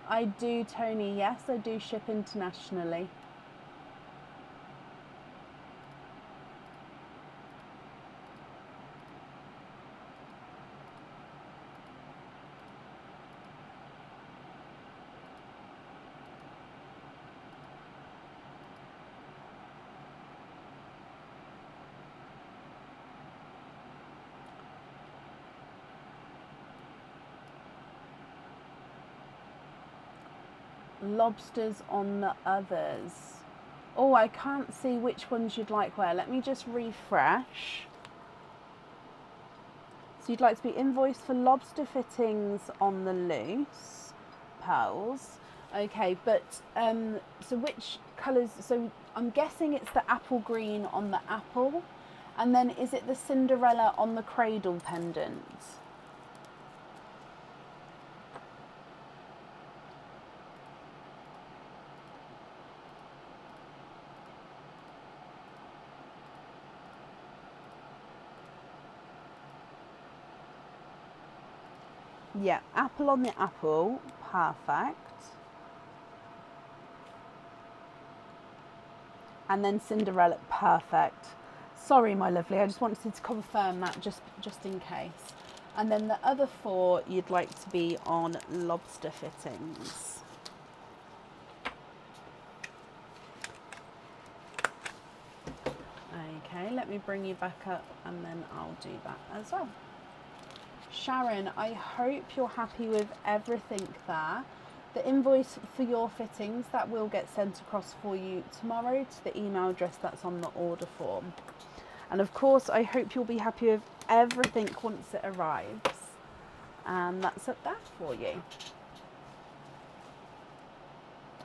S1: I do, Tony. Yes, I do ship internationally. Lobsters on the others. Oh, I can't see which ones you'd like where. Let me just refresh. So you'd like to be invoiced for lobster fittings on the loose, pearls. Okay, but so which colours? So I'm guessing it's the apple green on the apple, and then is it the Cinderella on the cradle pendant? Yeah, apple on the apple, perfect. And then Cinderella, perfect. Sorry, my lovely, I just wanted to confirm that just in case. And then the other four, you'd like to be on lobster fittings. Okay, let me bring you back up and then I'll do that as well. Sharon, I hope you're happy with everything there. The invoice for your fittings, that will get sent across for you tomorrow to the email address that's on the order form. And of course, I hope you'll be happy with everything once it arrives. And that's up there for you.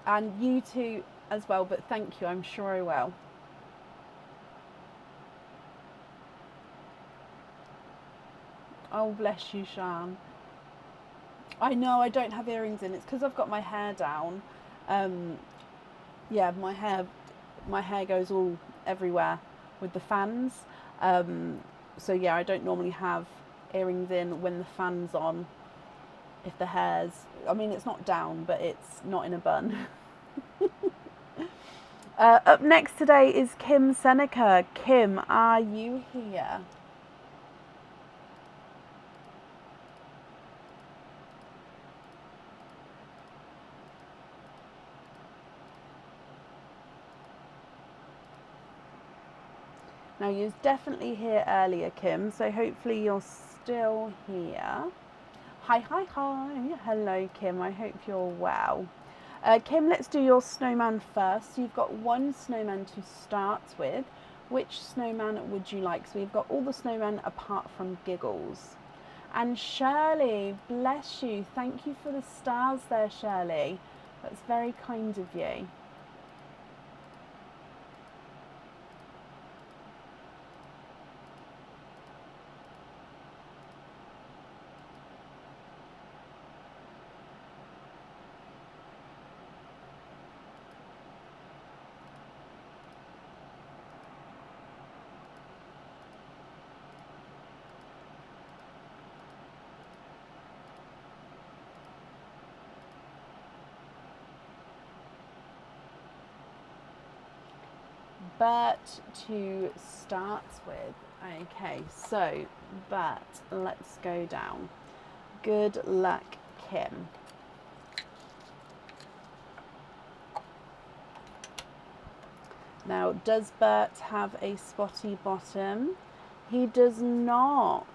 S1: And you too as well, but thank you, I'm sure I will. Oh, bless you, Shan. I know I don't have earrings in. It's because I've got my hair down. Yeah, my hair goes all everywhere with the fans. So yeah, I don't normally have earrings in when the fan's on. If the hair's, I mean, it's not down, but it's not in a bun. Up next today is Kim Seneca. Kim, are you here? Now, you was definitely here earlier, Kim, so hopefully you're still here. Hi, hi, hi. Hello, Kim. I hope you're well. Kim, let's do your snowman first. So you've got one snowman to start with. Which snowman would you like? So we've got all the snowmen apart from Giggles. And Shirley, bless you. Thank you for the stars there, Shirley. That's very kind of you. Bert to start with. Okay, so Bert, let's go down. Good luck, Kim. Now, does Bert have a spotty bottom? He does not.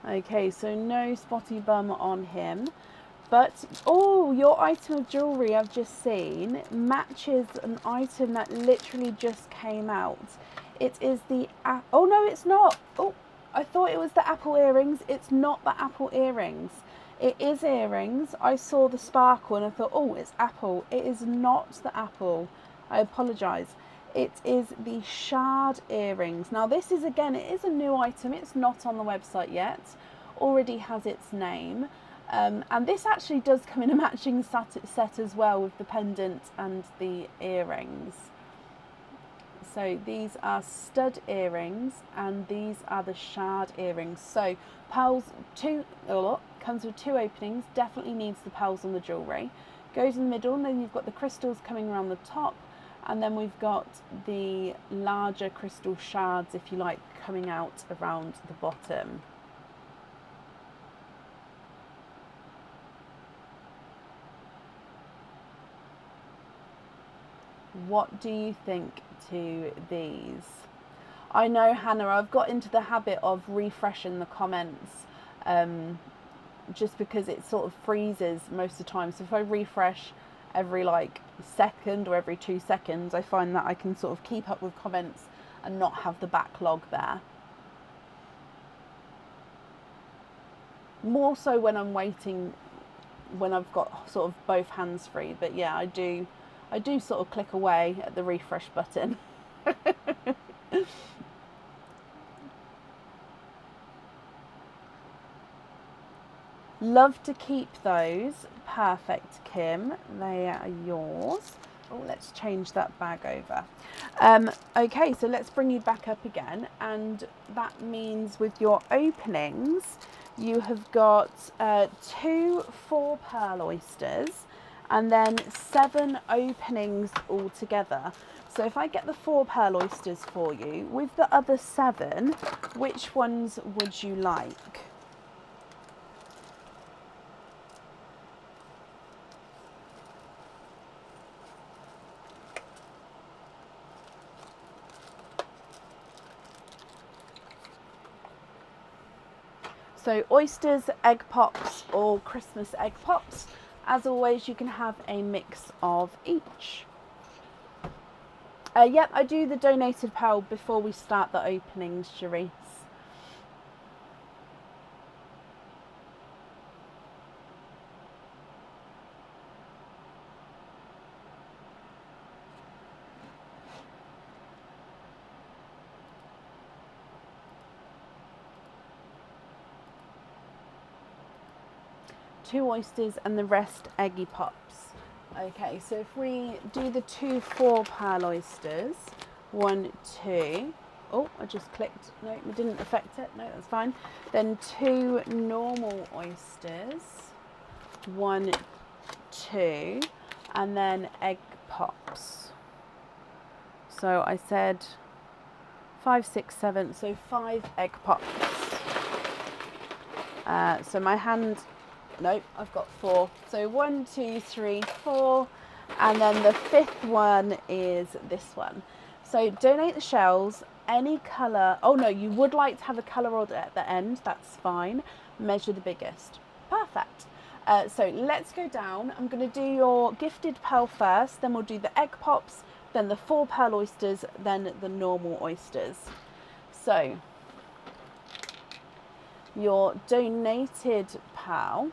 S1: Okay, so no spotty bum on him. But, oh, your item of jewellery I've just seen matches an item that literally just came out. It is the, oh no, it's not. Oh, I thought it was the apple earrings. It's not the apple earrings. It is earrings. I saw the sparkle and I thought, oh, it's apple. It is not the apple. I apologise. It is the shard earrings. Now this is, again, it is a new item. It's not on the website yet. Already has its name. And this actually does come in a matching set as well with the pendant and the earrings. So these are stud earrings and these are the shard earrings. So pearls, comes with two openings, definitely needs the pearls on the jewellery. goes in the middle, and then you've got the crystals coming around the top, and then we've got the larger crystal shards, if you like, coming out around the bottom. What do you think to these? I know, Hannah, I've got into the habit of refreshing the comments just because it sort of freezes most of the time. So if I refresh every like second or every 2 seconds, I find that I can sort of keep up with comments and not have the backlog there. More so when I'm waiting, when I've got sort of both hands free. But yeah, I do sort of click away at the refresh button. Love to keep those. Perfect, Kim. They are yours. Oh, let's change that bag over. Okay, so let's bring you back up again. And that means with your openings, you have got 2 4-pearl oysters and then 7 openings altogether. So if I get the 4-pearl oysters for you, with the other 7, which ones would you like? So oysters, egg pops or Christmas egg pops. As always, you can have a mix of each. Yep, I do the donated pearl before we start the openings, Cherise. Two oysters and the rest eggy pops. Okay, so if we do the 2 4-pearl oysters, 1, 2. Oh, I just clicked. No, it didn't affect it. No, that's fine. Then 2 normal oysters, 1, 2, and then egg pops. So I said 5, 6, 7. So 5 egg pops. So my hand. Nope, I've got 4. So 1, 2, 3, 4, and then the 5th one is this one. So donate the shells, any colour. Oh no, you would like to have a colour order at the end. That's fine. Measure the biggest. Perfect. So let's go down. I'm going to do your gifted pearl first, then we'll do the egg pops, then the 4-pearl oysters, then the normal oysters. So your donated pearl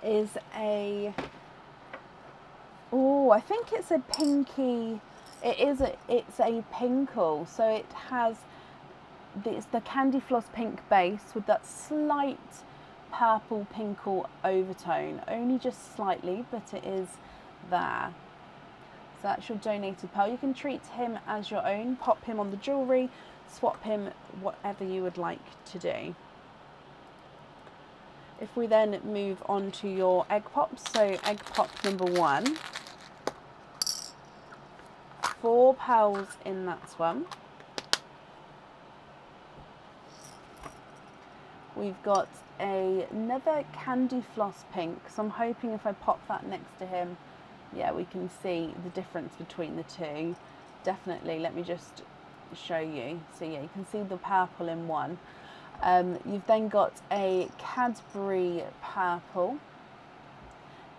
S1: is I think it's a pinky. It's a pinkle. So it has the candy floss pink base with that slight purple pinkle overtone, only just slightly, but it is there. So that's your donated pearl. You can treat him as your own, pop him on the jewellery, swap him, whatever you would like to do. If we then move on to your egg pops, so egg pop number 1, 4 pearls in that one. We've got another candy floss pink, so I'm hoping if I pop that next to him, yeah, we can see the difference between the two. Definitely, let me just show you. So yeah, you can see the purple in one. You've then got a Cadbury purple,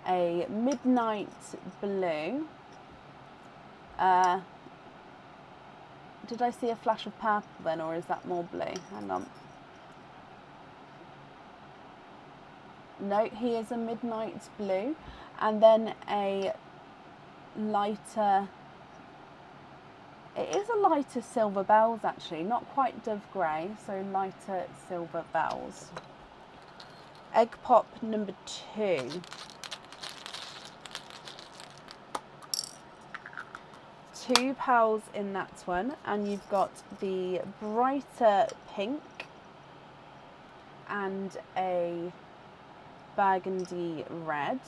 S1: a midnight blue. Did I see a flash of purple then, or is that more blue? Hang on. No, he is a midnight blue, and then a lighter. It is a lighter silver bells actually, not quite dove grey, so lighter silver bells. Egg pop number 2. 2 pearls in that one, and you've got the brighter pink and a burgundy red.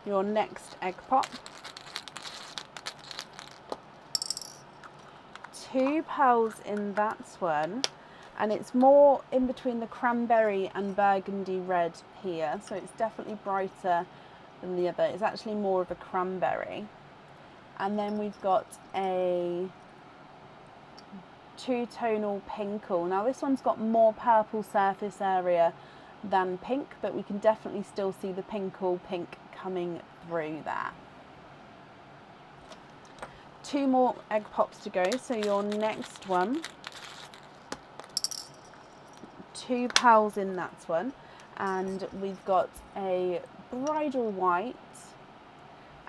S1: Your next egg pop. 2 pearls in that one, and it's more in between the cranberry and burgundy red here, so it's definitely brighter than the other. It's actually more of a cranberry. And then we've got a 2-tonal pinkle. Now this one's got more purple surface area than pink, but we can definitely still see the pinkle pink coming through there. 2 more egg pops to go, so your next one, 2 pearls in that one, and we've got a bridal white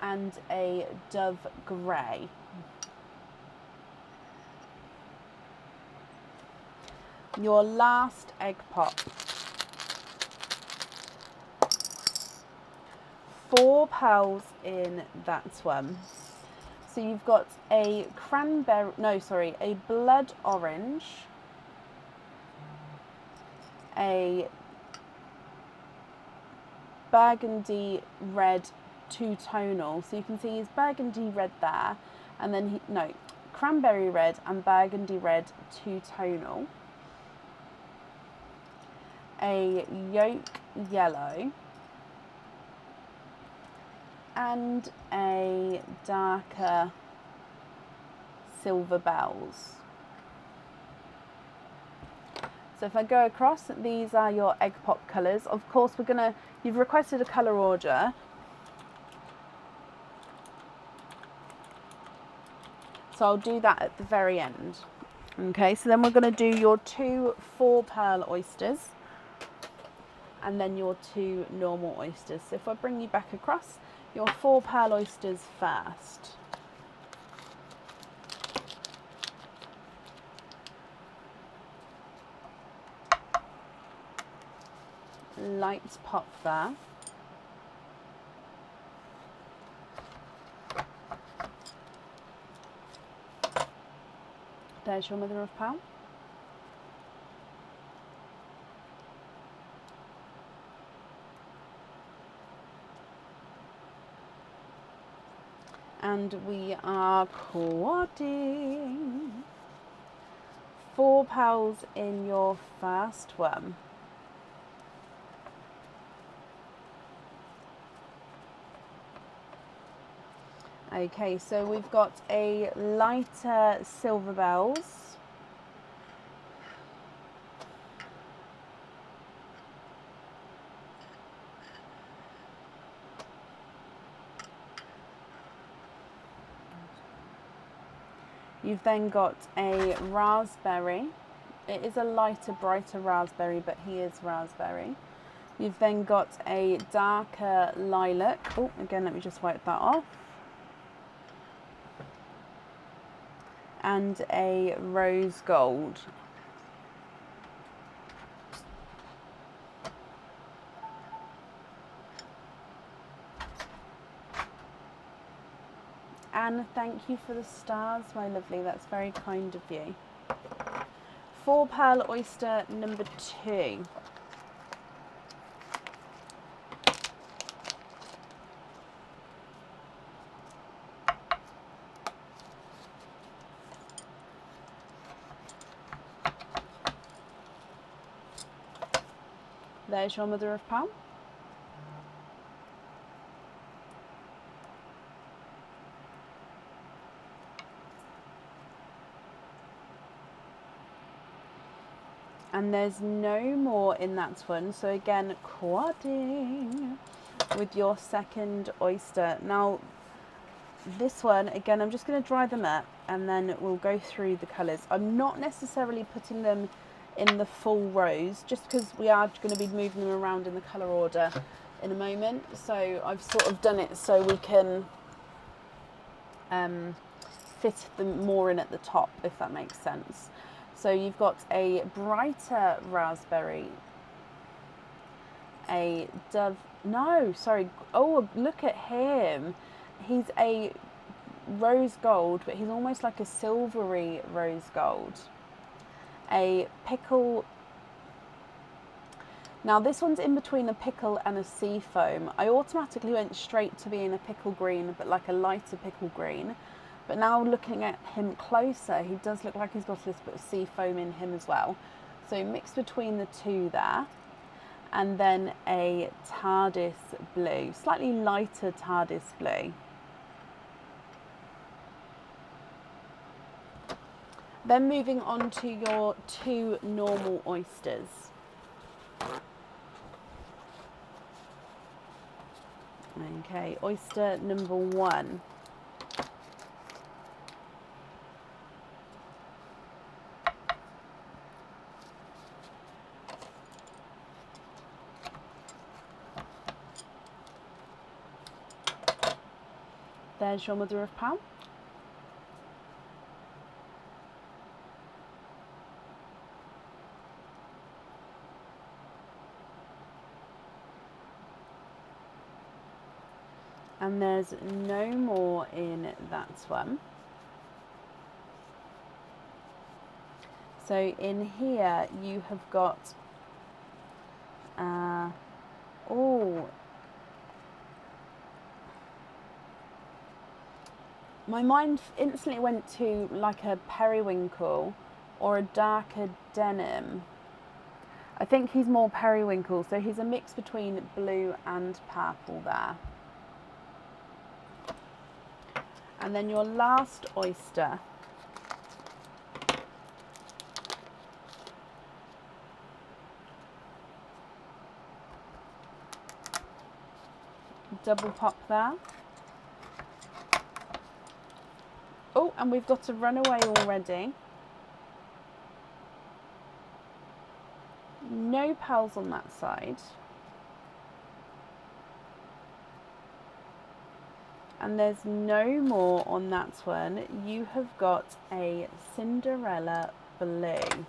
S1: and a dove grey. Your last egg pop, 4 pearls in that one. So you've got a a blood orange, a burgundy red 2-tonal. So you can see his burgundy red there, and then cranberry red and burgundy red 2-tonal. A yolk yellow, and a darker silver bells. So if I go across, these are your egg pop colours. Of course, you've requested a colour order. So I'll do that at the very end. Okay, so then we're going to do your 2 4-pearl oysters, and then your 2 normal oysters. So if I bring you back across, your 4-pearl oysters first. Light pop there. There's your mother of pearl. And we are quadding. 4 pearls in your first one. Okay, so we've got a lighter silver bells. You've then got a raspberry. It is a lighter, brighter raspberry, but he is raspberry. You've then got a darker lilac. Oh, again, let me just wipe that off. And a rose gold. Anne, thank you for the stars, my lovely. That's very kind of you. 4-pearl oyster number 2. There's your mother of pearl. And there's no more in that one. So again, quadding with your second oyster. Now, this one, again, I'm just going to dry them up and then we'll go through the colours. I'm not necessarily putting them in the full rows, just because we are going to be moving them around in the colour order in a moment. So I've sort of done it so we can fit them more in at the top, if that makes sense. So you've got a brighter raspberry, a dove, no, sorry, oh, look at him. He's a rose gold, but he's almost like a silvery rose gold. A pickle Now this one's in between a pickle and a sea foam. I automatically went straight to being a pickle green, but like a lighter pickle green. But now looking at him closer, he does look like he's got a little bit of sea foam in him as well. So mix between the two there. And then a TARDIS blue, slightly lighter TARDIS blue. Then moving on to your two normal oysters. Okay, oyster number one. There's your mother of pearl. And there's no more in that one. So in here you have got, my mind instantly went to like a periwinkle or a darker denim. I think he's more periwinkle, so he's a mix between blue and purple there. And then your last oyster. Double pop there. Oh, and we've got a runaway already. No pearls on that side. And there's no more on that one. You have got a Cinderella blue.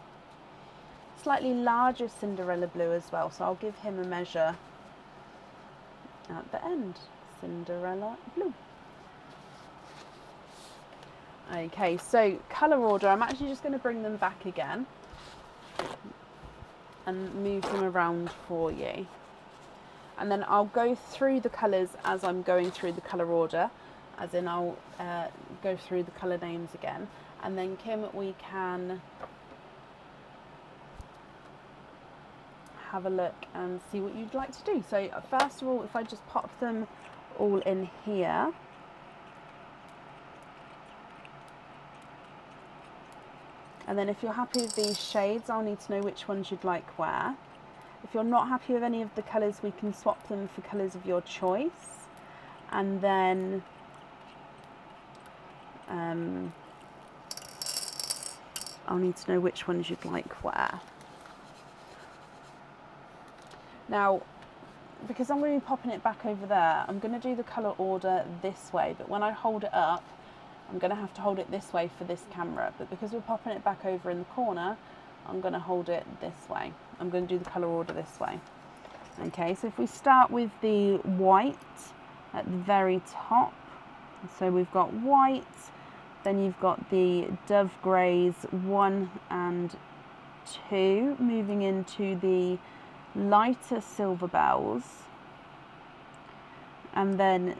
S1: Slightly larger Cinderella blue as well, so I'll give him a measure at the end. Cinderella blue. Okay, so colour order, I'm actually just going to bring them back again and move them around for you. And then I'll go through the colours as I'm going through the colour order, as in I'll go through the colour names again. And then Kim, we can have a look and see what you'd like to do. So first of all, if I just pop them all in here. And then if you're happy with these shades, I'll need to know which ones you'd like where. If you're not happy with any of the colours, we can swap them for colours of your choice. And then I'll need to know which ones you'd like where. Now, because I'm going to be popping it back over there, I'm going to do the colour order this way, but when I hold it up, I'm going to have to hold it this way for this camera. But because we're popping it back over in the corner, I'm going to hold it this way. I'm going to do the colour order this way. Okay, so if we start with the white at the very top. So we've got white, then you've got the dove greys 1 and 2, moving into the lighter silver bells. And then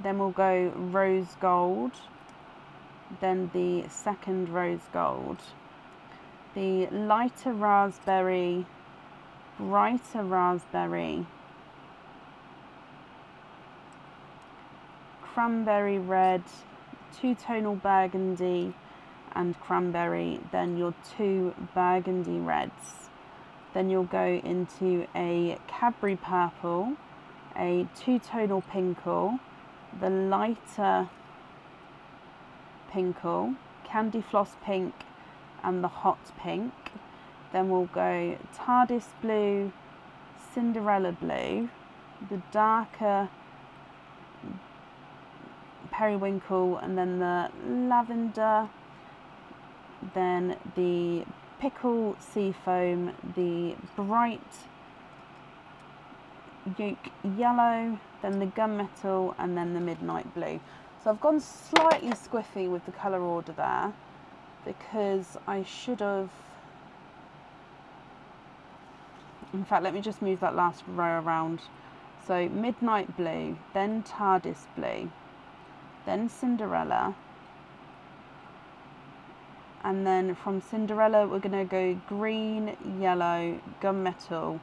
S1: then we'll go rose gold, then the second rose gold, the lighter raspberry, brighter raspberry, cranberry red, two-tonal burgundy and cranberry, then your 2 burgundy reds. Then you'll go into a Cadbury purple, a two-tonal pinkle, the lighter pinkle, candy floss pink and the hot pink. Then we'll go TARDIS blue, Cinderella blue, the darker periwinkle, and then the lavender, then the pickle seafoam, the bright yolk yellow, then the gunmetal, and then the midnight blue. So I've gone slightly squiffy with the colour order there, because I should have, in fact, let me just move that last row around. So Midnight Blue, then TARDIS Blue, then Cinderella, and then from Cinderella we're going to go green, yellow, gunmetal,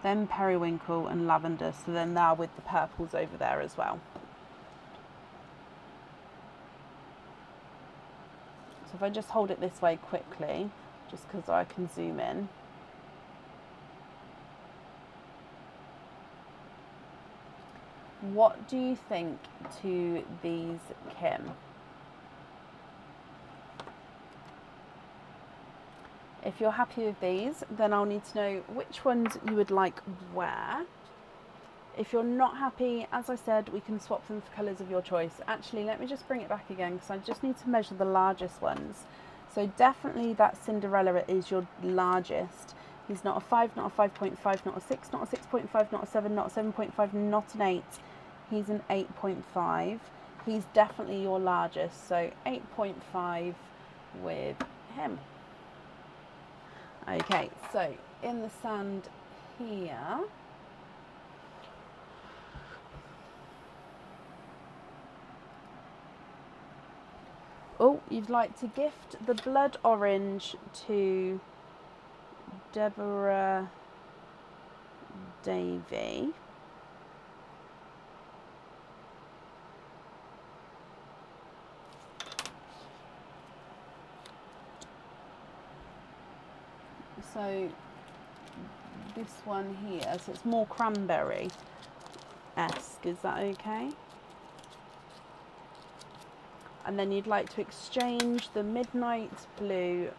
S1: then periwinkle and lavender, so then now with the purples over there as well. So if I just hold it this way quickly, just because I can zoom in. What do you think to these, Kim? If you're happy with these, then I'll need to know which ones you would like where. If you're not happy, as I said, we can swap them for colours of your choice. Actually, let me just bring it back again because I just need to measure the largest ones. So definitely that Cinderella is your largest. He's not a 5, not a 5.5, not a 6, not a 6.5, not a 7, not a 7.5, not an 8. He's an 8.5. He's definitely your largest, so 8.5 with him. Okay, so in the sand here, oh, you'd like to gift the blood orange to Deborah Davey. So this one here, so it's more cranberry-esque, is that okay? And then you'd like to exchange the midnight blue,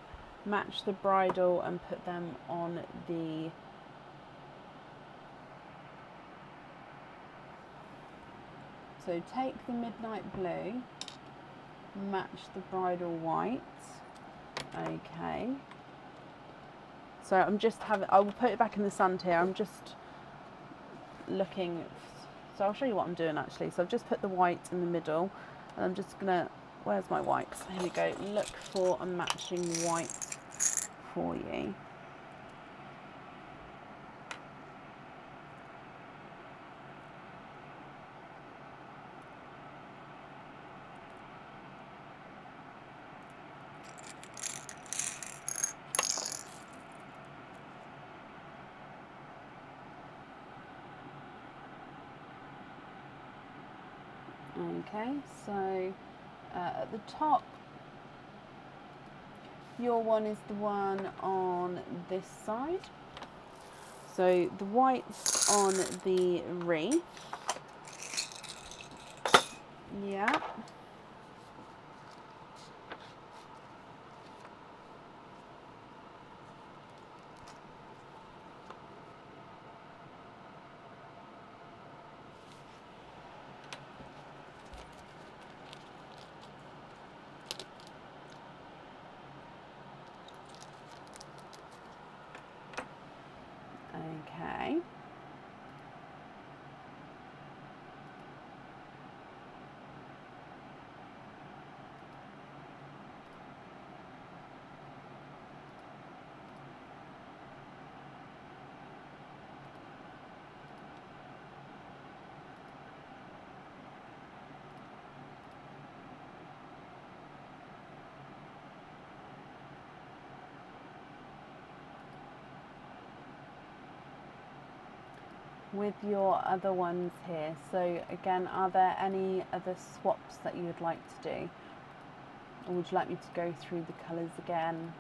S1: match the bridle and put them on the so take the midnight blue, match the bridal white. Okay. So I'm just having, I will put it back in the sand here. I'm just looking, so I'll show you what I'm doing actually. So I've just put the white in the middle and I'm just gonna, where's my whites? Here we go. Look for a matching white for you. Okay, so at the top, your one is the one on this side. So the white's on the wreath. Yeah. Okay. With your other ones here, so again, are there any other swaps that you would like to do, or would you like me to go through the colours again?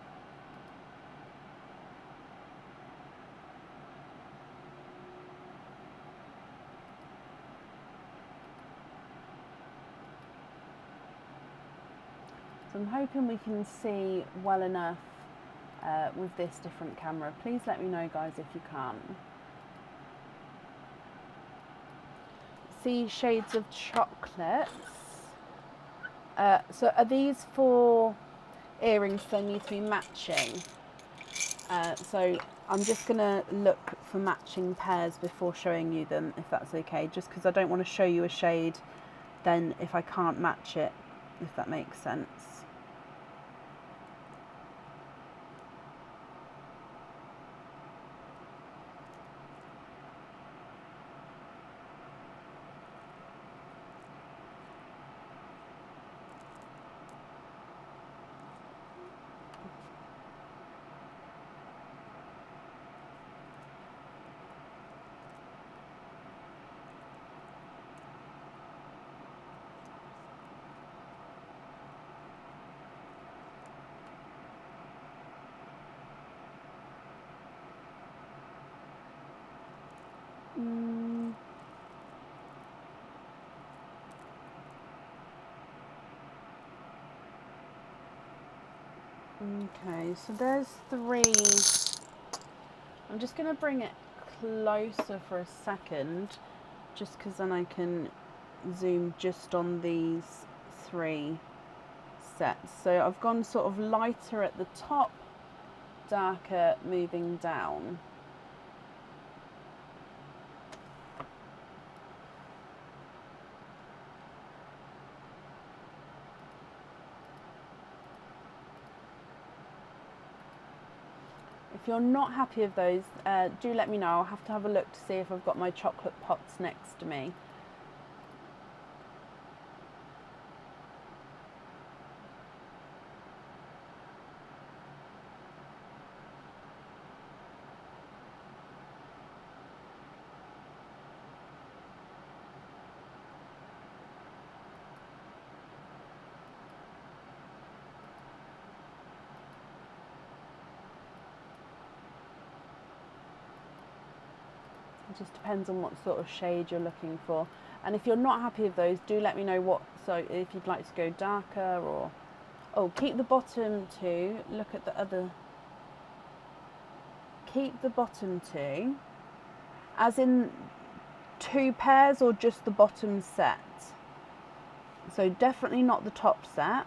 S1: So I'm hoping we can see well enough with this different camera. Please let me know, guys, if you can't. See shades of chocolates. So are these for earrings? They need to be matching. So I'm just going to look for matching pairs before showing you them, if that's okay. Just because I don't want to show you a shade then if I can't match it, if that makes sense. Mm. Okay, so there's 3. I'm just going to bring it closer for a second, just because then I can zoom just on these 3 sets. So I've gone sort of lighter at the top, darker moving down. If you're not happy with those, do let me know. I'll have to have a look to see if I've got my chocolate pots next to me. It just depends on what sort of shade you're looking for. And if you're not happy with those, do let me know what, so if you'd like to go darker or, oh, keep the bottom 2, look at the other, keep the bottom 2, as in 2 pairs or just the bottom set? So definitely not the top set.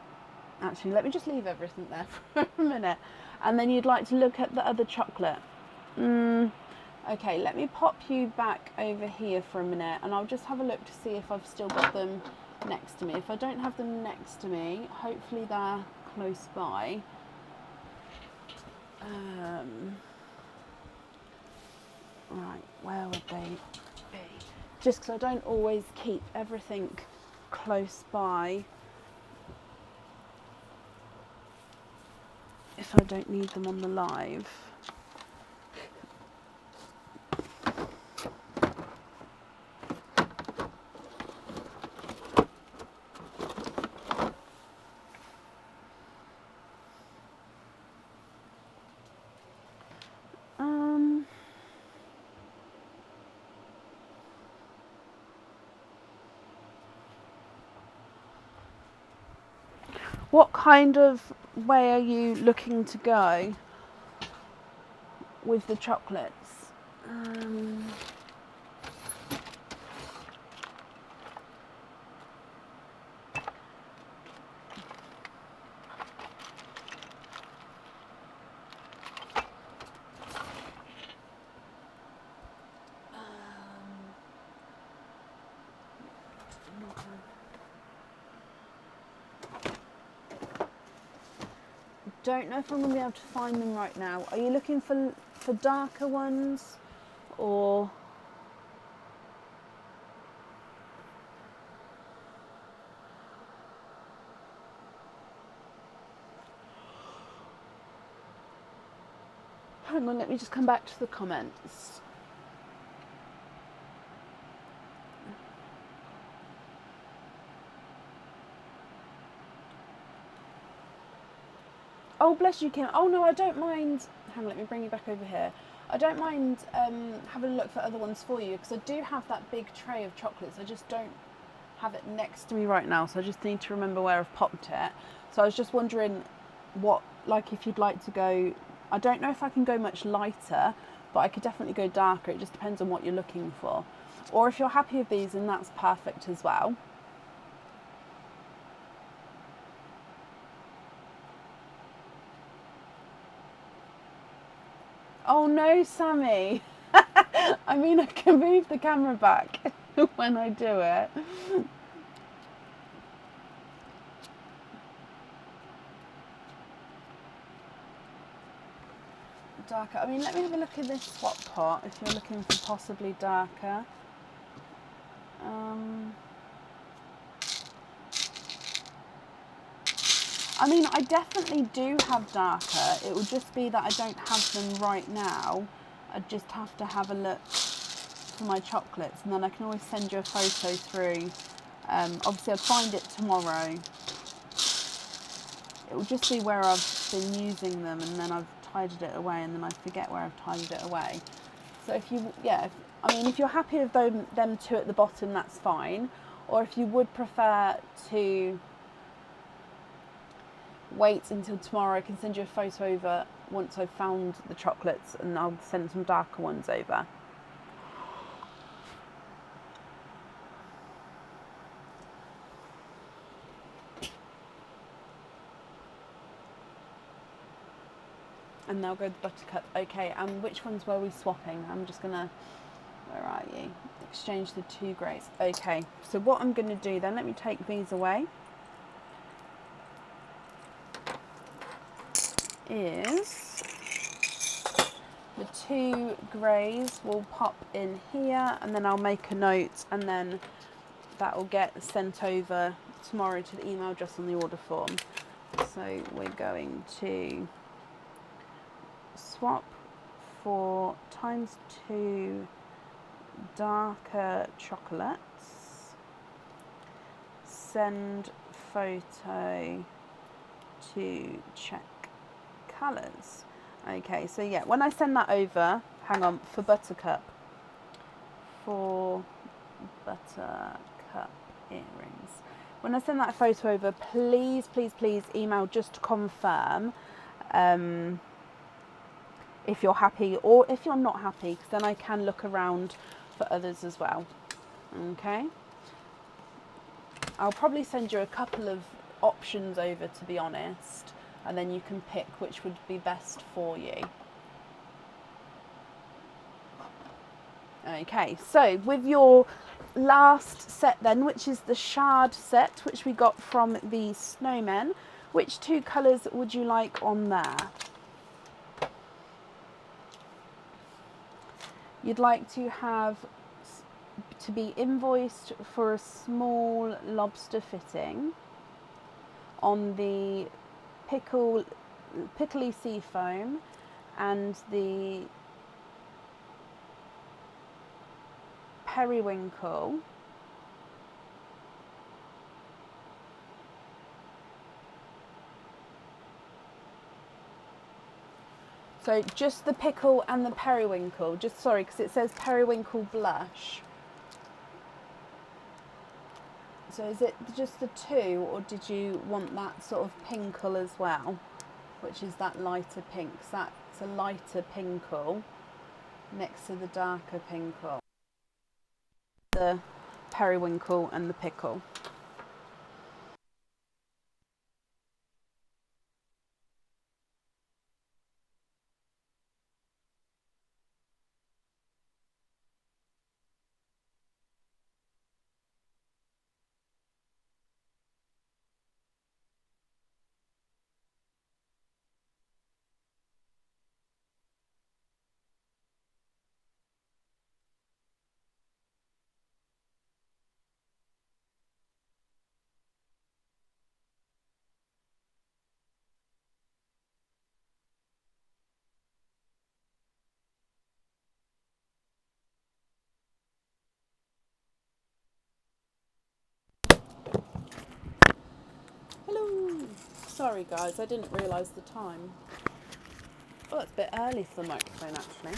S1: Actually, let me just leave everything there for a minute. And then you'd like to look at the other chocolate. Okay, let me pop you back over here for a minute and I'll just have a look to see if I've still got them next to me. If I don't have them next to me, hopefully they're close by. Right, where would they be? Just because I don't always keep everything close by if I don't need them on the live. What kind of way are you looking to go with the chocolates? Don't know if I'm going to be able to find them right now. Are you looking for darker ones or? Hang on, let me just come back to the comments. Oh, bless you, Kim. Oh, no, I don't mind. Hang on, let me bring you back over here. I don't mind having a look for other ones for you because I do have that big tray of chocolates. I just don't have it next to me right now, so I just need to remember where I've popped it. So I was just wondering what, like, if you'd like to go. I don't know if I can go much lighter, but I could definitely go darker. It just depends on what you're looking for. Or if you're happy with these, then that's perfect as well. Oh no, Sammy. I mean, I can move the camera back when I do it. Darker. I mean, let me have a look at this swap pot if you're looking for possibly darker. I mean, I definitely do have darker. It will just be that I don't have them right now. I just have to have a look for my chocolates, and then I can always send you a photo through. Obviously, I'll find it tomorrow. It will just be where I've been using them, and then I've tidied it away, and then I forget where I've tidied it away. So if you, yeah, I mean, if you're happy with them two at the bottom, that's fine. Or if you would prefer to wait until tomorrow, I can send you a photo over once I've found the chocolates, and I'll send some darker ones over. And now go the buttercup. Okay, and which ones were we swapping? I'm just gonna, where are you? Exchange the two greys. Okay, so what I'm gonna do then, let me take these away, is the two greys will pop in here, and then I'll make a note, and then that will get sent over tomorrow to the email address on the order form. So we're going to swap for ×2 darker chocolates, send photo to check colours. Okay, so yeah, when I send that over, hang on, for buttercup earrings, when I send that photo over, please email just to confirm if you're happy or if you're not happy, because then I can look around for others as well. Okay, I'll probably send you a couple of options over, to be honest, and then you can pick which would be best for you. Okay, so with your last set then, which is the shard set, which we got from the snowmen, which two colours would you like on there? You'd like to have to be invoiced for a small lobster fitting on the pickly sea foam and the periwinkle. So just the pickle and the periwinkle, just sorry, because it says periwinkle blush. So is it just the two, or did you want that sort of pinkle as well, which is that lighter pink? So that's a lighter pinkle next to the darker pinkle. The periwinkle and the pickle. Hello. Sorry guys, I didn't realise the time. Oh, it's a bit early for the microphone actually.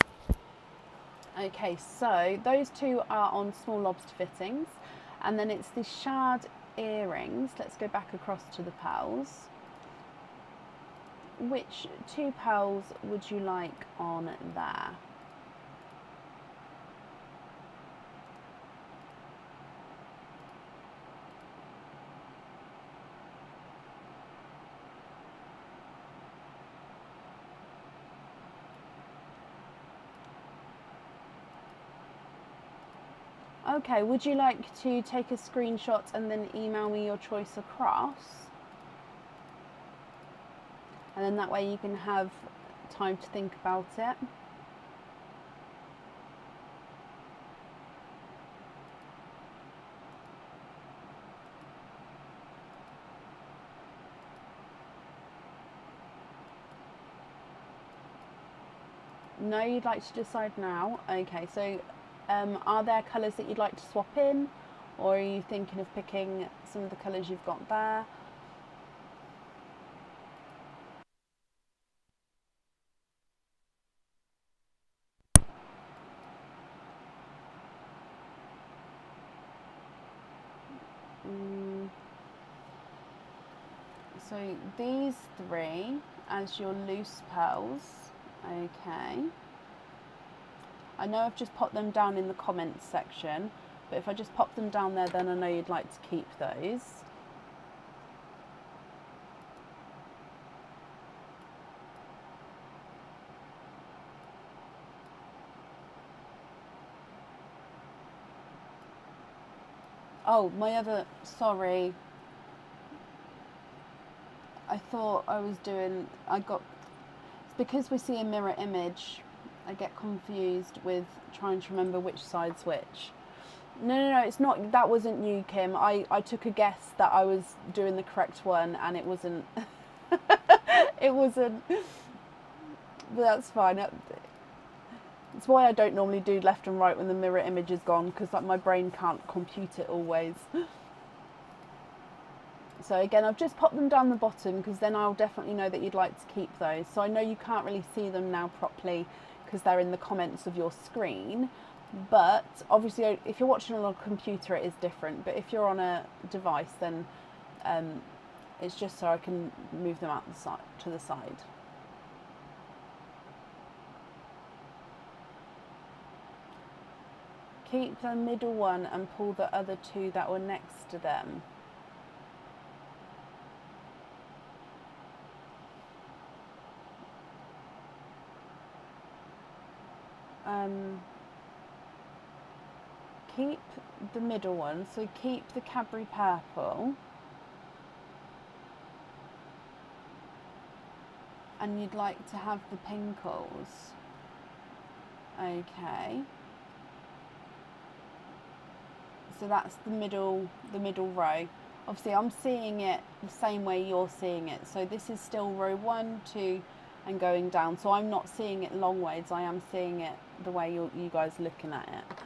S1: Okay, so those two are on small lobster fittings, and then it's the shard earrings. Let's go back across to the pearls. Which two pearls would you like on there? Okay, would you like to take a screenshot and then email me your choice across? And then that way you can have time to think about it. No, you'd like to decide now? Okay, so are there colours that you'd like to swap in? Or are you thinking of picking some of the colours you've got there? So these three as your loose pearls. Okay. I know I've just popped them down in the comments section, but if I just pop them down there, then I know you'd like to keep those. Oh, sorry. I thought I was doing, it's because we see a mirror image, I get confused with trying to remember which side's which. No, it's not, that wasn't you, Kim. I took a guess that I was doing the correct one and it wasn't. It wasn't, but that's fine. It's why I don't normally do left and right when the mirror image is gone, because like my brain can't compute it always. So again, I've just popped them down the bottom because then I'll definitely know that you'd like to keep those. So I know you can't really see them now properly because they're in the comments of your screen. But obviously, if you're watching on a computer, it is different. But if you're on a device, then it's just so I can move them out to the side. Keep the middle one and pull the other two that were next to them. Keep the middle one, so keep the Cadbury purple, and you'd like to have the pinkles. Okay, so that's the middle row. Obviously I'm seeing it the same way you're seeing it, so this is still row 1, 2 and going down, so I'm not seeing it long ways, I am seeing it the way you guys are looking at it.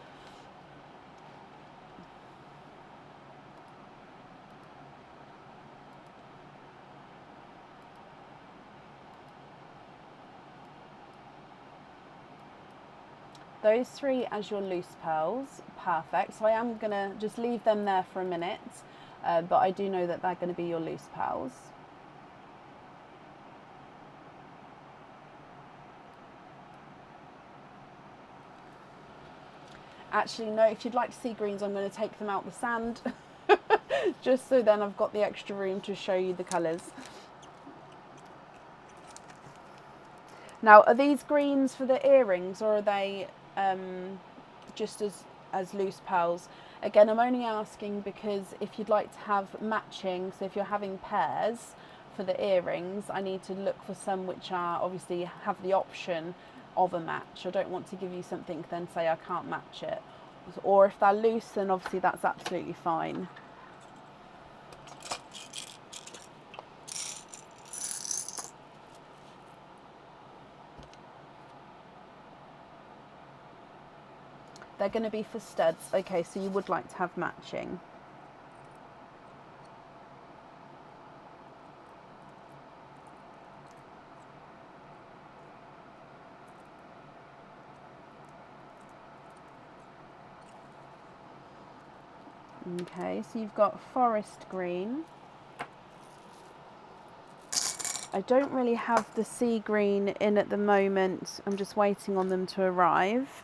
S1: Those three as your loose pearls, perfect. So I am going to just leave them there for a minute, but I do know that they're going to be your loose pearls. Actually, no, if you'd like to see greens, I'm going to take them out the sand, just so then I've got the extra room to show you the colours. Now, are these greens for the earrings, or are they just as loose pearls? Again, I'm only asking because if you'd like to have matching, so if you're having pairs for the earrings, I need to look for some which are obviously have the option of a match. I don't want to give you something then say I can't match it, or if they're loose, then obviously that's absolutely fine. They're going to be for studs. Okay, so you would like to have matching. Okay, so you've got forest green. I don't really have the sea green in at the moment. I'm just waiting on them to arrive.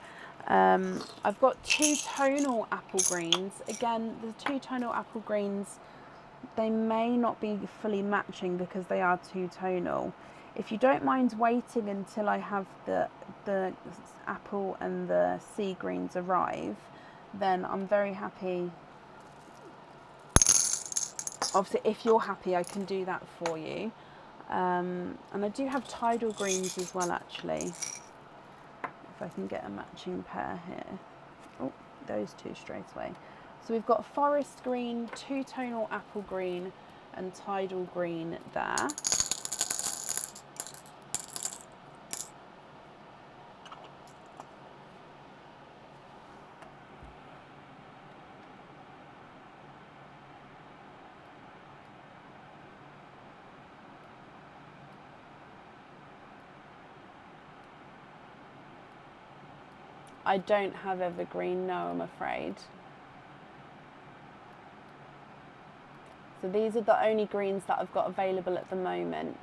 S1: I've got two tonal apple greens. Again, the two tonal apple greens, they may not be fully matching because they are two tonal. If you don't mind waiting until I have the apple and the sea greens arrive, then I'm very happy. Obviously, if you're happy, I can do that for you. And I do have tidal greens as well, actually. If I can get a matching pair here. Oh, those two straight away. So we've got forest green, two tonal apple green, and tidal green there. I don't have evergreen, no, I'm afraid. So these are the only greens that I've got available at the moment.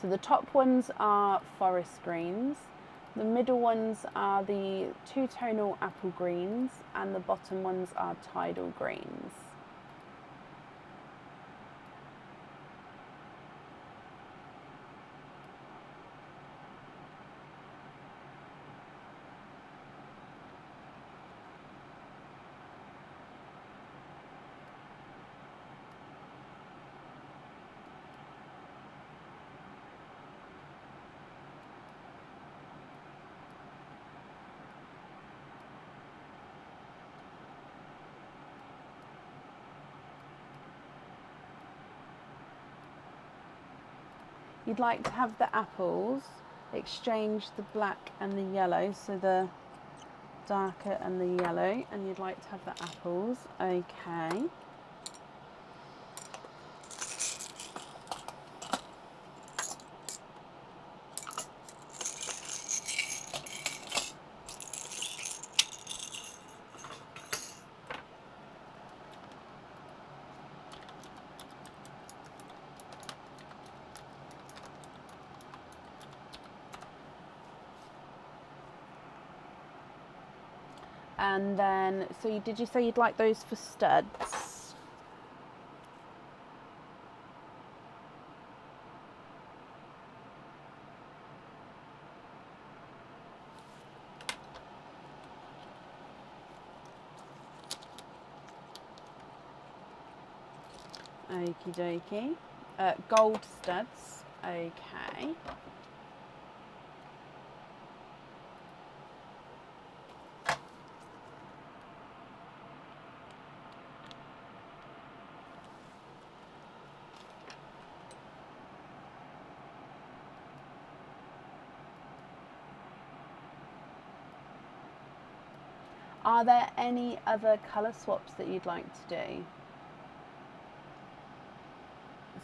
S1: So the top ones are forest greens, the middle ones are the two-tonal apple greens, and the bottom ones are tidal greens. You'd like to have the apples exchange the black and the yellow, so the darker and the yellow, and you'd like to have the apples, okay. And then, so did you say you'd like those for studs? Okie dokie. Gold studs, okay. Are there any other colour swaps that you'd like to do?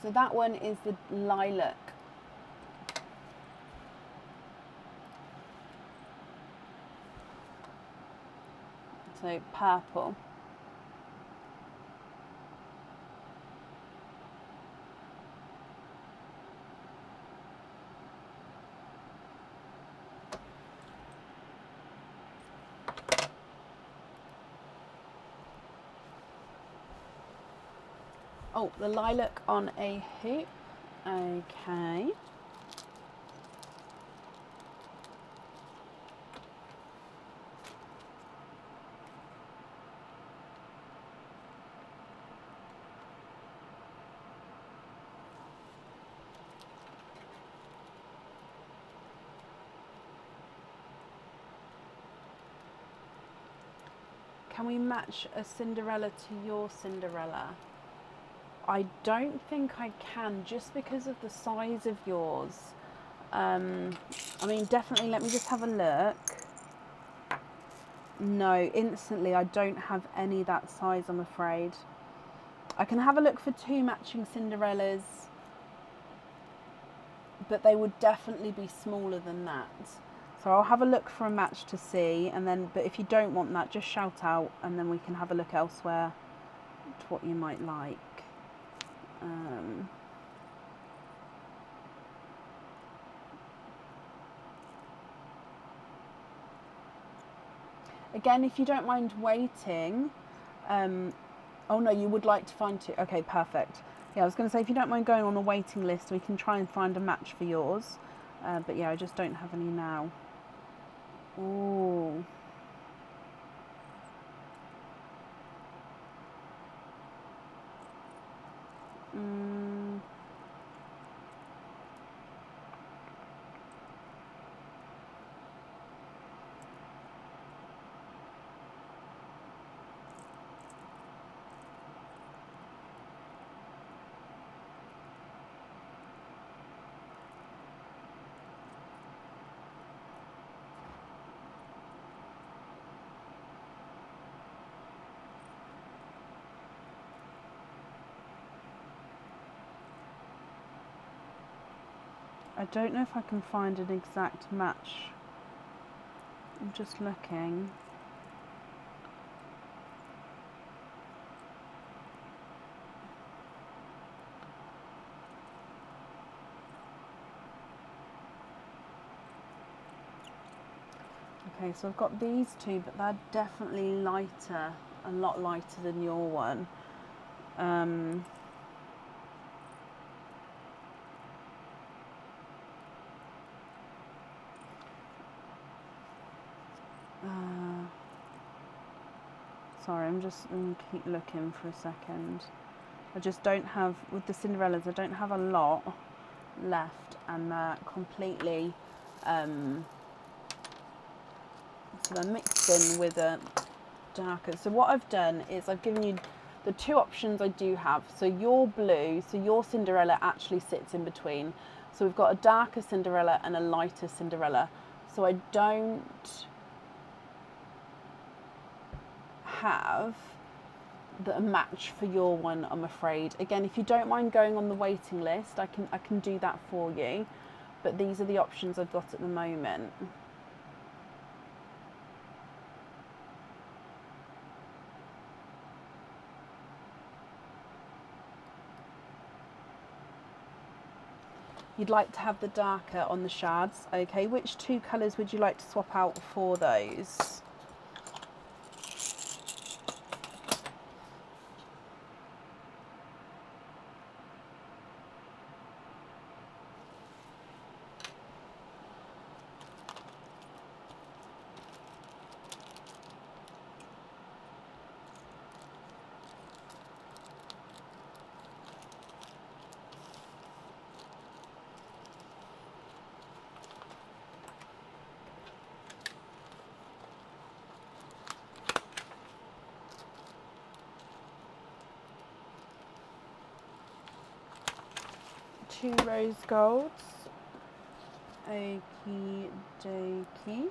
S1: So that one is the lilac. So purple. Oh, the lilac on a hoop, okay. Can we match a Cinderella to your Cinderella? I don't think I can, just because of the size of yours. I mean, definitely, let me just have a look. No, instantly, I don't have any that size, I'm afraid. I can have a look for 2 matching Cinderellas, but they would definitely be smaller than that. So I'll have a look for a match to see, and then, but if you don't want that, just shout out, and then we can have a look elsewhere to what you might like. Again, if you don't mind waiting, oh no, you would like to find 2. Okay, perfect. Yeah, I was going to say, if you don't mind going on a waiting list, we can try and find a match for yours. But yeah, I just don't have any now. Ooh. I don't know if I can find an exact match. I'm just looking. Okay, so I've got these two, but they're definitely lighter, a lot lighter than your one. Sorry, I'm just going to keep looking for a second. I just don't have, with the Cinderellas, I don't have a lot left, and they're completely, so they're mixed in with a darker. So what I've done is I've given you the two options I do have. So your blue, so your Cinderella actually sits in between. So we've got a darker Cinderella and a lighter Cinderella. So I don't have a match for your one, I'm afraid. Again, if you don't mind going on the waiting list, I can do that for you. But these are the options I've got at the moment. You'd like to have the darker on the shards. Okay, which two colours would you like to swap out for those? Two rose golds. Okie dokie.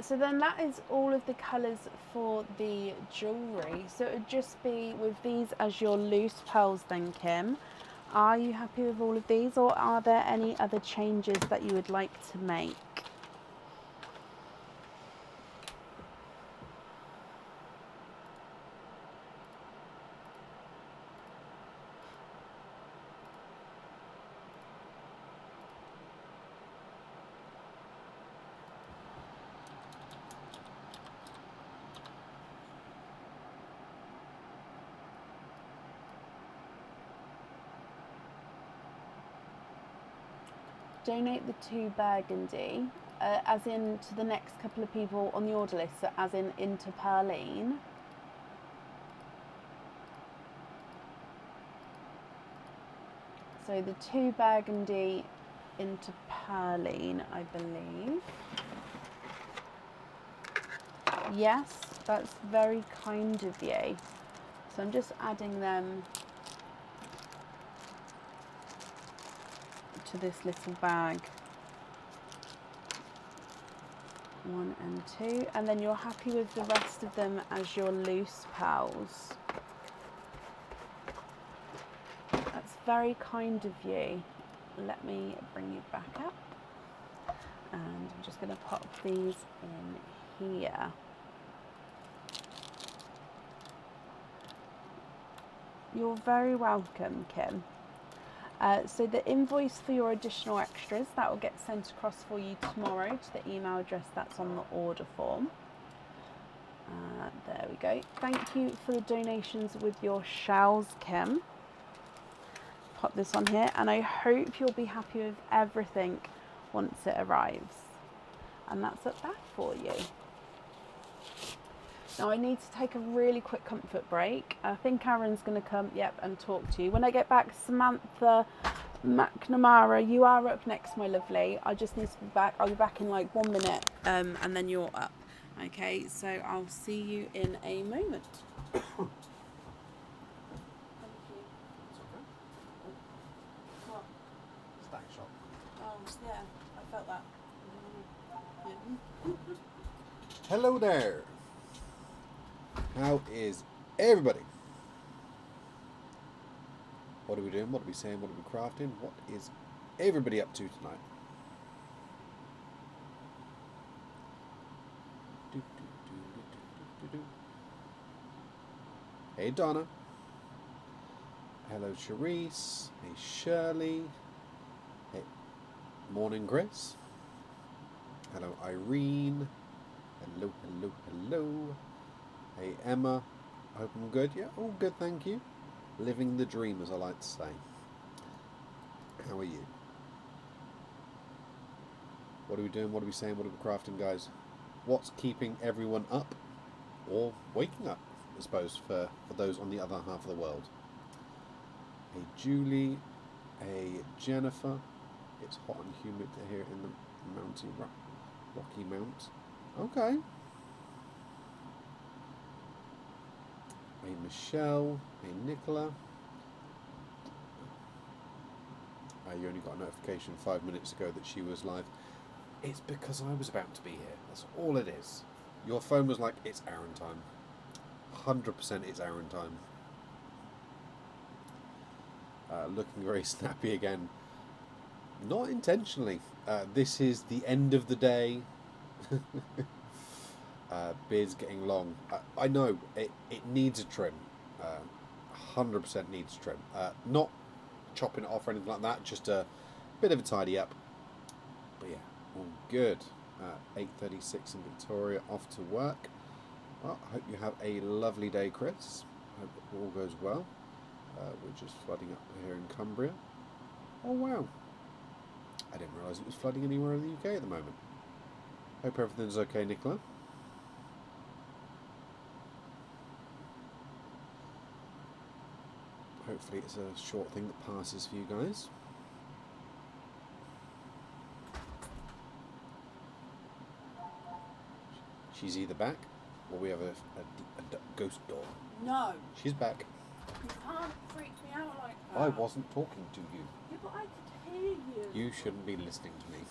S1: So then that is all of the colours for the jewellery. So it would just be with these as your loose pearls then, Kim. Are you happy with all of these, or are there any other changes that you would like to make? Donate the two burgundy, as in to the next couple of people on the order list, so as in into Pearline. So the two burgundy into Pearline, I believe. Yes, that's very kind of you. So I'm just adding them to this little bag. 1 and 2, and then you're happy with the rest of them as your loose pearls. That's very kind of you. Let me bring you back up, and I'm just going to pop these in here. You're very welcome, Kim. So the invoice for your additional extras, that will get sent across for you tomorrow to the email address that's on the order form. There we go. Thank you for the donations with your shells, Kim. Pop this on here, and I hope you'll be happy with everything once it arrives. And that's at that for you. Now I need to take a really quick comfort break. I think Aaron's going to come, and talk to you. When I get back, Samantha McNamara, you are up next, my lovely. I just need to be back. I'll be back in like 1 minute, and then you're up. Okay, so I'll see you in a moment. Thank you. What?
S2: Stack shop.
S1: Oh, yeah, I felt that. Yeah.
S2: Hello there. How is everybody? What are we doing? What are we saying? What are we crafting? What is everybody up to tonight? Hey Donna. Hello Charisse. Hey Shirley. Hey, morning Chris. Hello Irene. Hello, hello, hello. Hey Emma. I hope I'm good. Yeah, all good, thank you. Living the dream, as I like to say. How are you? What are we doing? What are we saying? What are we crafting, guys? What's keeping everyone up? Or waking up, I suppose, for those on the other half of the world. Hey Julie. Hey Jennifer. It's hot and humid here in the mountain, Rocky Mount. Okay. Hey Michelle. Hey Nicola. You only got a notification 5 minutes ago that she was live. It's because I was about to be here. That's all it is. Your phone was like, it's Aaron time. 100% it's Aaron time. Looking very snappy again. Not intentionally. This is the end of the day. Beard's getting long. I know it needs a trim. 100% needs a trim. Not chopping it off or anything like that. Just a bit of a tidy up. But yeah, all good. 8:36 in Victoria, off to work. Well, I hope you have a lovely day, Chris. Hope all goes well. We're just flooding up here in Cumbria. Oh wow. I didn't realise it was flooding anywhere in the UK at the moment. Hope everything's okay, Nicola. Hopefully it's a short thing that passes for you guys. She's either back or we have a ghost door.
S1: No.
S2: She's back.
S1: You can't freak me out like that.
S2: I wasn't talking to you.
S1: Yeah, but I could hear you.
S2: You shouldn't be listening to me.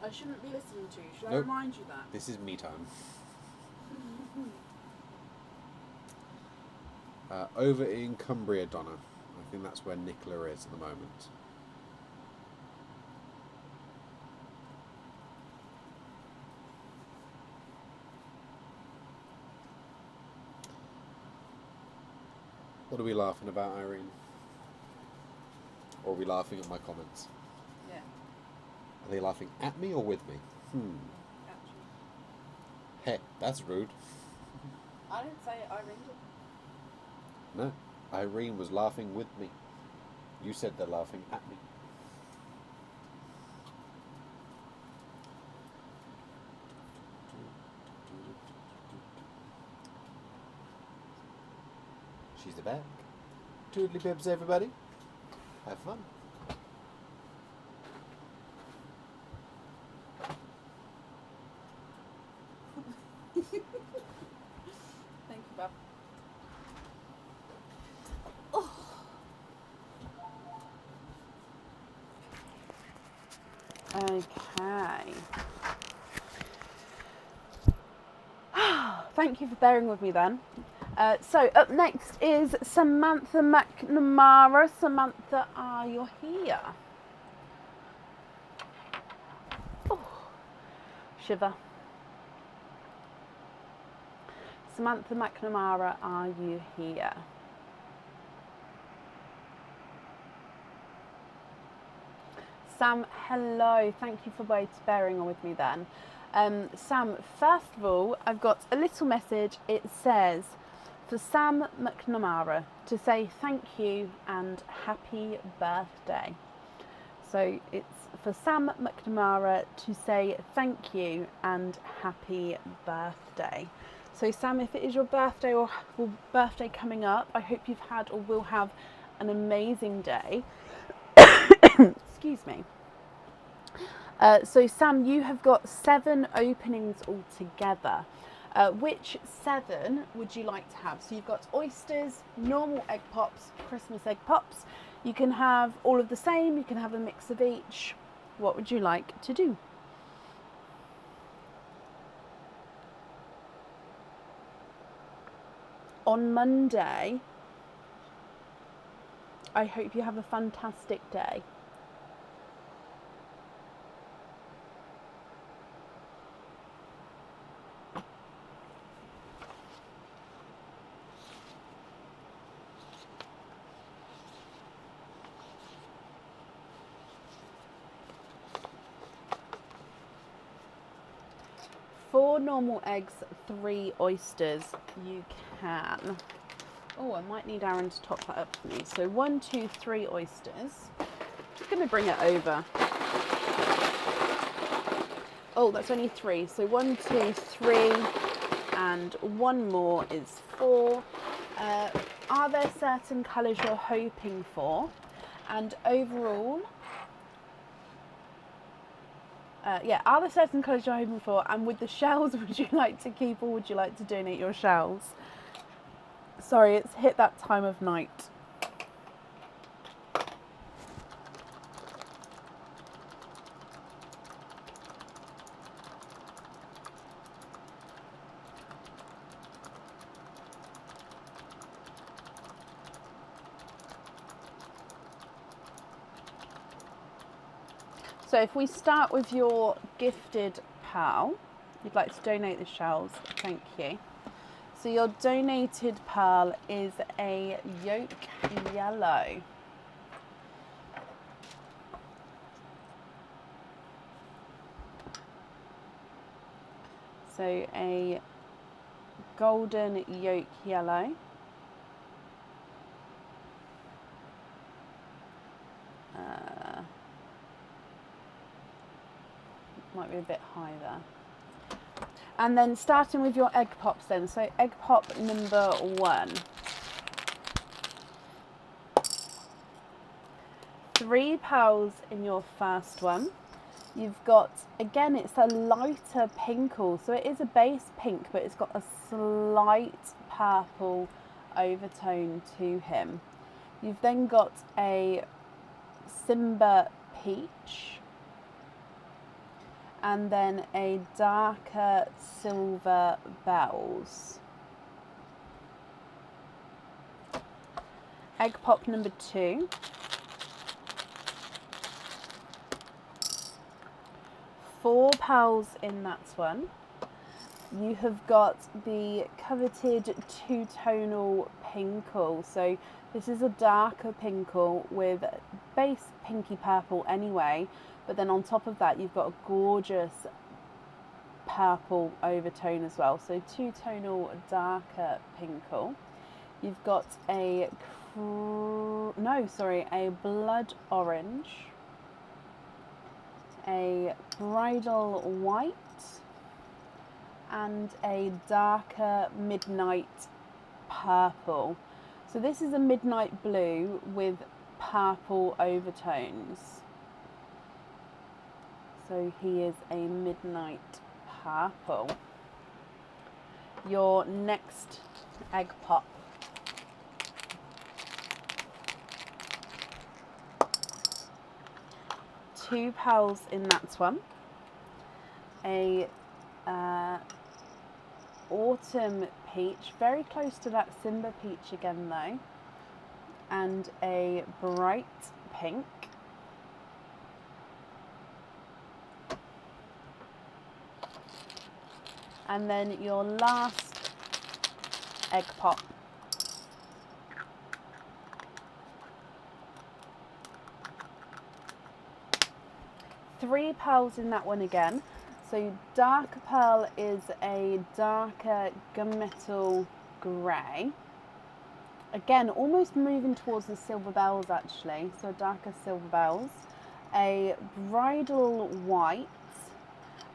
S1: I shouldn't be listening to you. Should I
S2: Nope.
S1: remind you that?
S2: This is me time. Over in Cumbria, Donna. I think that's where Nicola is at the moment. What are we laughing about, Irene? Or are we laughing at my comments?
S1: Yeah.
S2: Are they laughing at me or with me?
S1: Actually.
S2: Hey, that's rude.
S1: I didn't say it, Irene did.
S2: No, Irene was laughing with me. You said they're laughing at me. She's back. Toodly bibs, everybody. Have fun.
S1: Thank you, Bob. Okay. Thank you for bearing with me then. So up next is Samantha McNamara. Samantha, are you here? Oh, shiver. Samantha McNamara, are you here? Sam, hello. Thank you for both bearing with me then. Sam, first of all, I've got a little message. It says, for Sam McNamara to say thank you and happy birthday. So it's for Sam McNamara to say thank you and happy birthday. So Sam, if it is your birthday or birthday coming up, I hope you've had or will have an amazing day. Excuse me. So Sam, you have got 7 openings altogether. Which 7 would you like to have? So you've got oysters, normal egg pops, Christmas egg pops. You can have all of the same, you can have a mix of each. What would you like to do? On Monday. I hope you have a fantastic day. Four normal eggs, 3 oysters. You can. Oh, I might need Aaron to top that up for me. So 1, 2, 3 oysters. Just going to bring it over. Oh, that's only 3. So 1, 2, 3, and 1 more is 4. Are there certain colours you're hoping for? And overall, are there certain colours you're hoping for? And with the shells, would you like to keep or would you like to donate your shells? Sorry, it's hit that time of night. So if we start with your gifted pal, you'd like to donate the shells, thank you. So your donated pearl is a yolk yellow. So a golden yolk yellow. Might be a bit high there. And then starting with your egg pops then. So egg pop number 1. 3 pearls in your first one. You've got, again, it's a lighter pinkle. So it is a base pink, but it's got a slight purple overtone to him. You've then got a Simba peach. And then a darker silver bells. Egg pop number 2. 4 pearls in that one. You have got the coveted two-tonal pinkle. So this is a darker pinkle with base pinky purple anyway. But then on top of that, you've got a gorgeous purple overtone as well. So two-tonal darker pinkle. You've got a blood orange, a bridal white, and a darker midnight purple. So this is a midnight blue with purple overtones. So he is a midnight purple. Your next egg pop. Two pearls in that one. A autumn peach, very close to that Simba peach again though. And a bright pink. And then your last egg pop. Three pearls in that one again. So dark pearl is a darker gunmetal grey. Again, almost moving towards the silver bells actually. So darker silver bells. A bridal white.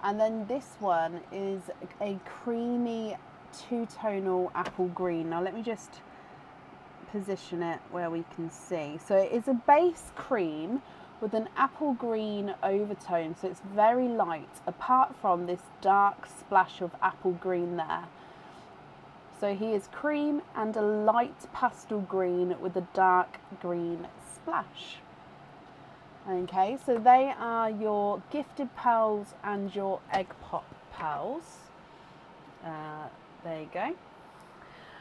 S1: And then this one is a creamy two-tonal apple green. Now let me just position it where we can see. So it is a base cream with an apple green overtone. So it's very light, apart from this dark splash of apple green there. So he is cream and a light pastel green with a dark green splash. Okay, so they are your gifted pearls and your egg pop pearls. There you go.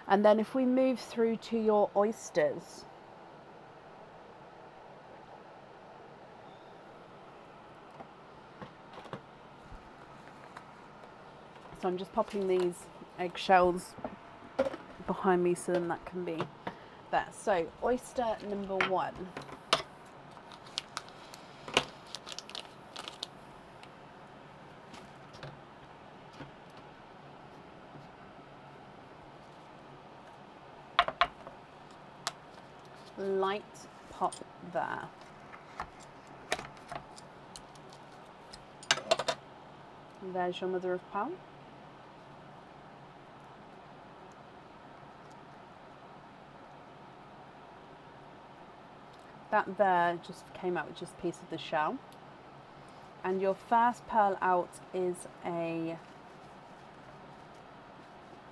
S1: And then if we move through to your oysters. So I'm just popping these eggshells behind me so then that can be there. So oyster number 1. Light pop there. There's your mother of pearl. That there just came out with just a piece of the shell. And your first pearl out is a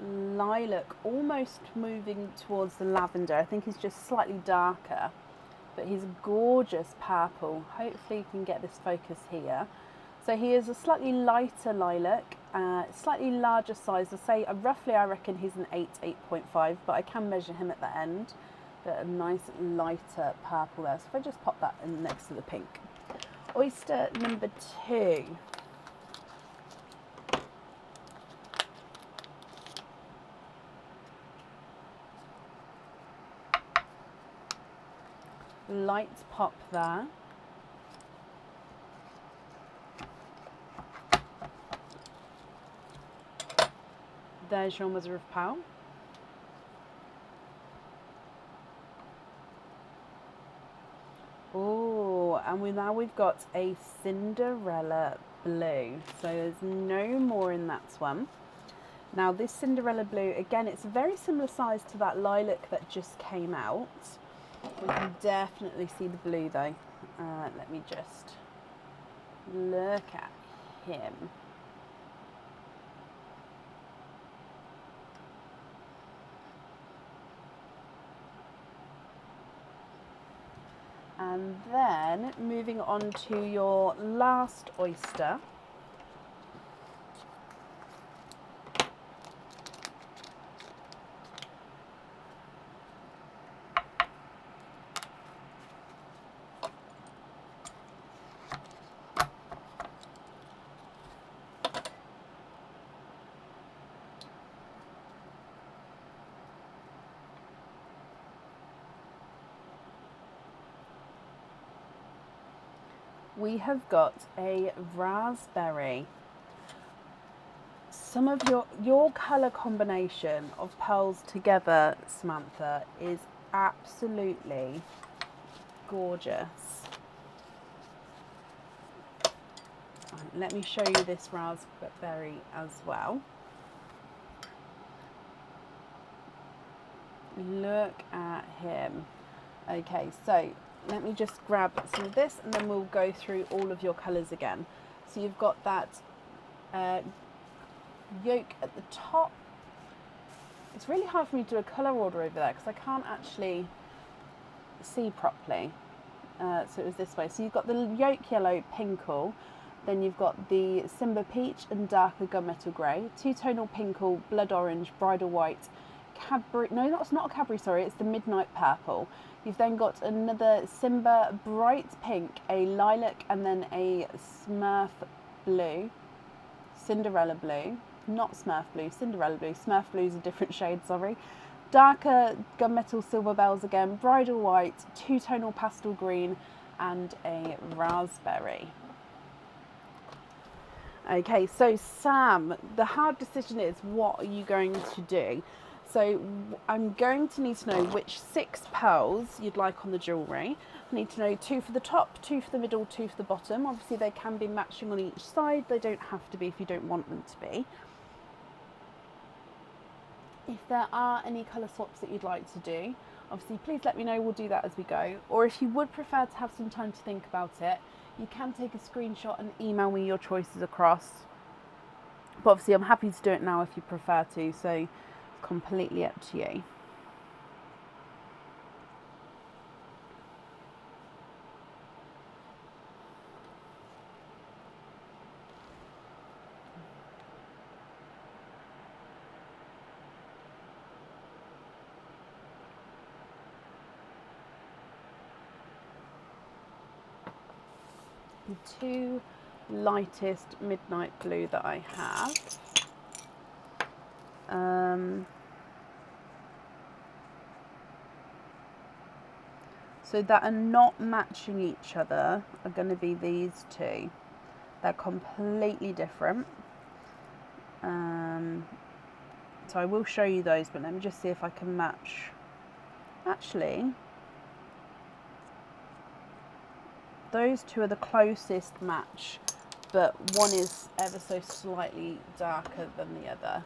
S1: lilac, almost moving towards the lavender. I think he's just slightly darker, but he's a gorgeous purple. Hopefully you can get this focus here. So he is a slightly lighter lilac, slightly larger size. I say roughly I reckon he's an 8.5, but I can measure him at the end. But a nice lighter purple there. So if I just pop that in next to the pink. Oyster number 2. Light pop there. There's your mother of pearl. Oh, and we've got a Cinderella blue. So there's no more in that one. Now this Cinderella blue, again, it's a very similar size to that lilac that just came out. We can definitely see the blue though. Let me just look at him. And then moving on to your last oyster. We have got a raspberry. Some of your colour combination of pearls together, Samantha, is absolutely gorgeous. Let me show you this raspberry as well. Look at him. Okay, so let me just grab some of this and then we'll go through all of your colours again. So you've got that yolk at the top. It's really hard for me to do a colour order over there because I can't actually see properly. So it was this way. So you've got the yolk yellow, pinkle. Then you've got the Simba peach and darker gunmetal grey. Two-tonal pinkle, blood orange, bridal white, Cadbury, no, that's not a Cadbury, sorry, it's the midnight purple. You've then got another Simba bright pink, a lilac, and then a Smurf blue, Cinderella blue, not Smurf blue, Cinderella blue. Smurf blue is a different shade, sorry. Darker gunmetal silver bells again, bridal white, two-tonal pastel green, and a raspberry. Okay, so Sam, the hard decision is, what are you going to do? So I'm going to need to know which 6 pearls you'd like on the jewellery. I need to know 2 for the top, 2 for the middle, 2 for the bottom. Obviously they can be matching on each side. They don't have to be if you don't want them to be. If there are any colour swaps that you'd like to do, obviously please let me know, we'll do that as we go. Or if you would prefer to have some time to think about it, you can take a screenshot and email me your choices across. But obviously I'm happy to do it now if you prefer to, so it's completely up to you. The 2 lightest midnight blue that I have. So that are not matching each other are going to be these two. They're completely different. So I will show you those, but let me just see if I can match. Actually, those two are the closest match, but one is ever so slightly darker than the other.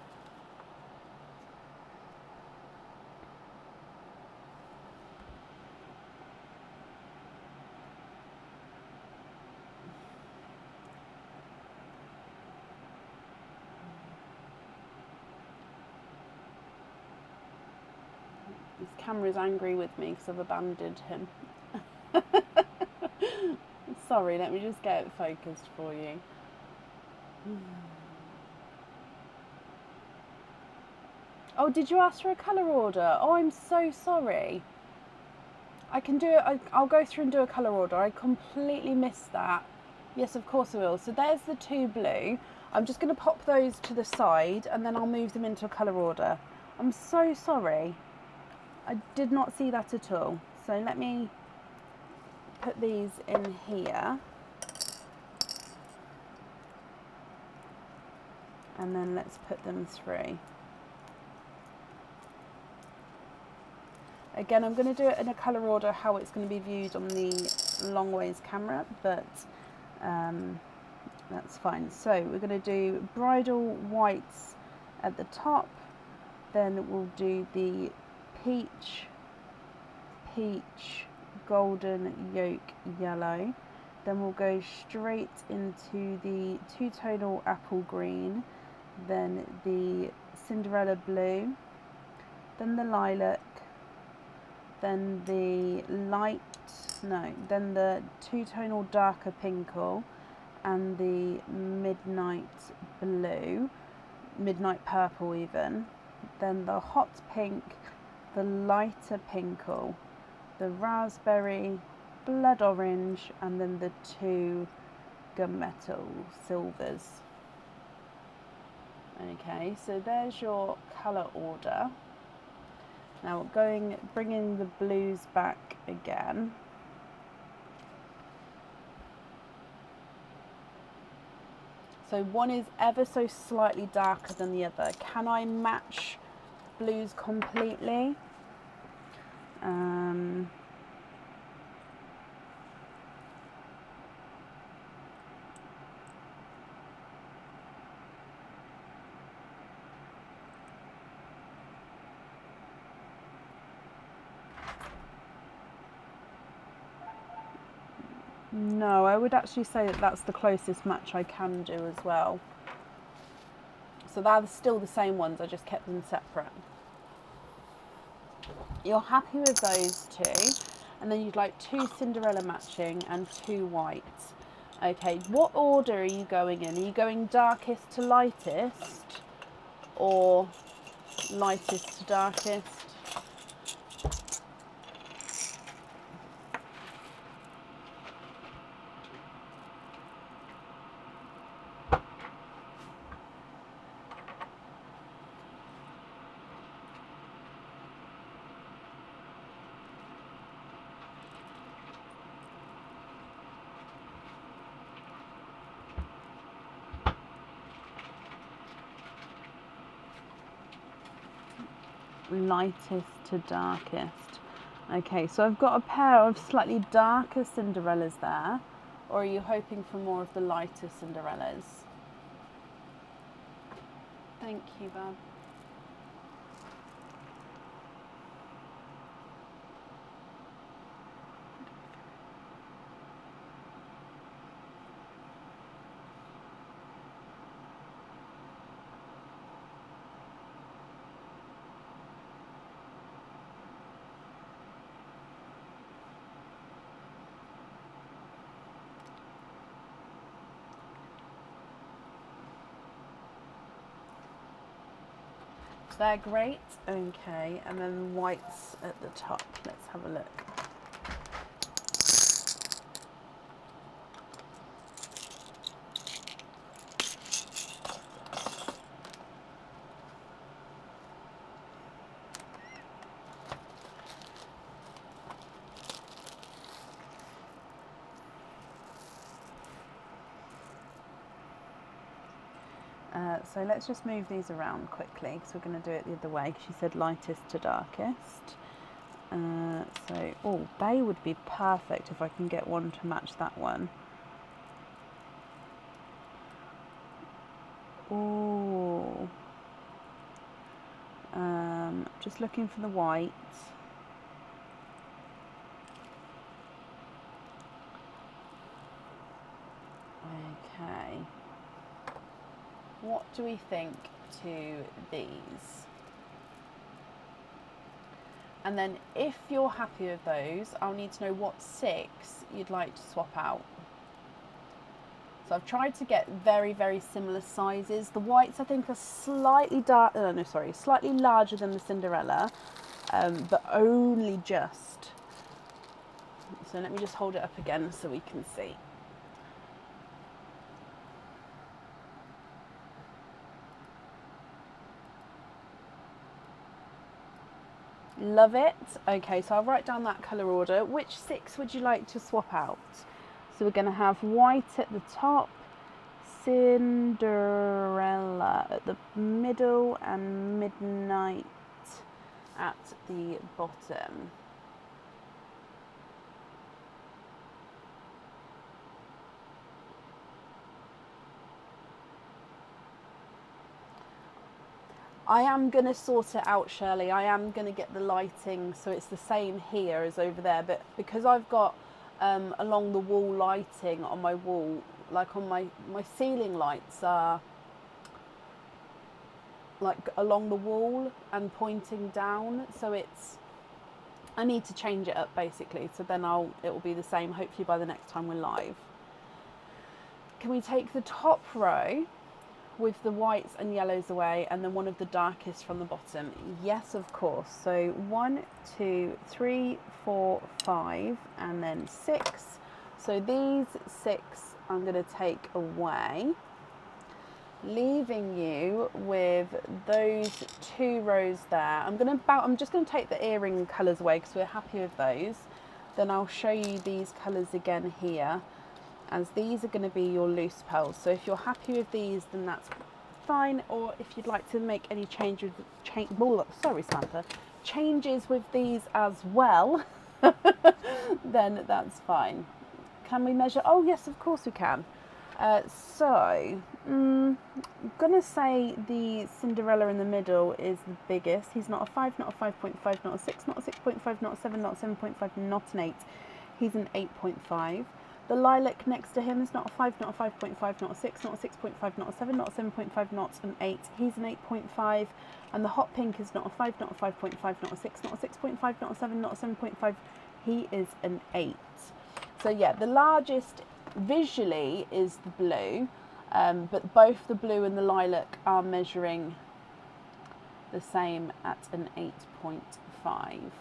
S1: This camera's angry with me because I've abandoned him. Sorry, let me just get it focused for you. Oh, did you ask for a colour order? Oh, I'm so sorry. I can do it. I'll go through and do a colour order. I completely missed that. Yes, of course I will. So there's the two blue. I'm just going to pop those to the side and then I'll move them into a colour order. I'm so sorry. I did not see that at all. So let me put these in here. And then let's put them through. Again, I'm going to do it in a colour order how it's going to be viewed on the long ways camera, but that's fine. So we're going to do bridal whites at the top, then we'll do the peach, golden yolk yellow, then we'll go straight into the two-tonal apple green, then the Cinderella blue, then the lilac, then the then the two-tonal darker pinkle, and the midnight blue, midnight purple even, then the hot pink, the lighter pinkle, the raspberry, blood orange, and then the two gunmetal silvers. Okay, so there's your colour order. Now bringing the blues back again. So one is ever so slightly darker than the other. Can I match blues completely? No, I would actually say that that's the closest match I can do as well. So they're still the same ones, I just kept them separate. You're happy with those two, and then you'd like two Cinderella matching and two whites. Okay, what order are you going in? Are you going darkest to lightest, or lightest to darkest? Lightest to darkest. Okay, so I've got a pair of slightly darker Cinderellas there, or are you hoping for more of the lighter Cinderellas? Thank you, Bob. They're great. Okay, and then whites at the top. Let's have a look. So let's just move these around quickly because we're going to do it the other way. She said lightest to darkest. Oh, Bay would be perfect if I can get one to match that one. Oh, just looking for the white. Okay. What do we think to these? And then if you're happy with those, I'll need to know what 6 you'd like to swap out. So I've tried to get very, very similar sizes. The whites I think are slightly slightly larger than the Cinderella, but only just. So let me just hold it up again so we can see. Love it. Okay, so I'll write down that colour order. Which 6 would you like to swap out? So we're going to have white at the top, Cinderella at the middle, and Midnight at the bottom. I am going to sort it out, Shirley. I am going to get the lighting so it's the same here as over there, but because I've got along the wall lighting on my wall, like on my ceiling lights are like along the wall and pointing down, so I need to change it up basically, so then it will be the same hopefully by the next time we're live. Can we take the top row with the whites and yellows away and then one of the darkest from the bottom? Yes, of course. So 1, 2, 3, 4, 5 and then 6. So these 6 I'm going to take away, leaving you with those 2 rows there. I'm just going to take the earring colours away because we're happy with those. Then I'll show you these colours again here, as these are going to be your loose pearls. So if you're happy with these, then that's fine. Or if you'd like to make any changes with these as well, then that's fine. Can we measure? Oh yes, of course we can. I'm gonna say the Cinderella in the middle is the biggest. He's not a 5, not a 5.5, not a 6, not a 6.5, not a 7, not a 7.5, not an 8. He's an 8.5. The lilac next to him is not a 5, not a 5.5, not a 6, not a 6.5, not a 7, not a 7.5, not an 8. He's an 8.5. And the hot pink is not a 5, not a 5.5, not a 6, not a 6.5, not a 7, not a 7.5. He is an 8. So yeah, the largest visually is the blue, but both the blue and the lilac are measuring the same at an 8.5.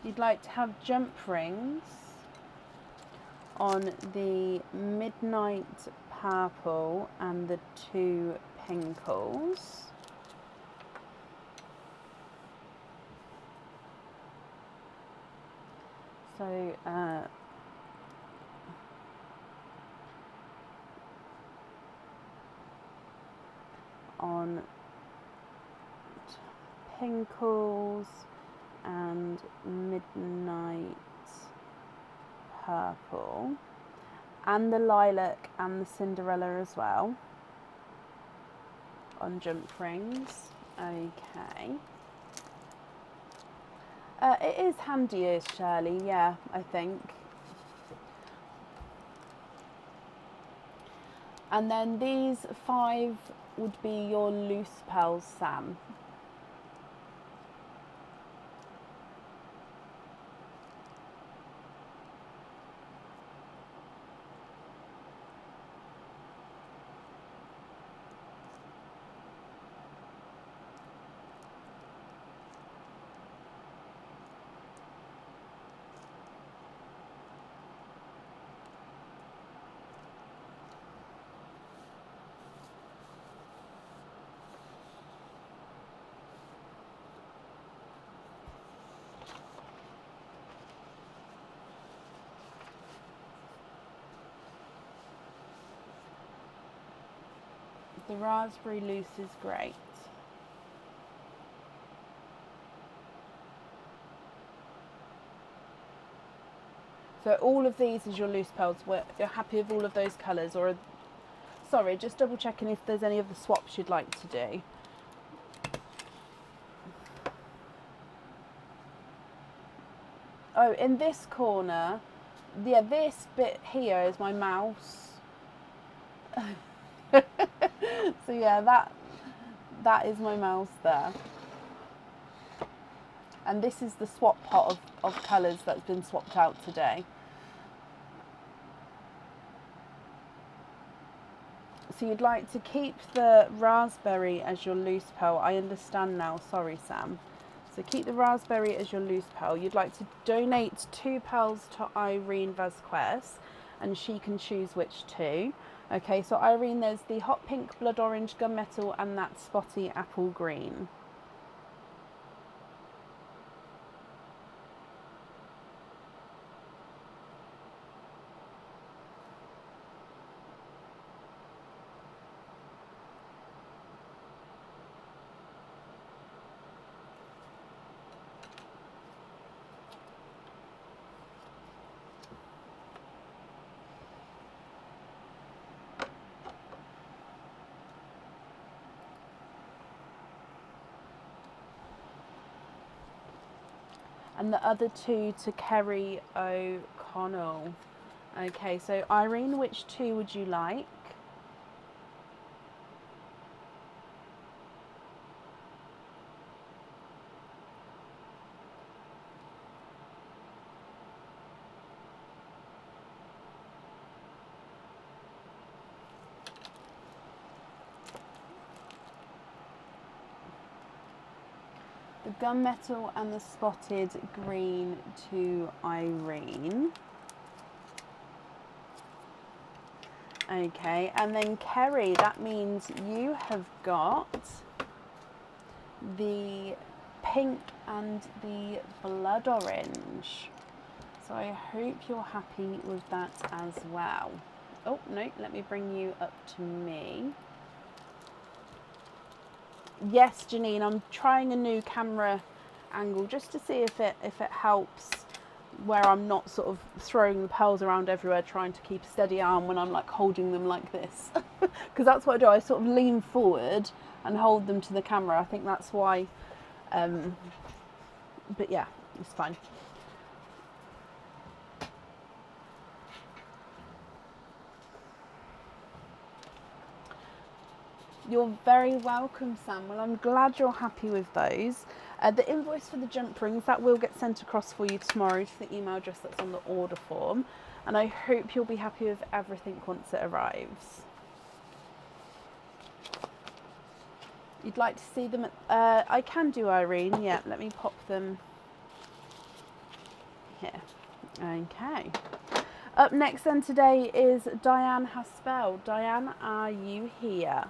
S1: You'd like to have jump rings on the midnight purple and the 2 pinkles. So on pinkles and midnight purple, and the lilac and the Cinderella as well on jump rings. Okay. It is handier, Shirley, yeah, I think. And then these 5 would be your loose pearls, Sam. The raspberry loose is great. So all of these is your loose pearls. You're happy with all of those colours, or sorry, just double checking if there's any of the swaps you'd like to do. Oh, in this corner, yeah, this bit here is my mouse. So yeah, that is my mouse there. And this is the swap pot of colours that's been swapped out today. So you'd like to keep the raspberry as your loose pearl. I understand now, sorry Sam. So keep the raspberry as your loose pearl. You'd like to donate 2 pearls to Irene Vasquez, and she can choose which 2. Okay, so Irene, there's the hot pink, blood orange, gunmetal, and that spotty apple green. And the other 2 to Kerry O'Connell. Okay, so Irene, which 2 would you like? The gunmetal and the spotted green to Irene. Okay, and then Kerry, that means you have got the pink and the blood orange. So I hope you're happy with that as well. Oh, no, let me bring you up to me. Yes, Janine, I'm trying a new camera angle just to see if it helps, where I'm not sort of throwing the pearls around everywhere trying to keep a steady arm when I'm like holding them like this. Because that's what I do, I sort of lean forward and hold them to the camera. I think that's why, but yeah, it's fine. You're very welcome, Sam. Well, I'm glad you're happy with those. The invoice for the jump rings, that will get sent across for you tomorrow to the email address that's on the order form. And I hope you'll be happy with everything once it arrives. You'd like to see them at, I can do, Irene. Yeah, let me pop them here. Okay. Up next then today is Diane Haspel. Diane, are you here?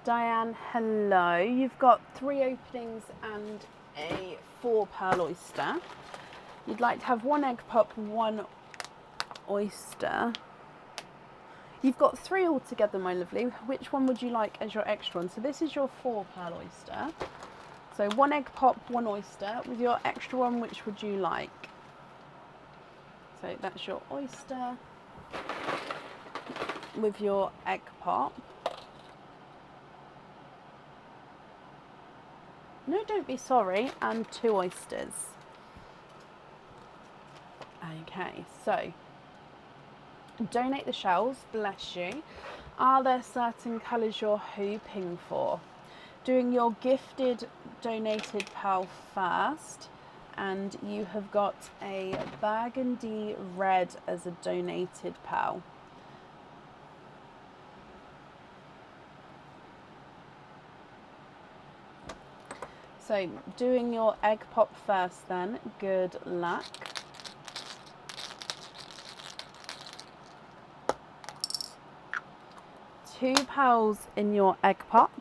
S1: Diane, hello. You've got 3 openings and a 4 pearl oyster. You'd like to have 1 egg pop, 1 oyster. You've got 3 altogether, my lovely. Which one would you like as your extra one? So this is your 4 pearl oyster. So 1 egg pop, 1 oyster. With your extra one, which would you like? So that's your oyster with your egg pop. No, don't be sorry, and 2 oysters. Okay, so donate the shells, bless you. Are there certain colours you're hoping for? Doing your gifted donated pearl first, And you have got a burgundy red as a donated pearl. So doing your egg pop first then, good luck. Two pearls in your egg pop.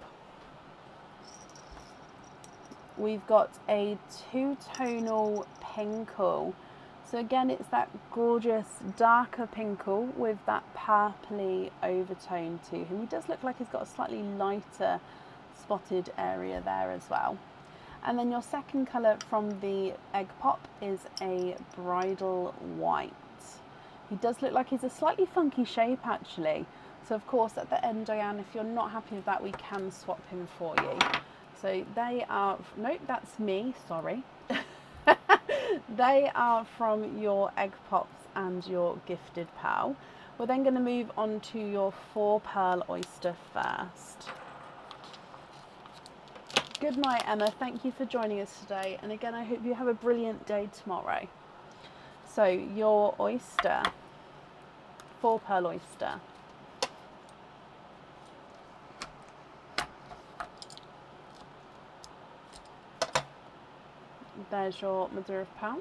S1: We've got a two-tonal pinkle. So again, it's that gorgeous darker pinkle with that purpley overtone to him. He does look like he's got a slightly lighter spotted area there as well. And then your second colour from the egg pop is a bridal white. He does look like he's a slightly funky shape actually. So of course at the end, Diane, if you're not happy with that, we can swap him for you. So they are, nope, that's me, sorry. They are from your egg pops and your gifted pearl. We're then going to move on to your 4 pearl oyster first. Good night, Emma. Thank you for joining us today. And again, I hope you have a brilliant day tomorrow. So your oyster, 4 pearl oyster. There's your mother of pearl.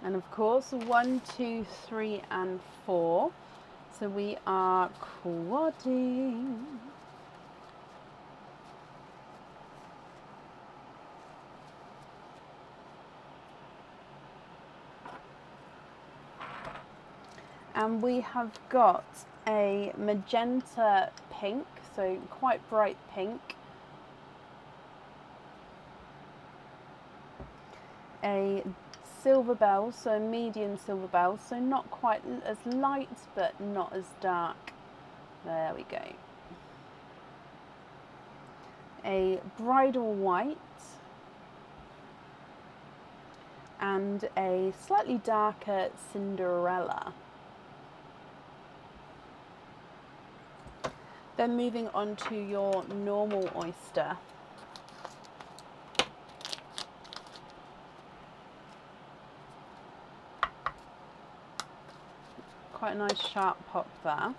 S1: And of course, 1, 2, 3, and 4. So we are quadding. And we have got a magenta pink, so quite bright pink. A silver bell, so a medium silver bell, so not quite as light but not as dark. There we go. A bridal white and a slightly darker Cinderella. Then moving on to your normal oyster. Quite a nice sharp pop there.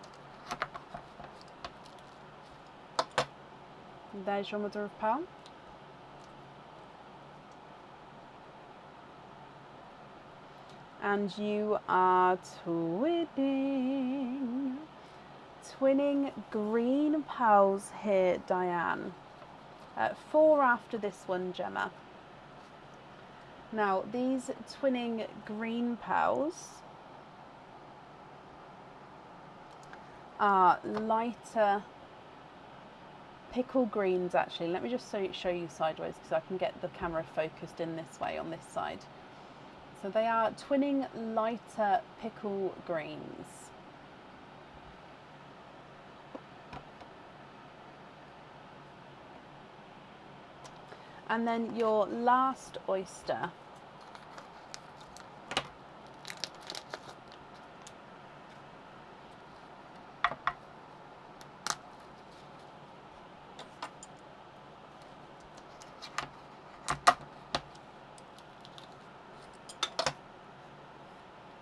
S1: There's your mother of pearl. And you are twinning green pearls here, Diane. 4 after this one, Gemma. Now, these twinning green pearls are lighter pickle greens actually. Let me just show you sideways because I can get the camera focused in this way on this side. So they are twinning lighter pickle greens. And then your last oyster.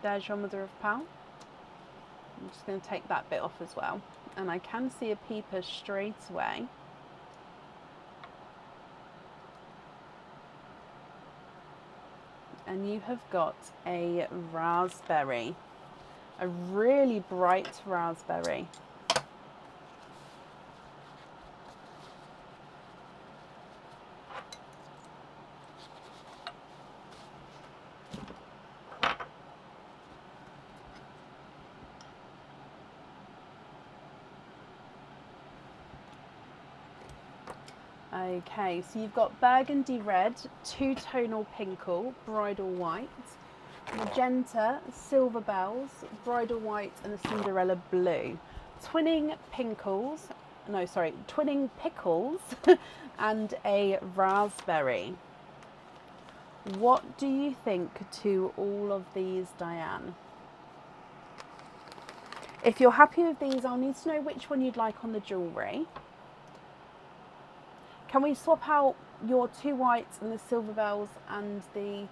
S1: There's your mother of pearl. I'm just going to take that bit off as well. And I can see a peeper straight away. And you have got a raspberry, a really bright raspberry. Okay, so you've got burgundy red, two-tonal pinkle, bridal white, magenta, silver bells, bridal white, and a Cinderella blue. Twinning pickles, and a raspberry. What do you think to all of these, Diane? If you're happy with these, I'll need to know which one you'd like on the jewellery. Can we swap out your 2 whites and the silver bells and the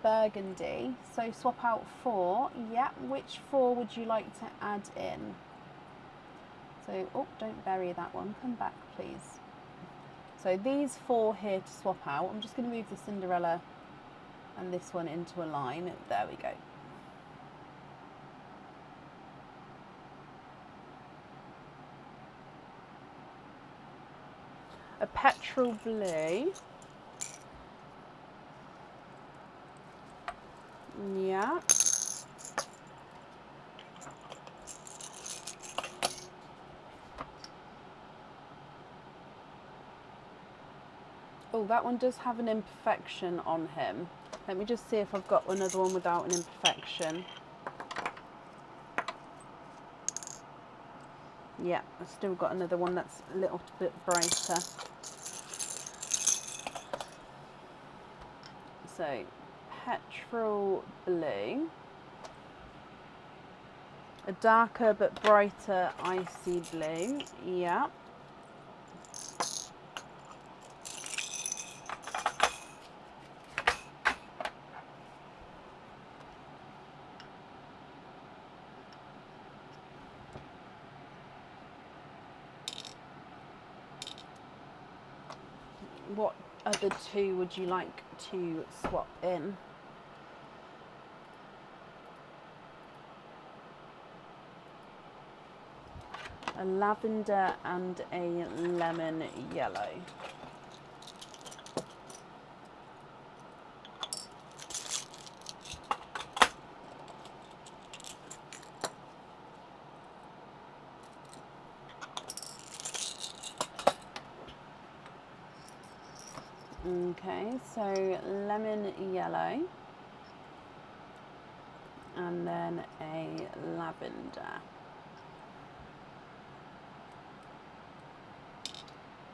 S1: burgundy? So swap out 4. Yeah, which 4 would you like to add in? So, oh, don't bury that one. Come back, please. So these 4 here to swap out. I'm just going to move the Cinderella and this one into a line. There we go. A petrol blue. Yeah. Oh, that one does have an imperfection on him. Let me just see if I've got another one without an imperfection. Yeah, I've still got another one that's a little bit brighter. So, petrol blue. A darker but brighter icy blue. Yeah. What other 2 would you like to swap in? A lavender and a lemon yellow. Okay, so lemon yellow and then a lavender.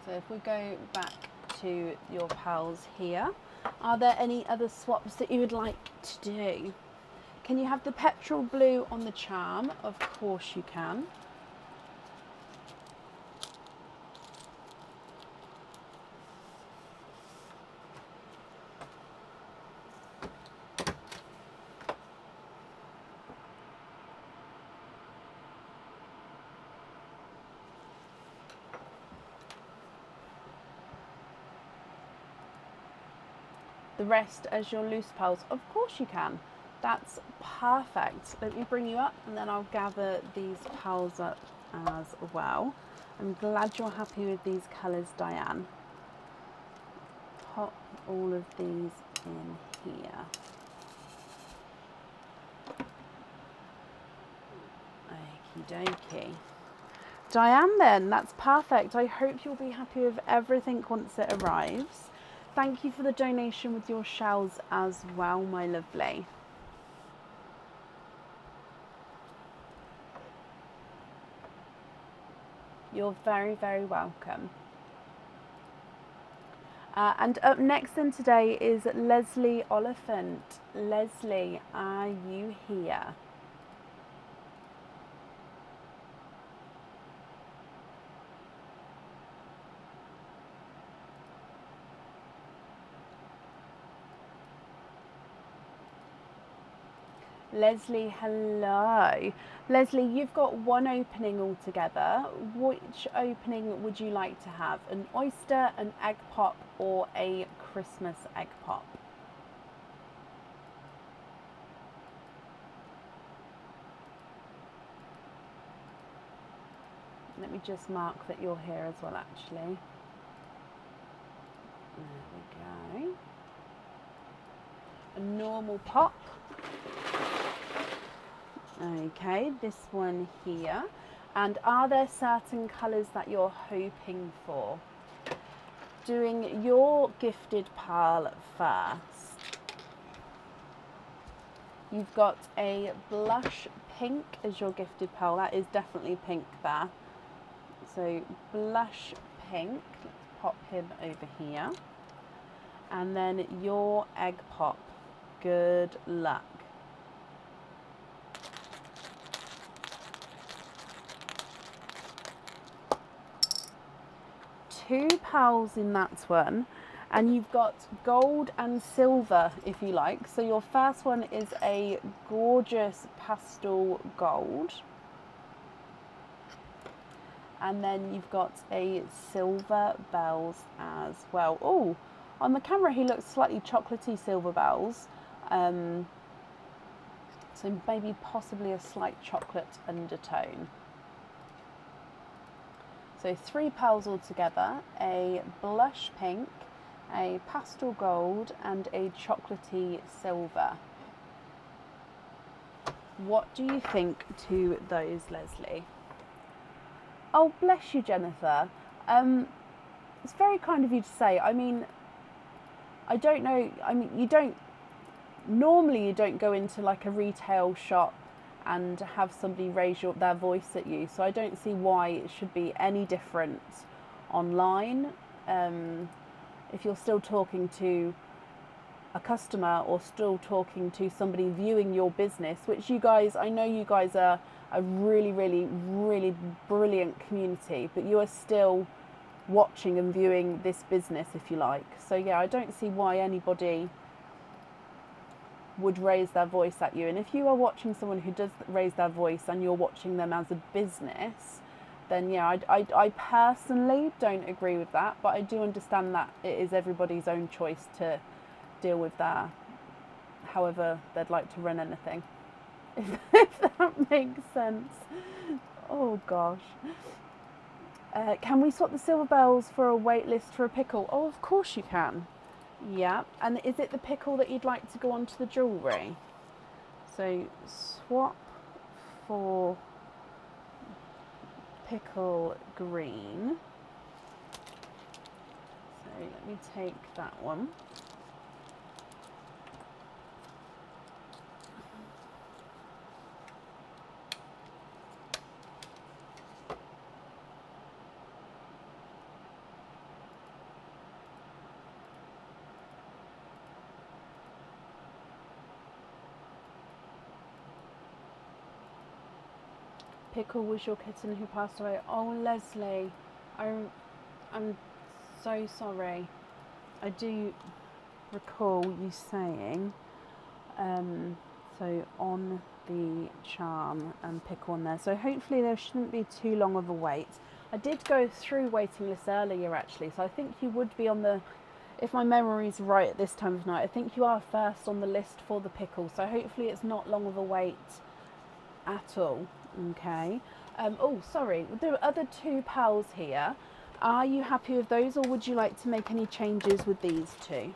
S1: So if we go back to your pals here, are there any other swaps that you would like to do? Can you have the petrol blue on the charm? Of course you can. The rest as your loose pals? Of course you can. That's perfect. Let me bring you up and then I'll gather these pals up as well. I'm glad you're happy with these colours, Diane. Pop all of these in here. Okie dokie. Diane then, that's perfect. I hope you'll be happy with everything once it arrives. Thank you for the donation with your shells as well, my lovely. You're very, very welcome. And up next in today is Leslie Oliphant. Leslie, are you here? Leslie, hello. Leslie, you've got one opening altogether. Which opening would you like to have? An oyster, an egg pop, or a Christmas egg pop? Let me just mark that you're here as well, actually. There we go. A normal pop. Okay, this one here. And are there certain colours that you're hoping for? Doing your gifted pearl first. You've got a blush pink as your gifted pearl. That is definitely pink there. So blush pink, let's pop him over here. And then your egg pop. Good luck. two pals in that one, and you've got gold and silver if you like. So your first one is a gorgeous pastel gold, and then you've got a silver bells as well. Oh, on the camera he looks slightly chocolatey silver bells, so maybe possibly a slight chocolate undertone. So three pearls altogether, a blush pink, a pastel gold and a chocolatey silver. What do you think to those, Leslie? Oh, bless you, Jennifer. It's very kind of you to say. I mean, I don't know. I mean, you don't go into like a retail shop and have somebody raise their voice at you. So I don't see why it should be any different online. If you're still talking to a customer or still talking to somebody viewing your business, which you guys, I know you guys are a really, really, really brilliant community, but you are still watching and viewing this business, if you like. So yeah, I don't see why anybody would raise their voice at you. And if you are watching someone who does raise their voice and you're watching them as a business, then yeah, I personally don't agree with that, but I do understand that it is everybody's own choice to deal with that however they'd like to run anything, if that makes sense. Oh gosh. Can we swap the silver bells for a wait list for a pickle? Oh, of course you can. Yeah, and is it the pickle that you'd like to go onto the jewellery? So swap for pickle green. So let me take that one. Pickle was your kitten who passed away. Oh, Leslie, I'm so sorry. I do recall you saying, so on the charm and pickle on there. So hopefully there shouldn't be too long of a wait. I did go through waiting lists earlier actually, so I think you would be on the, if my memory's right at this time of night, I think you are first on the list for the pickle. So hopefully it's not long of a wait at all. Okay. Oh, sorry. There are other two pals here. Are you happy with those, or would you like to make any changes with these two?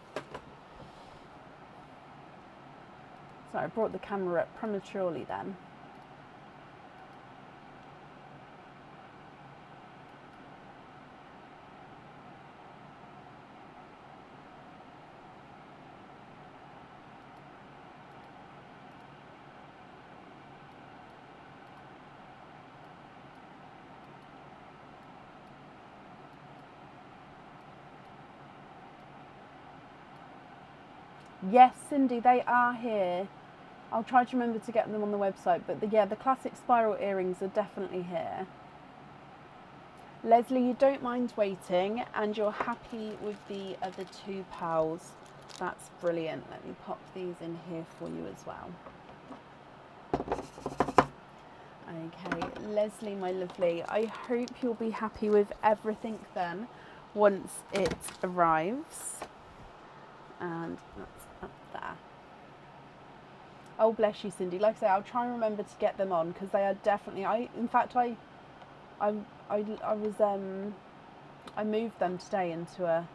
S1: Sorry, I brought the camera up prematurely then. Yes, Cindy, they are here. I'll try to remember to get them on the website, but the classic spiral earrings are definitely here. Leslie, you don't mind waiting and you're happy with the other two pals. That's brilliant. Let me pop these in here for you as well. Okay, Leslie, my lovely, I hope you'll be happy with everything then once it arrives. And that's up there. Oh, bless you, Cindy. Like I say, I'll try and remember to get them on because they are definitely. I moved them today into a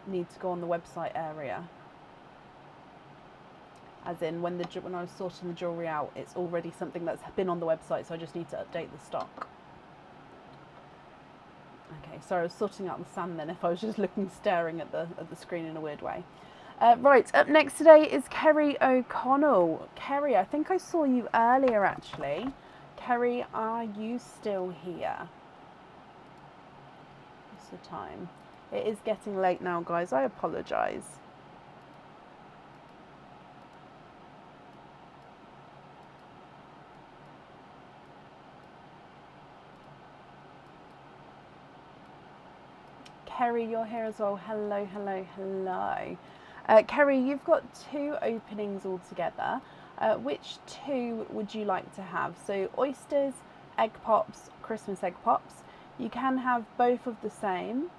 S1: need to go on the website area. As in, when I was sorting the jewellery out, it's already something that's been on the website, so I just need to update the stock. Okay, sorry, I was sorting out the sand then if I was just staring at the screen in a weird way. Right, up next today is Kerry O'Connell. Kerry, I think I saw you earlier actually. Kerry, are you still here? What's the time? It is getting late now, guys. I apologise. Kerry, you're here as well. Hello, hello, hello. Kerry, you've got 2 openings altogether. Which 2 would you like to have? So oysters, egg pops, Christmas egg pops. You can have both of the same,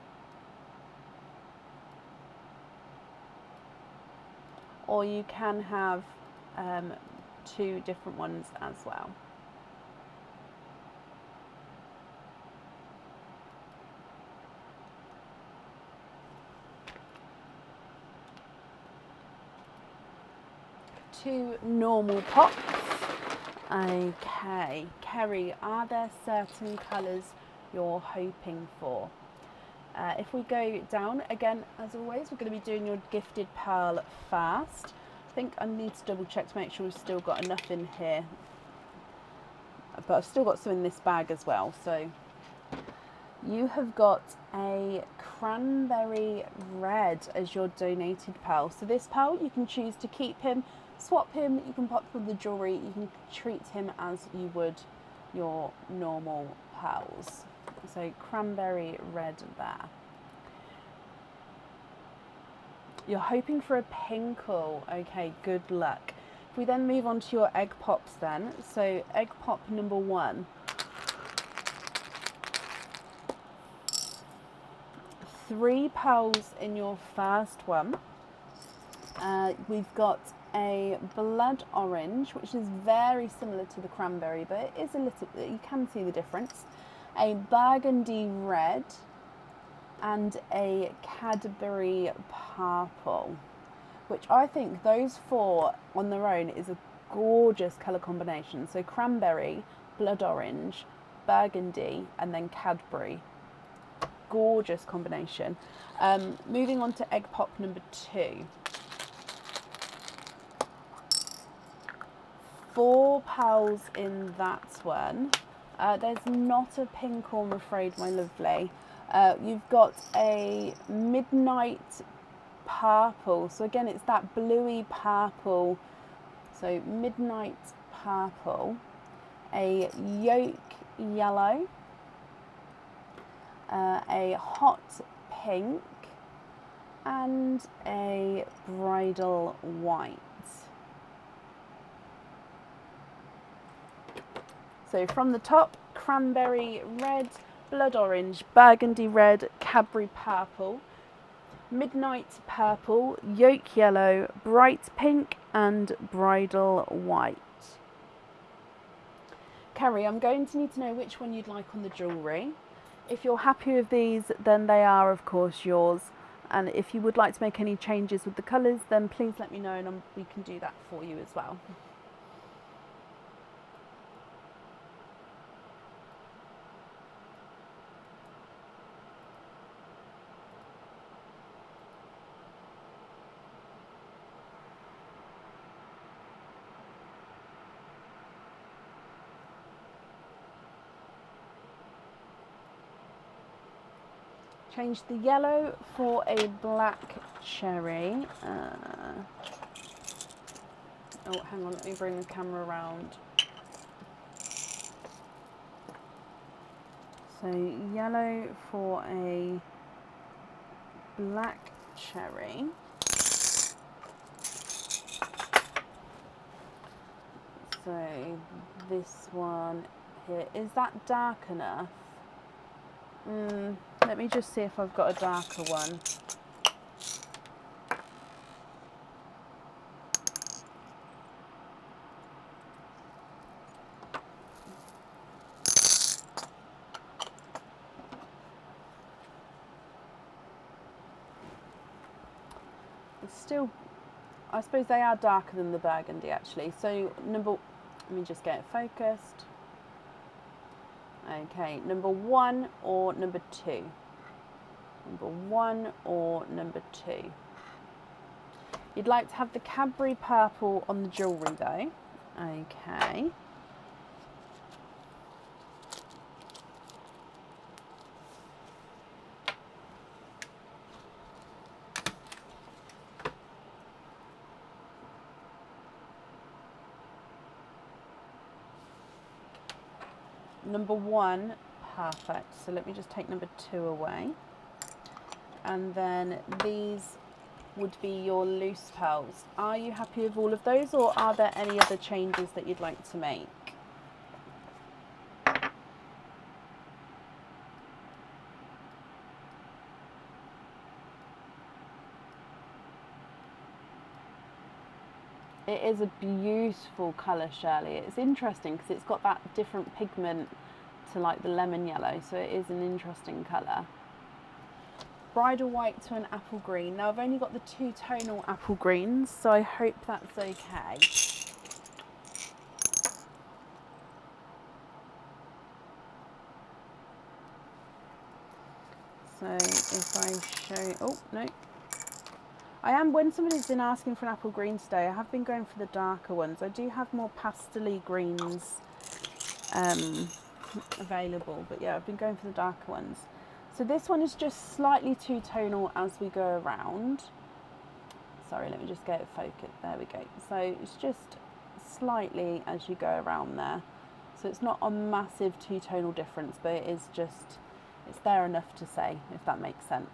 S1: or you can have 2 different ones as well. Two normal pops. Okay, Kerry, are there certain colours you're hoping for? If we go down, again, as always, we're going to be doing your gifted pearl first. I think I need to double check to make sure we've still got enough in here. But I've still got some in this bag as well. So you have got a cranberry red as your donated pearl. So this pearl, you can choose to keep him, swap him, you can pop with the jewellery, you can treat him as you would your normal pearls. So cranberry red there. You're hoping for a pinkle. Okay, good luck. If we then move on to your egg pops then. So egg pop number 1. 3 pearls in your first one. We've got a blood orange, which is very similar to the cranberry, but it is a little bit, you can see the difference. A burgundy red and a Cadbury purple, which I think those 4 on their own is a gorgeous colour combination. So cranberry, blood orange, burgundy, and then Cadbury. Gorgeous combination. Moving on to egg pop number 2. 4 pearls in that one. There's not a pink, I'm afraid, my lovely. You've got a midnight purple. So again, it's that bluey purple. So midnight purple. A yolk yellow. A hot pink. And a bridal white. So from the top, cranberry red, blood orange, burgundy red, Cadbury purple, midnight purple, yolk yellow, bright pink, and bridal white. Kerry, I'm going to need to know which one you'd like on the jewellery. If you're happy with these, then they are, of course, yours. And if you would like to make any changes with the colours, then please let me know and we can do that for you as well. Change the yellow for a black cherry. Oh, hang on, let me bring the camera around. So yellow for a black cherry. So this one here, is that dark enough? Let me just see if I've got a darker one. It's still, I suppose they are darker than the burgundy actually. So let me just get it focused. Okay, number 1 or number 2? Number 1 or number 2? You'd like to have the Cadbury purple on the jewellery though. Okay. Number 1, perfect. So let me just take number 2 away. And then these would be your loose pearls. Are you happy with all of those, or are there any other changes that you'd like to make? It is a beautiful colour, Shirley. It's interesting because it's got that different pigment to like the lemon yellow, so it is an interesting colour. Bridal white to an apple green. Now I've only got the two-tonal apple greens, so I hope that's okay. So if I show, oh no. I am, when somebody's been asking for an apple green today, I have been going for the darker ones. I do have more pastel-y greens available, but yeah, I've been going for the darker ones. So this one is just slightly two-tonal as we go around. Sorry, let me just get it focused. There we go. So it's just slightly as you go around there. So it's not a massive two-tonal difference, but it is just, it's there enough to say, if that makes sense.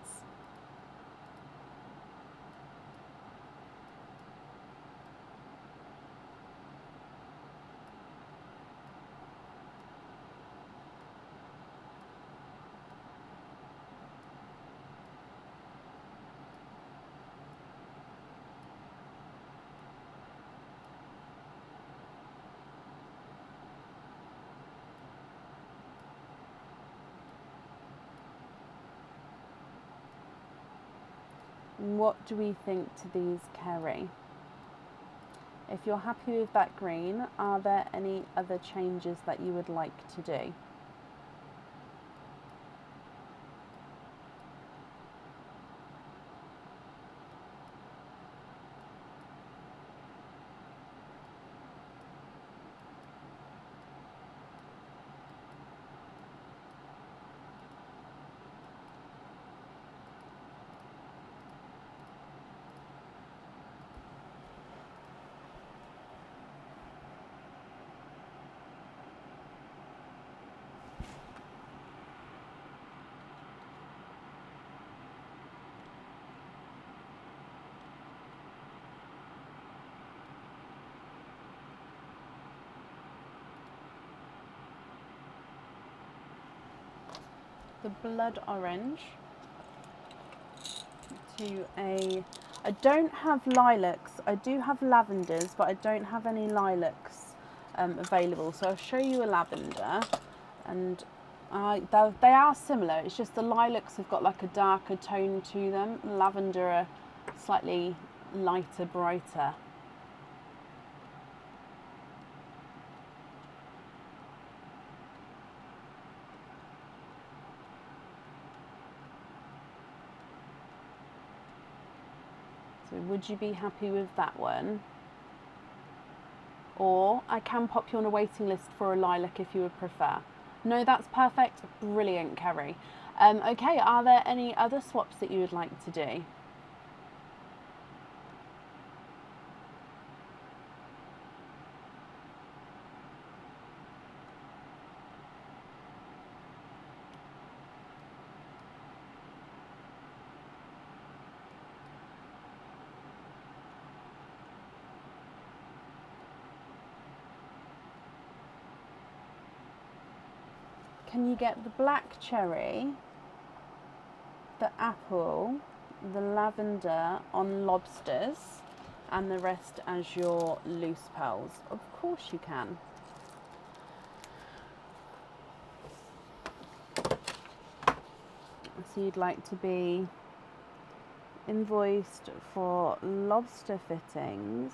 S1: What do we think to these, Kerry? If you're happy with that green, are there any other changes that you would like to do? The blood orange to a, I don't have lilacs, I do have lavenders, but I don't have any lilacs available, so I'll show you a lavender, and they are similar, it's just the lilacs have got like a darker tone to them, lavender are slightly lighter, brighter. So would you be happy with that one? Or I can pop you on a waiting list for a lilac if you would prefer. No, that's perfect. Brilliant, Kerry. Okay, are there any other swaps that you would like to do? Can you get the black cherry, the apple, the lavender on lobsters, and the rest as your loose pearls? Of course you can. So you'd like to be invoiced for lobster fittings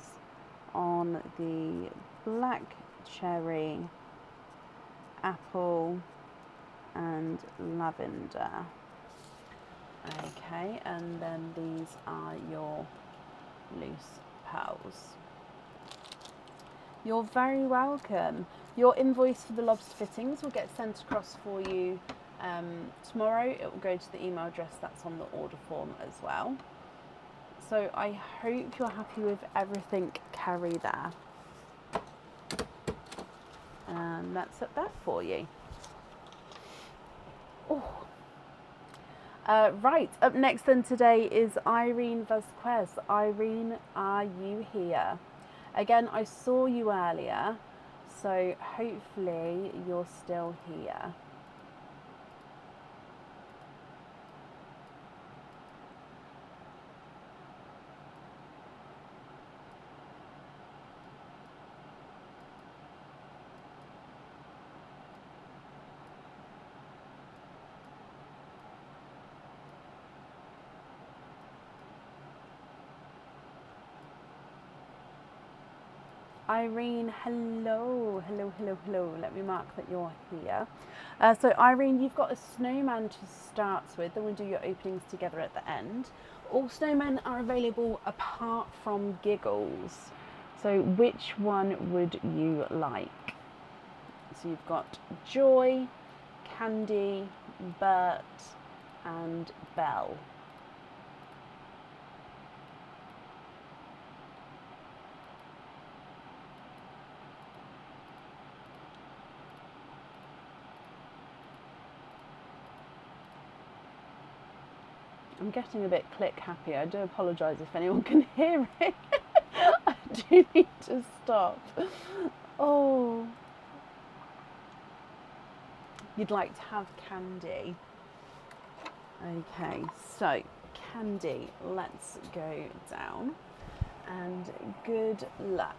S1: on the black cherry, apple, and lavender. Okay, and then these are your loose pearls. You're very welcome. Your invoice for the lobster fittings will get sent across for you tomorrow. It will go to the email address that's on the order form as well. So I hope you're happy with everything, Kerry, there. And that's up there for you. Oh, Right, up next then today is Irene Vasquez. Irene, are you here? Again, I saw you earlier, so hopefully you're still here. Irene, hello, hello, hello, hello. Let me mark that you're here. So Irene, you've got a snowman to start with, then we'll do your openings together at the end. All snowmen are available apart from Giggles. So which one would you like? So you've got Joy, Candy, Bert, and Belle. I'm getting a bit click happy. I do apologise if anyone can hear it. I do need to stop. Oh. You'd like to have Candy. Okay, so Candy, let's go down. And good luck.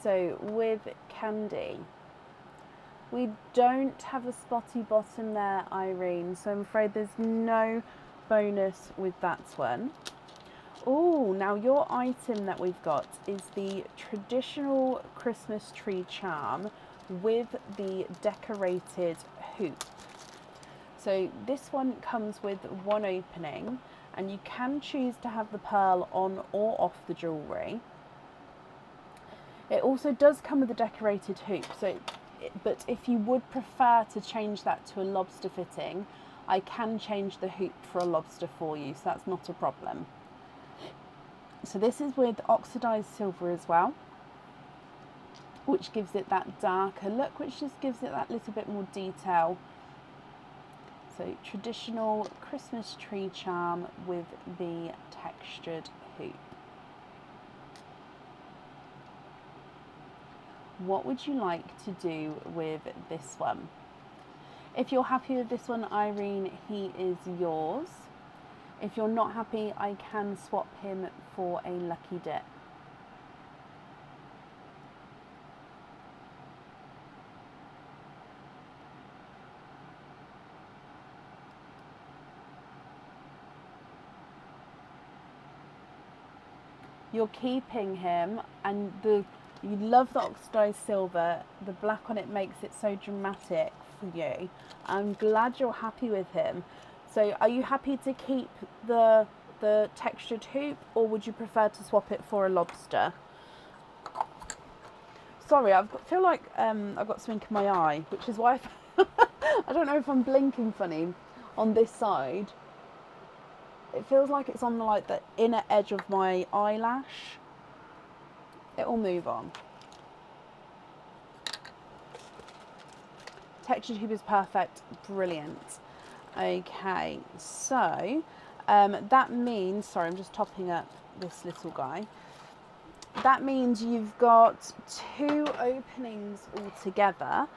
S1: So with Candy, we don't have a spotty bottom there, Irene, so I'm afraid there's no bonus with that one. Oh, now your item that we've got is the traditional Christmas tree charm with the decorated hoop. So this one comes with one opening, and you can choose to have the pearl on or off the jewellery. It also does come with a decorated hoop, but if you would prefer to change that to a lobster fitting, I can change the hoop for a lobster for you, so that's not a problem. So this is with oxidized silver as well, which gives it that darker look, which just gives it that little bit more detail. So traditional Christmas tree charm with the textured hoop. What would you like to do with this one? If you're happy with this one, Irene, he is yours. If you're not happy, I can swap him for a lucky dip. You're keeping him, and you love the oxidized silver. The black on it makes it so dramatic for you. I'm glad you're happy with him. So are you happy to keep the textured hoop, or would you prefer to swap it for a lobster? Sorry, feel like I've got something in my eye, which is why I don't know if I'm blinking funny on this side. It feels like it's on the inner edge of my eyelash. It will move on. Textured hoop is perfect, brilliant. Okay, so that means, sorry, I'm just topping up this little guy. That means you've got 2 openings altogether.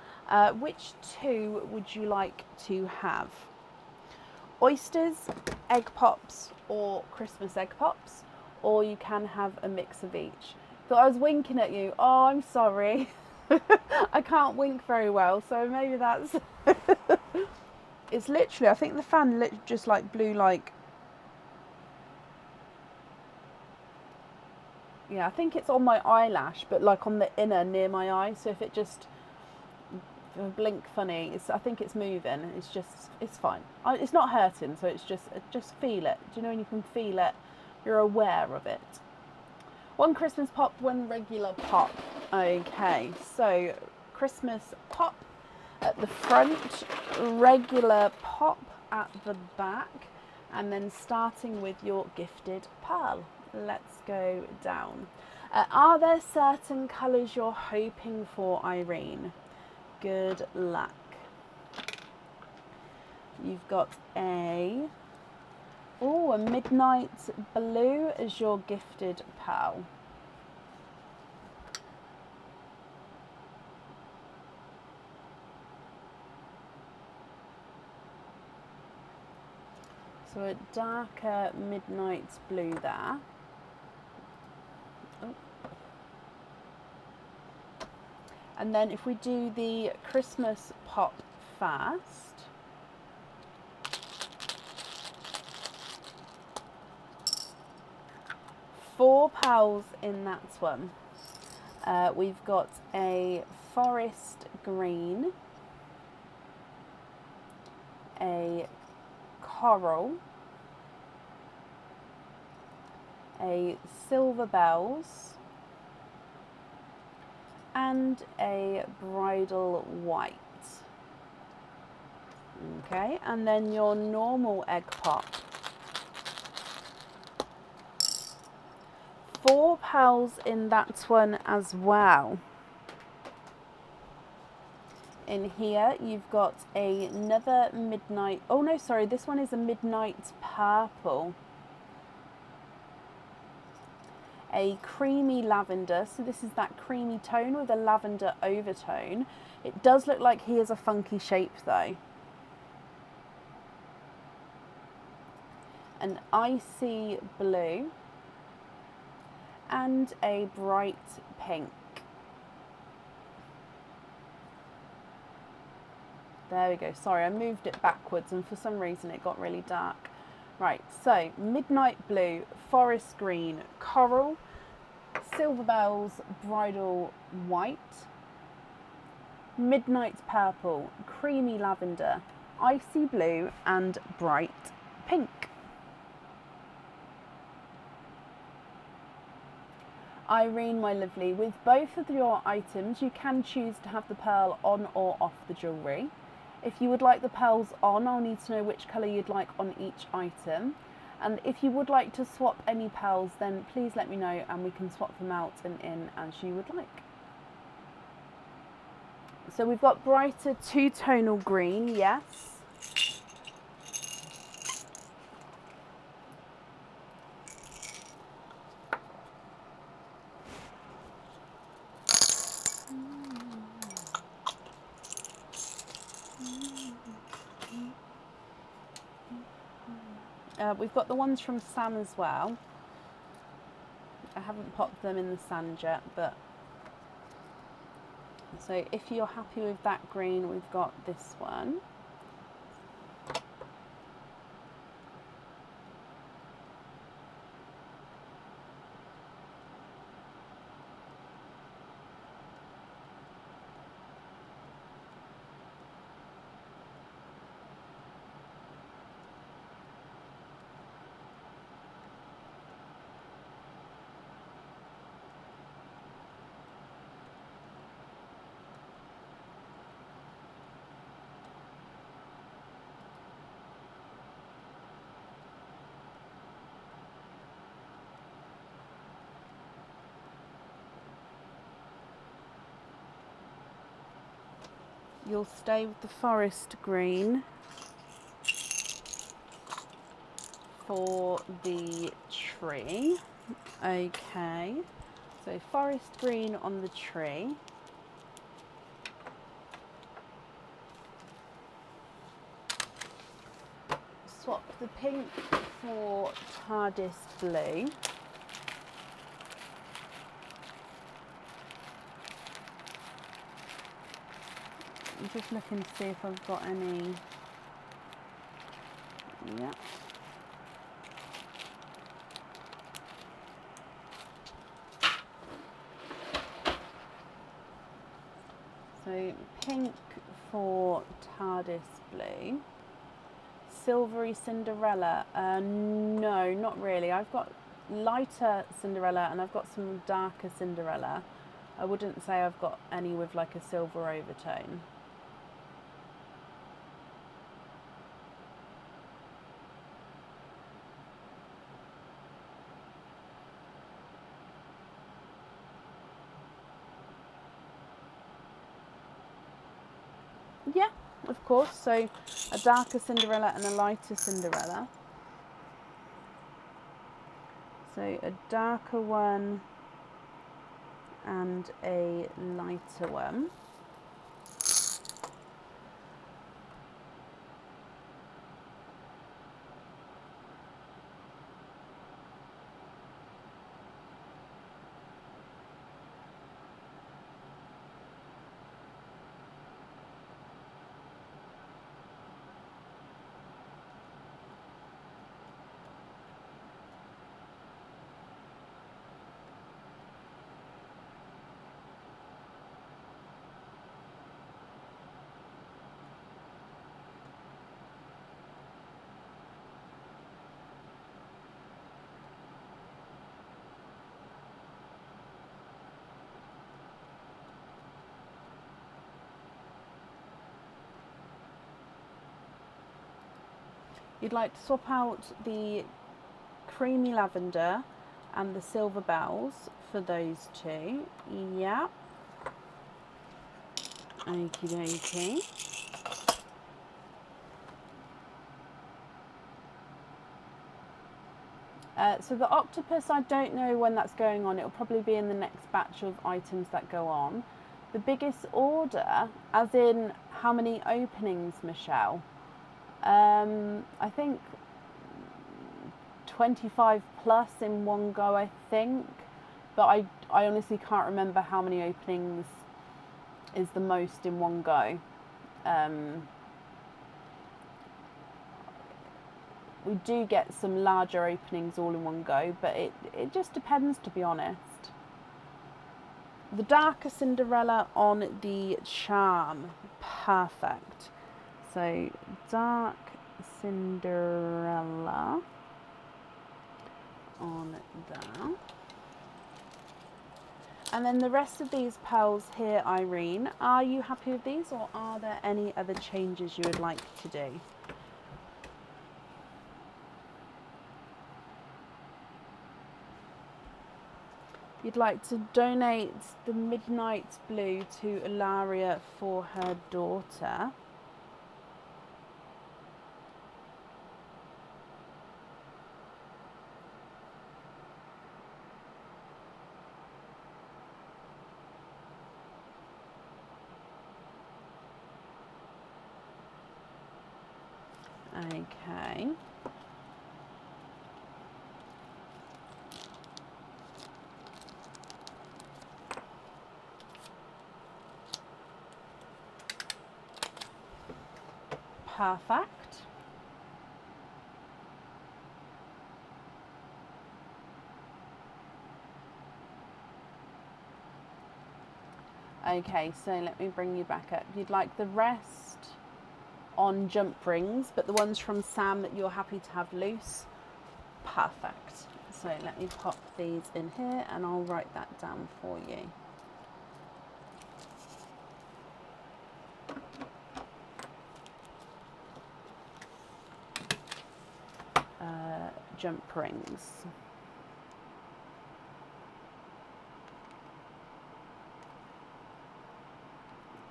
S1: Which 2 would you like to have? Oysters, egg pops, or Christmas egg pops, or you can have a mix of each. Thought I was winking at you. Oh, I'm sorry. I can't wink very well, so maybe that's... It's literally, I think the fan just blew yeah, I think it's on my eyelash, but on the inner near my eye. So if it just blink funny, I think it's moving. It's fine. It's not hurting, so it's just feel it. Do you know when you can feel it? You're aware of it. 1 Christmas pop, 1 regular pop. Okay, so Christmas pop at the front, regular pop at the back, and then starting with your gifted pearl. Let's go down. Are there certain colours you're hoping for, Irene? Good luck. You've got a midnight blue as your gifted pearl. So a darker midnight blue there. Oh. And then if we do the Christmas pop first. Four pearls in that one. We've got a forest green, a coral, a silver bells, and a bridal white. Okay, and then your normal egg pop. Four pearls in that one as well. In here you've got another midnight, oh no, sorry, this one is a midnight purple. A creamy lavender, so this is that creamy tone with a lavender overtone. It does look like he is a funky shape though. An icy blue and a bright pink. There we go. Sorry, I moved it backwards and for some reason it got really dark. Right, so midnight blue, forest green, coral, silver bells, bridal white, midnight purple, creamy lavender, icy blue and bright pink. Irene, my lovely, with both of your items you can choose to have the pearl on or off the jewellery. If you would like the pearls on, I'll need to know which colour you'd like on each item. And if you would like to swap any pearls, then please let me know and we can swap them out and in as you would like. So we've got brighter two-tonal green, yes. We've got the ones from Sam as well. I haven't popped them in the sand yet, but so if you're happy with that green, we've got this one. You'll stay with the forest green for the tree. Okay, so forest green on the tree. Swap the pink for TARDIS blue. I'm just looking to see if I've got any. Yeah. So pink for TARDIS blue. Silvery Cinderella. No, not really. I've got lighter Cinderella and I've got some darker Cinderella. I wouldn't say I've got any with like a silver overtone. Yeah, of course. So a darker Cinderella and a lighter Cinderella. So a darker one and a lighter one. You'd like to swap out the creamy lavender and the silver bells for those two. Yeah. Okie dokie. So the octopus, I don't know when that's going on. It'll probably be in the next batch of items that go on. The biggest order, as in how many openings, Michelle? I think 25 plus in one go, I think. But I honestly can't remember how many openings is the most in one go. We do get some larger openings all in one go, but it just depends, to be honest. The darker Cinderella on the charm. Perfect. So dark Cinderella on there. And then the rest of these pearls here, Irene, are you happy with these, or are there any other changes you would like to do? You'd like to donate the Midnight Blue to Ilaria for her daughter. Okay. Perfect. Okay, so let me bring you back up. You'd like the rest on jump rings, but the ones from Sam that you're happy to have loose. Perfect. So let me pop these in here and I'll write that down for you. Jump rings.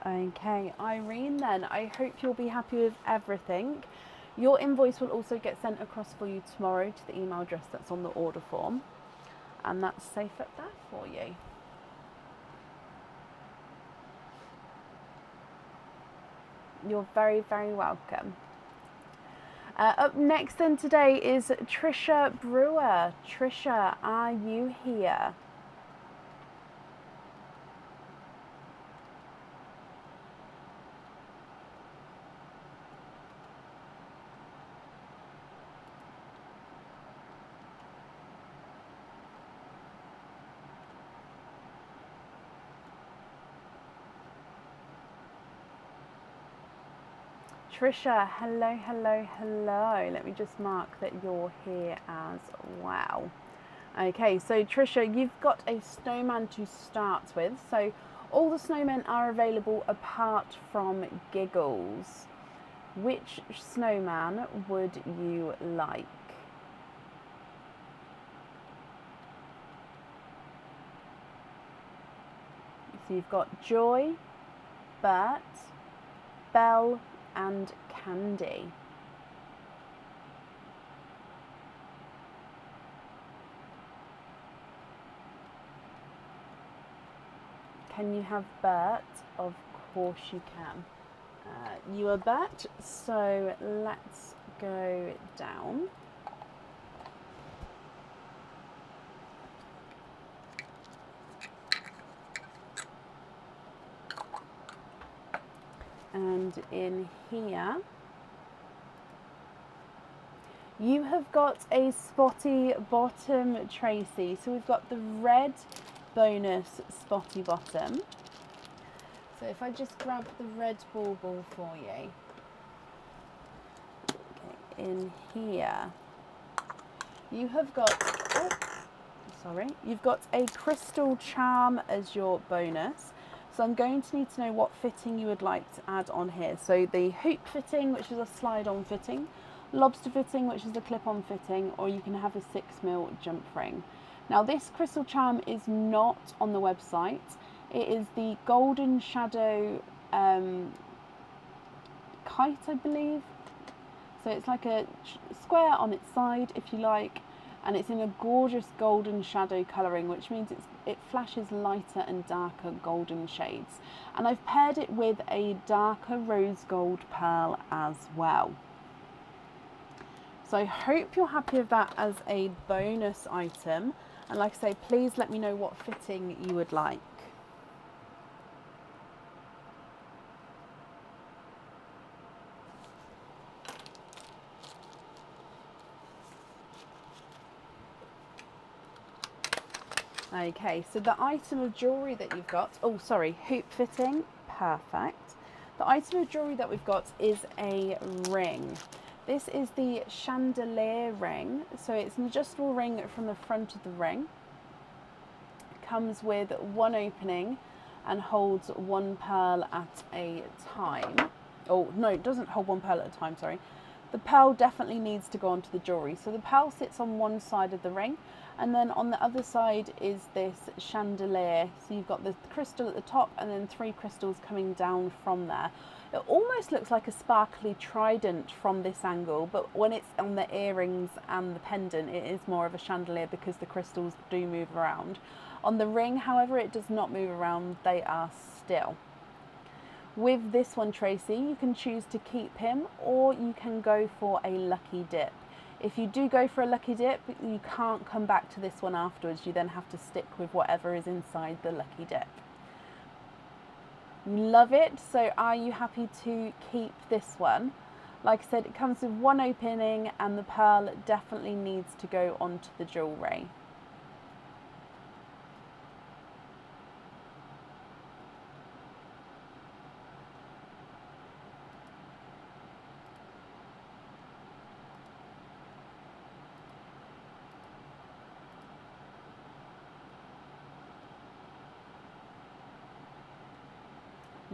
S1: Okay, Irene, then I hope you'll be happy with everything. Your invoice will also get sent across for you tomorrow to the email address that's on the order form, and that's safe up there for you. You're very, very welcome. Up next then today is Trisha Brewer. Trisha, are you here? Trisha, hello, hello, hello. Let me just mark that you're here as well. Okay, so Trisha, you've got a snowman to start with. So all the snowmen are available apart from Giggles. Which snowman would you like? So you've got Joy, Bert, Belle and Candy. Can you have Bert? Of course you can. You are Bert, so let's go down. And in here, you have got a spotty bottom, Tracy. So we've got the red bonus spotty bottom. So if I just grab the red bauble for you. Okay, in here, you have got, you've got a crystal charm as your bonus. So I'm going to need to know what fitting you would like to add on here. So the hoop fitting, which is a slide-on fitting, lobster fitting, which is a clip-on fitting, or you can have a 6mm jump ring. Now this crystal charm is not on the website. It is the golden shadow kite, I believe. So it's like a square on its side, if you like, and it's in a gorgeous golden shadow colouring, which means it flashes lighter and darker golden shades. And I've paired it with a darker rose gold pearl as well. So I hope you're happy with that as a bonus item. And like I say, please let me know what fitting you would like. Okay, so the item of jewellery that you've got, hoop fitting, perfect. The item of jewellery that we've got is a ring. This is the chandelier ring, so it's an adjustable ring from the front of the ring. It comes with one opening and holds one pearl at a time. Oh, no, it doesn't hold one pearl at a time, sorry. The pearl definitely needs to go onto the jewellery. So the pearl sits on one side of the ring, and then on the other side is this chandelier. So you've got the crystal at the top and then 3 crystals coming down from there. It almost looks like a sparkly trident from this angle, but when it's on the earrings and the pendant, it is more of a chandelier because the crystals do move around. On the ring, however, it does not move around, they are still. With this one, Tracy, you can choose to keep him or you can go for a lucky dip. If you do go for a lucky dip, you can't come back to this one afterwards. You then have to stick with whatever is inside the lucky dip. Love it. So are you happy to keep this one? Like I said, it comes with one opening and the pearl definitely needs to go onto the jewellery.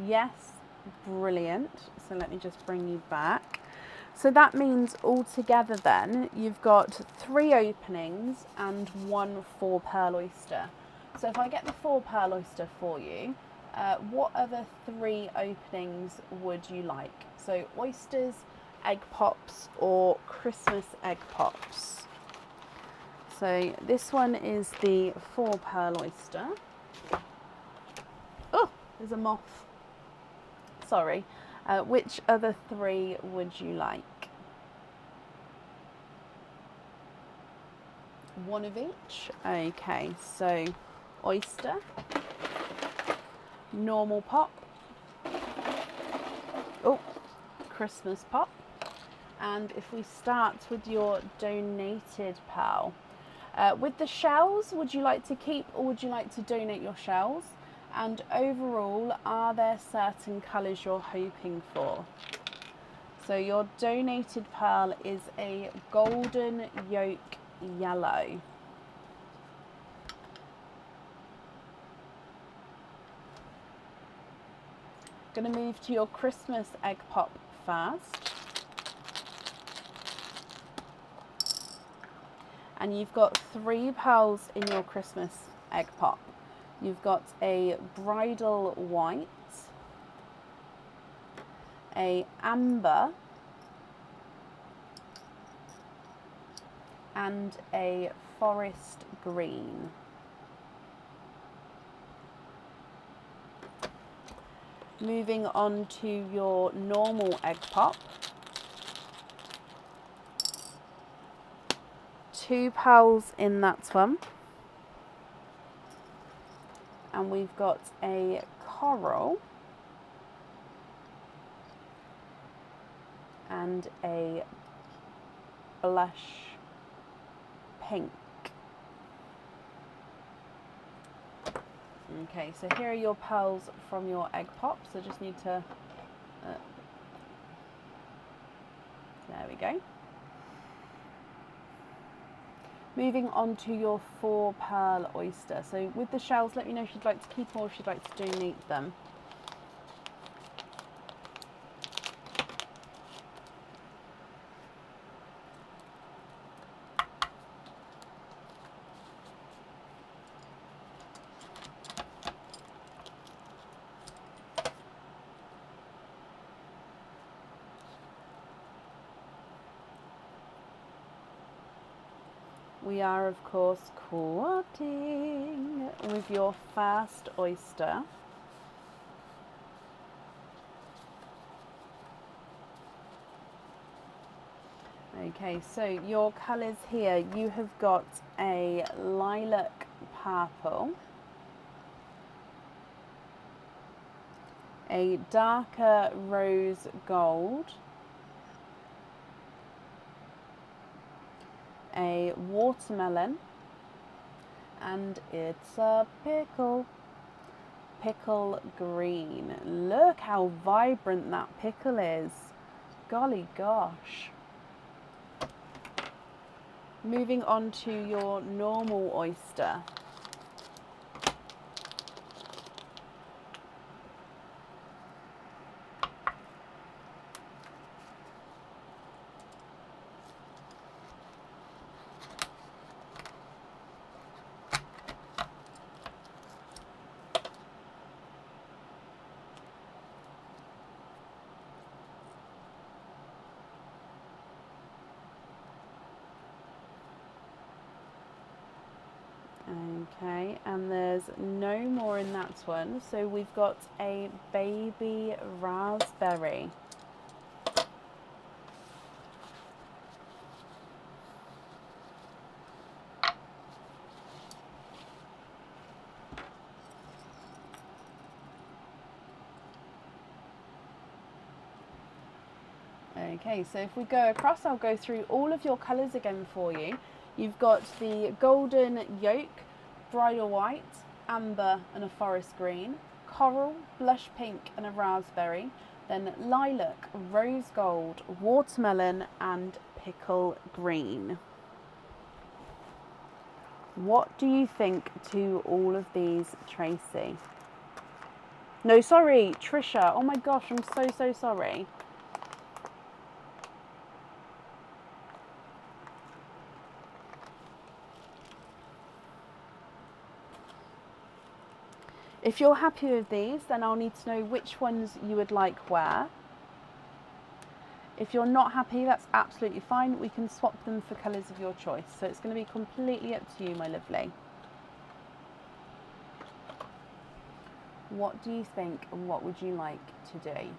S1: Yes, brilliant. So let me just bring you back. So that means altogether then you've got 3 openings and 1 4 pearl oyster. So if I get the 4 pearl oyster for you, what other 3 openings would you like? So oysters, egg pops, or Christmas egg pops. So this one is the 4 pearl oyster. Oh, there's a moth. Sorry. Which other 3 would you like? One of each. Okay, so oyster, normal pop, Christmas pop, and if we start with your donated pearl, with the shells, would you like to keep or would you like to donate your shells? And overall, are there certain colours you're hoping for? So your donated pearl is a golden yolk yellow. Going to move to your Christmas egg pop first. And you've got 3 pearls in your Christmas egg pop. You've got a bridal white, a amber, and a forest green. Moving on to your normal egg pop. 2 pearls in that one. And we've got a coral and a blush pink. Okay, so here are your pearls from your egg pops. I just need to, there we go. Moving on to your 4 pearl oyster. So with the shells, let me know if you'd like to keep or if you'd like to donate them. We are, of course, quarting with your first oyster. Okay, so your colours here, you have got a lilac purple, a darker rose gold, a watermelon, and it's a pickle green. Look how vibrant that pickle is. Golly gosh. Moving on to your normal oyster. Okay, and there's no more in that one. So we've got a baby raspberry. Okay, so if we go across, I'll go through all of your colours again for you. You've got the golden yolk, bridal white, amber and a forest green, coral, blush pink and a raspberry, then lilac, rose gold, watermelon and pickle green. What do you think to all of these, Tracy? No, sorry, Trisha. Oh my gosh, I'm so sorry. If you're happy with these, then I'll need to know which ones you would like where. If you're not happy, that's absolutely fine. We can swap them for colours of your choice. So it's going to be completely up to you, my lovely. What do you think and what would you like to do?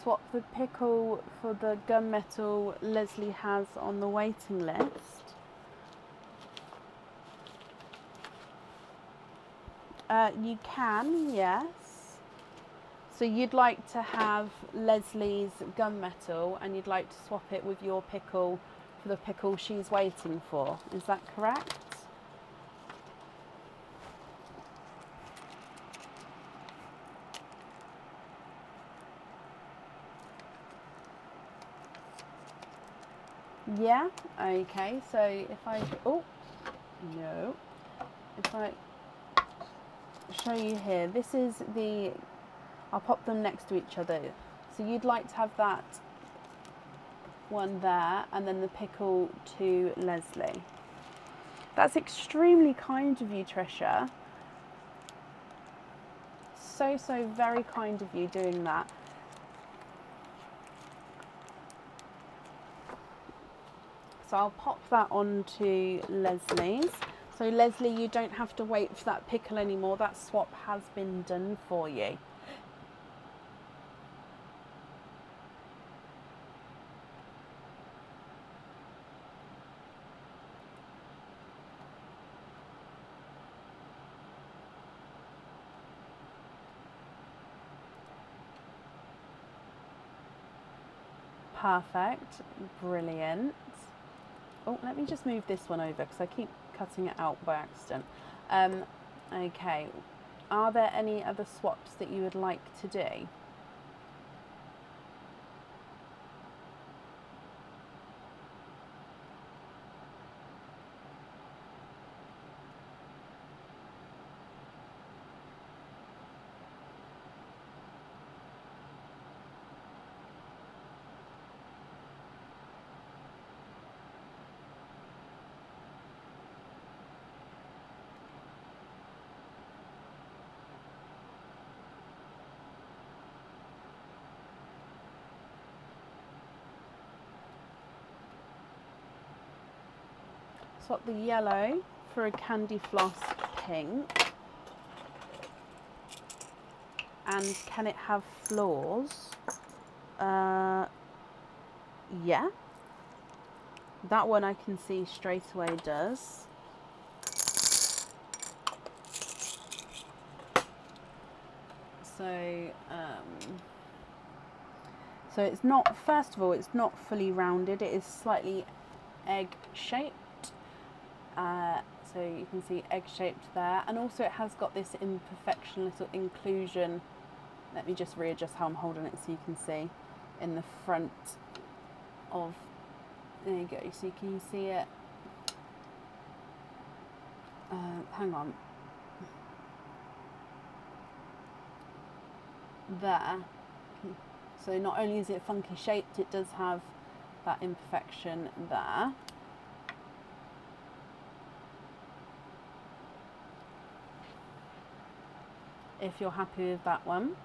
S1: Swap the pickle for the gunmetal Leslie has on the waiting list. You can, yes. So you'd like to have Leslie's gunmetal and you'd like to swap it with your pickle for the pickle she's waiting for. Is that correct? Yeah, okay, so if I, oh, no, if I show you here, this is the, I'll pop them next to each other. So you'd like to have that one there and then the pickle to Leslie. That's extremely kind of you, Trisha. So, so very kind of you doing that. So I'll pop that onto Leslie's. So Leslie, you don't have to wait for that pickle anymore. That swap has been done for you. Perfect, brilliant. Oh, let me just move this one over because I keep cutting it out by accident. Okay, are there any other swaps that you would like to do? Swap the yellow for a candy floss pink. And can it have floors? Yeah. That one I can see straight away does. So it's not, first of all, it's not fully rounded. It is slightly egg shaped. So you can see egg shaped there. And also it has got this imperfection, little inclusion. Let me just readjust how I'm holding it so you can see in the front of, there you go. So you can see it. Hang on. There. So not only is it funky shaped, it does have that imperfection there. If you're happy with that one.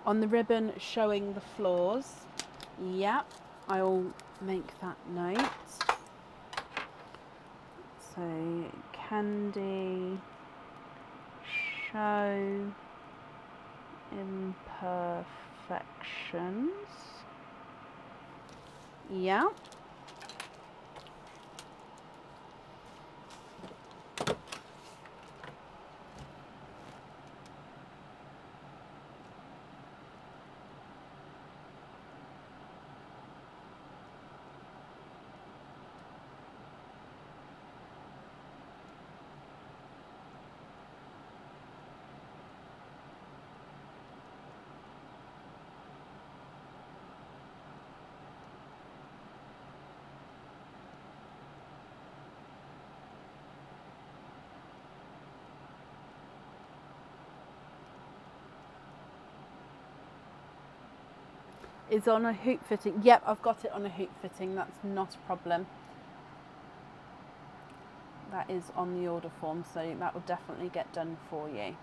S1: On the ribbon showing the floors, yep, I'll make that note. So, candy, show imperfections, yep. Is on a hoop fitting. Yep, I've got it on a hoop fitting. That's not a problem. That is on the order form, so that will definitely get done for you.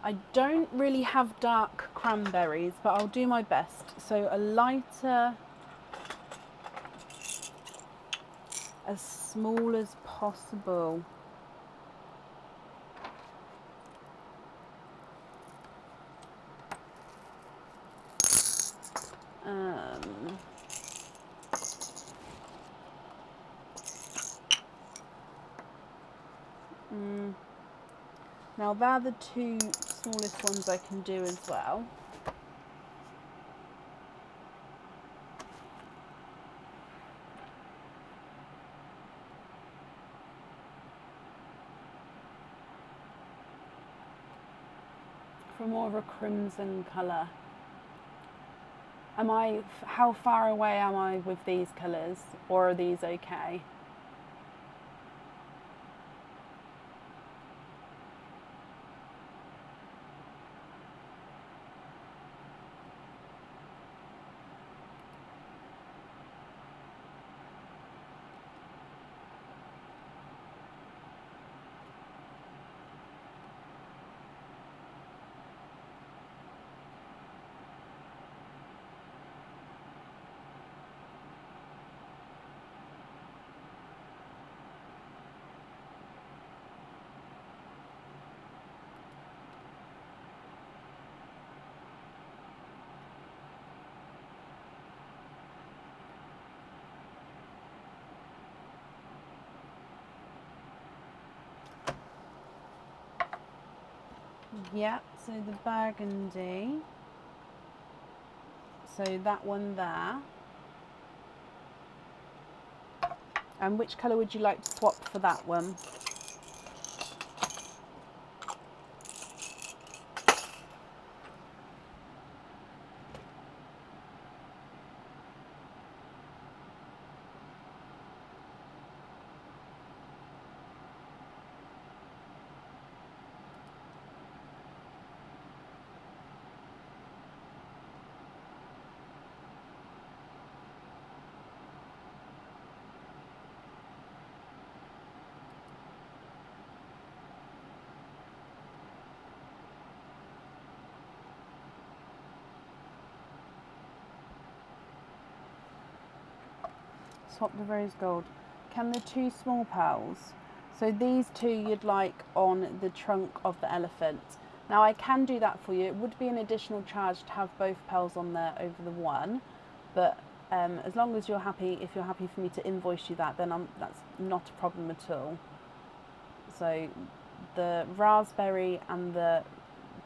S1: I don't really have dark cranberries, but I'll do my best. So a lighter, as small as possible. Now they're the two smallest ones I can do as well. For more of a crimson colour. How far away am I with these colours, or are these okay? Yep, so the burgundy. So that one there. And which colour would you like to swap for that one? Swap the rose gold. Can the two small pearls, so these two you'd like on the trunk of the elephant. Now I can do that for you. It would be an additional charge to have both pearls on there over the one, but as long as you're happy, if you're happy for me to invoice you that, then that's not a problem at all. So the raspberry and the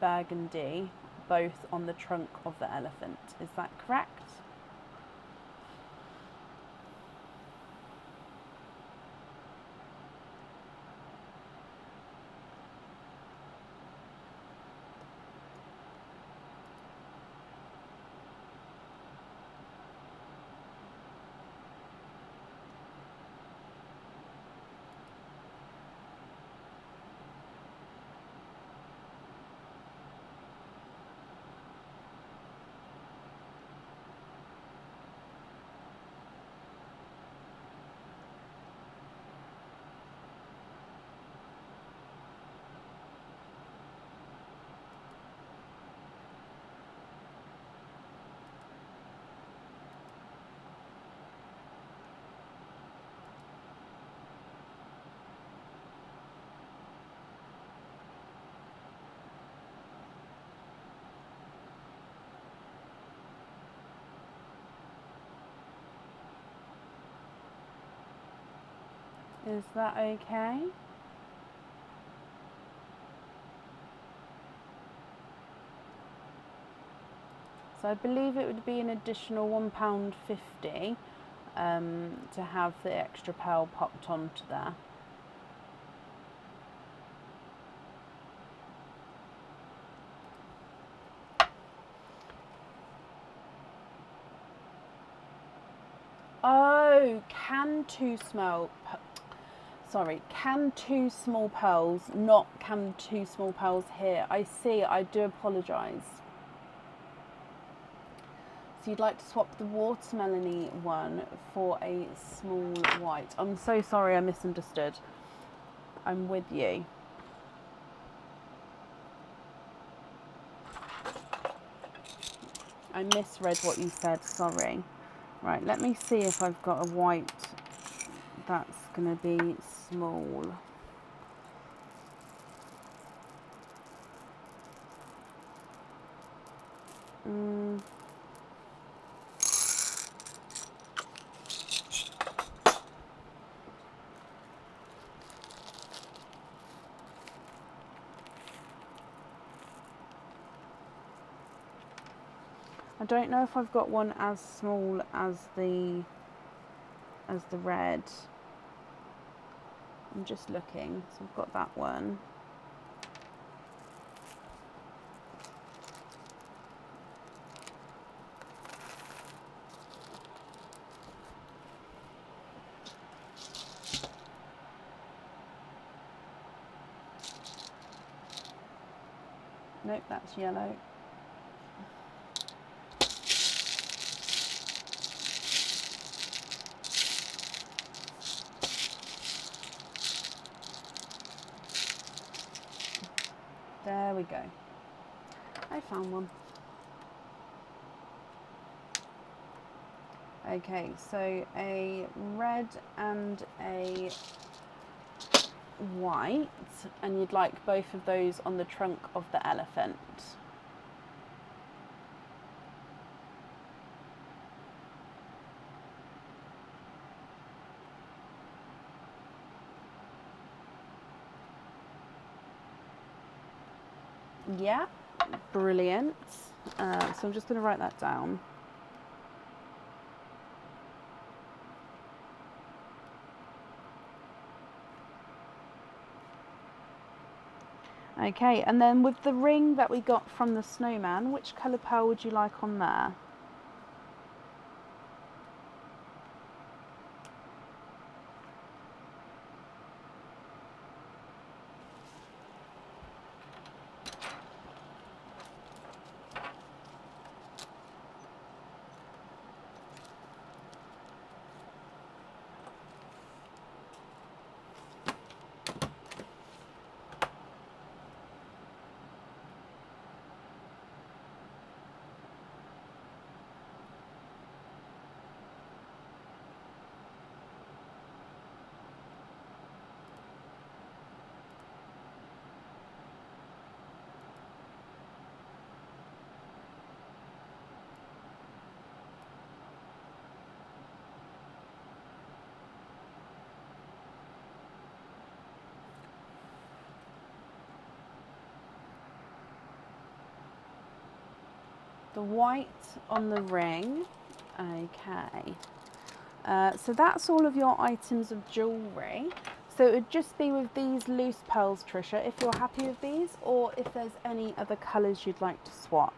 S1: burgundy, both on the trunk of the elephant. Is that correct? Is that okay? So I believe it would be an additional £1.50 to have the extra pearl popped onto there. Oh, can two small pearls, not can two small pearls here. I see, I do apologise. So you'd like to swap the watermelony one for a small white. I'm so sorry, I misunderstood. I'm with you. I misread what you said, sorry. Right, let me see if I've got a white that's going to be small. I don't know if I've got one as small as the red. I'm just looking, so I've got that one. Nope, that's yellow. There we go. I found one. Okay, so a red and a white, and you'd like both of those on the trunk of the elephant. Yeah, brilliant. So I'm just going to write that down. Okay, and then with the ring that we got from the snowman, which colour pearl would you like on there? The white on the ring. Okay. So that's all of your items of jewellery. So it would just be with these loose pearls, Trisha, if you're happy with these, or if there's any other colours you'd like to swap.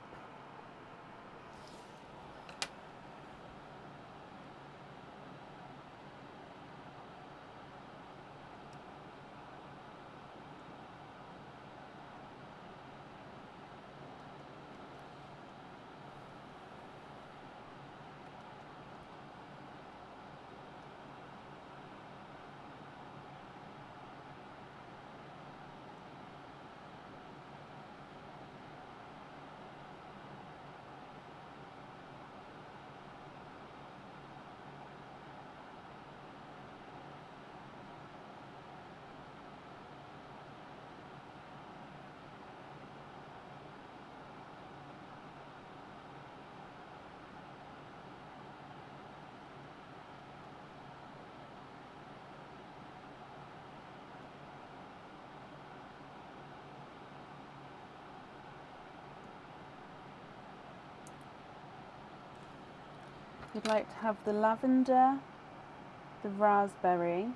S1: You'd like to have the lavender, the raspberry,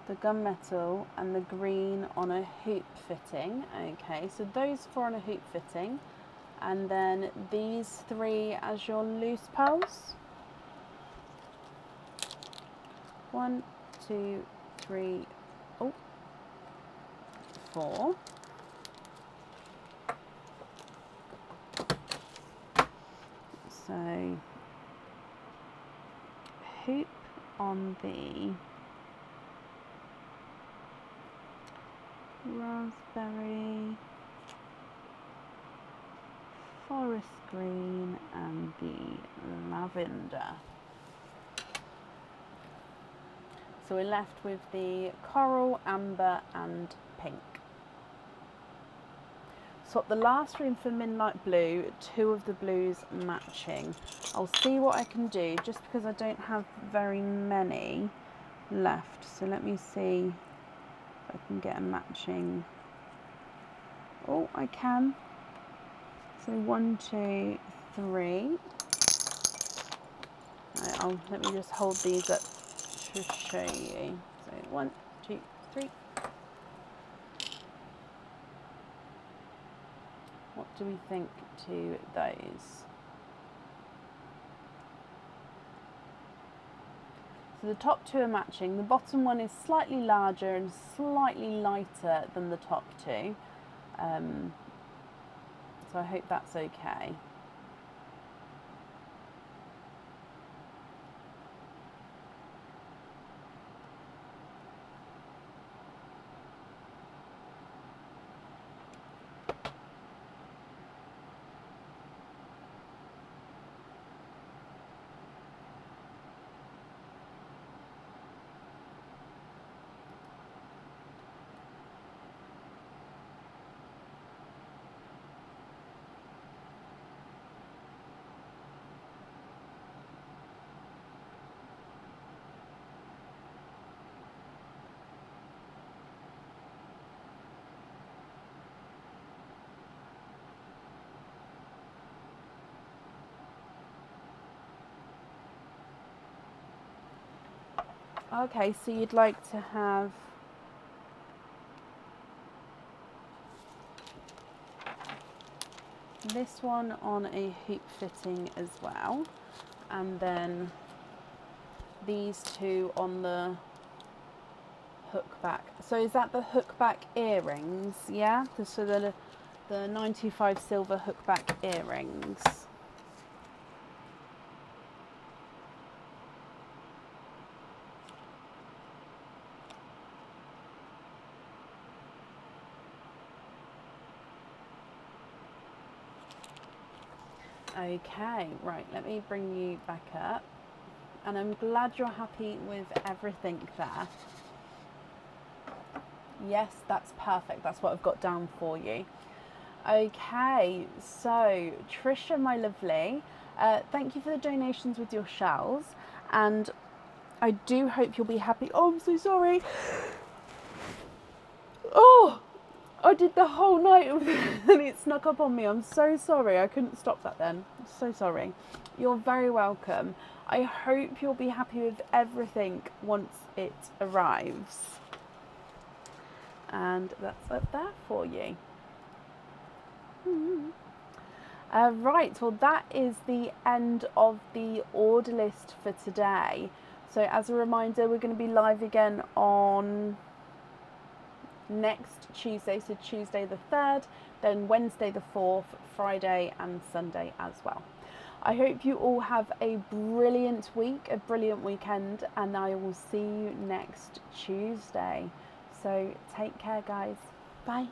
S1: the gunmetal and the green on a hoop fitting. Okay, so those four on a hoop fitting, and then these three as your loose pearls. 1, 2, 3, 4. So hoop on the raspberry, forest green and the lavender. So we're left with the coral, amber and pink. Swap the last room for midnight blue, 2 of the blues matching. I'll see what I can do just because I don't have very many left. So let me see if I can get a matching. Oh, I can. So 1, 2, 3. Right, let me just hold these up to show you. So 1, 2, 3. What do we think to those? So the top 2 are matching. The bottom one is slightly larger and slightly lighter than the top 2. So I hope that's okay. Okay, so you'd like to have this one on a hoop fitting as well, and then these 2 on the hook back. So is that the hook back earrings? Yeah, so the 925 silver hook back earrings. Okay, right, let me bring you back up. And I'm glad you're happy with everything there. Yes, that's perfect. That's what I've got down for you. Okay, so Trisha, my lovely, thank you for the donations with your shells. And I do hope you'll be happy. Oh, I'm so sorry. Oh, I did the whole night and it snuck up on me. I'm so sorry. I couldn't stop that then. I'm so sorry. You're very welcome. I hope you'll be happy with everything once it arrives. And that's up there for you. Right, well that is the end of the order list for today. So as a reminder, we're going to be live again on next Tuesday, so Tuesday the 3rd, then Wednesday the 4th, Friday and Sunday as well. I hope you all have a brilliant week, a brilliant weekend, and I will see you next Tuesday. So take care, guys. Bye.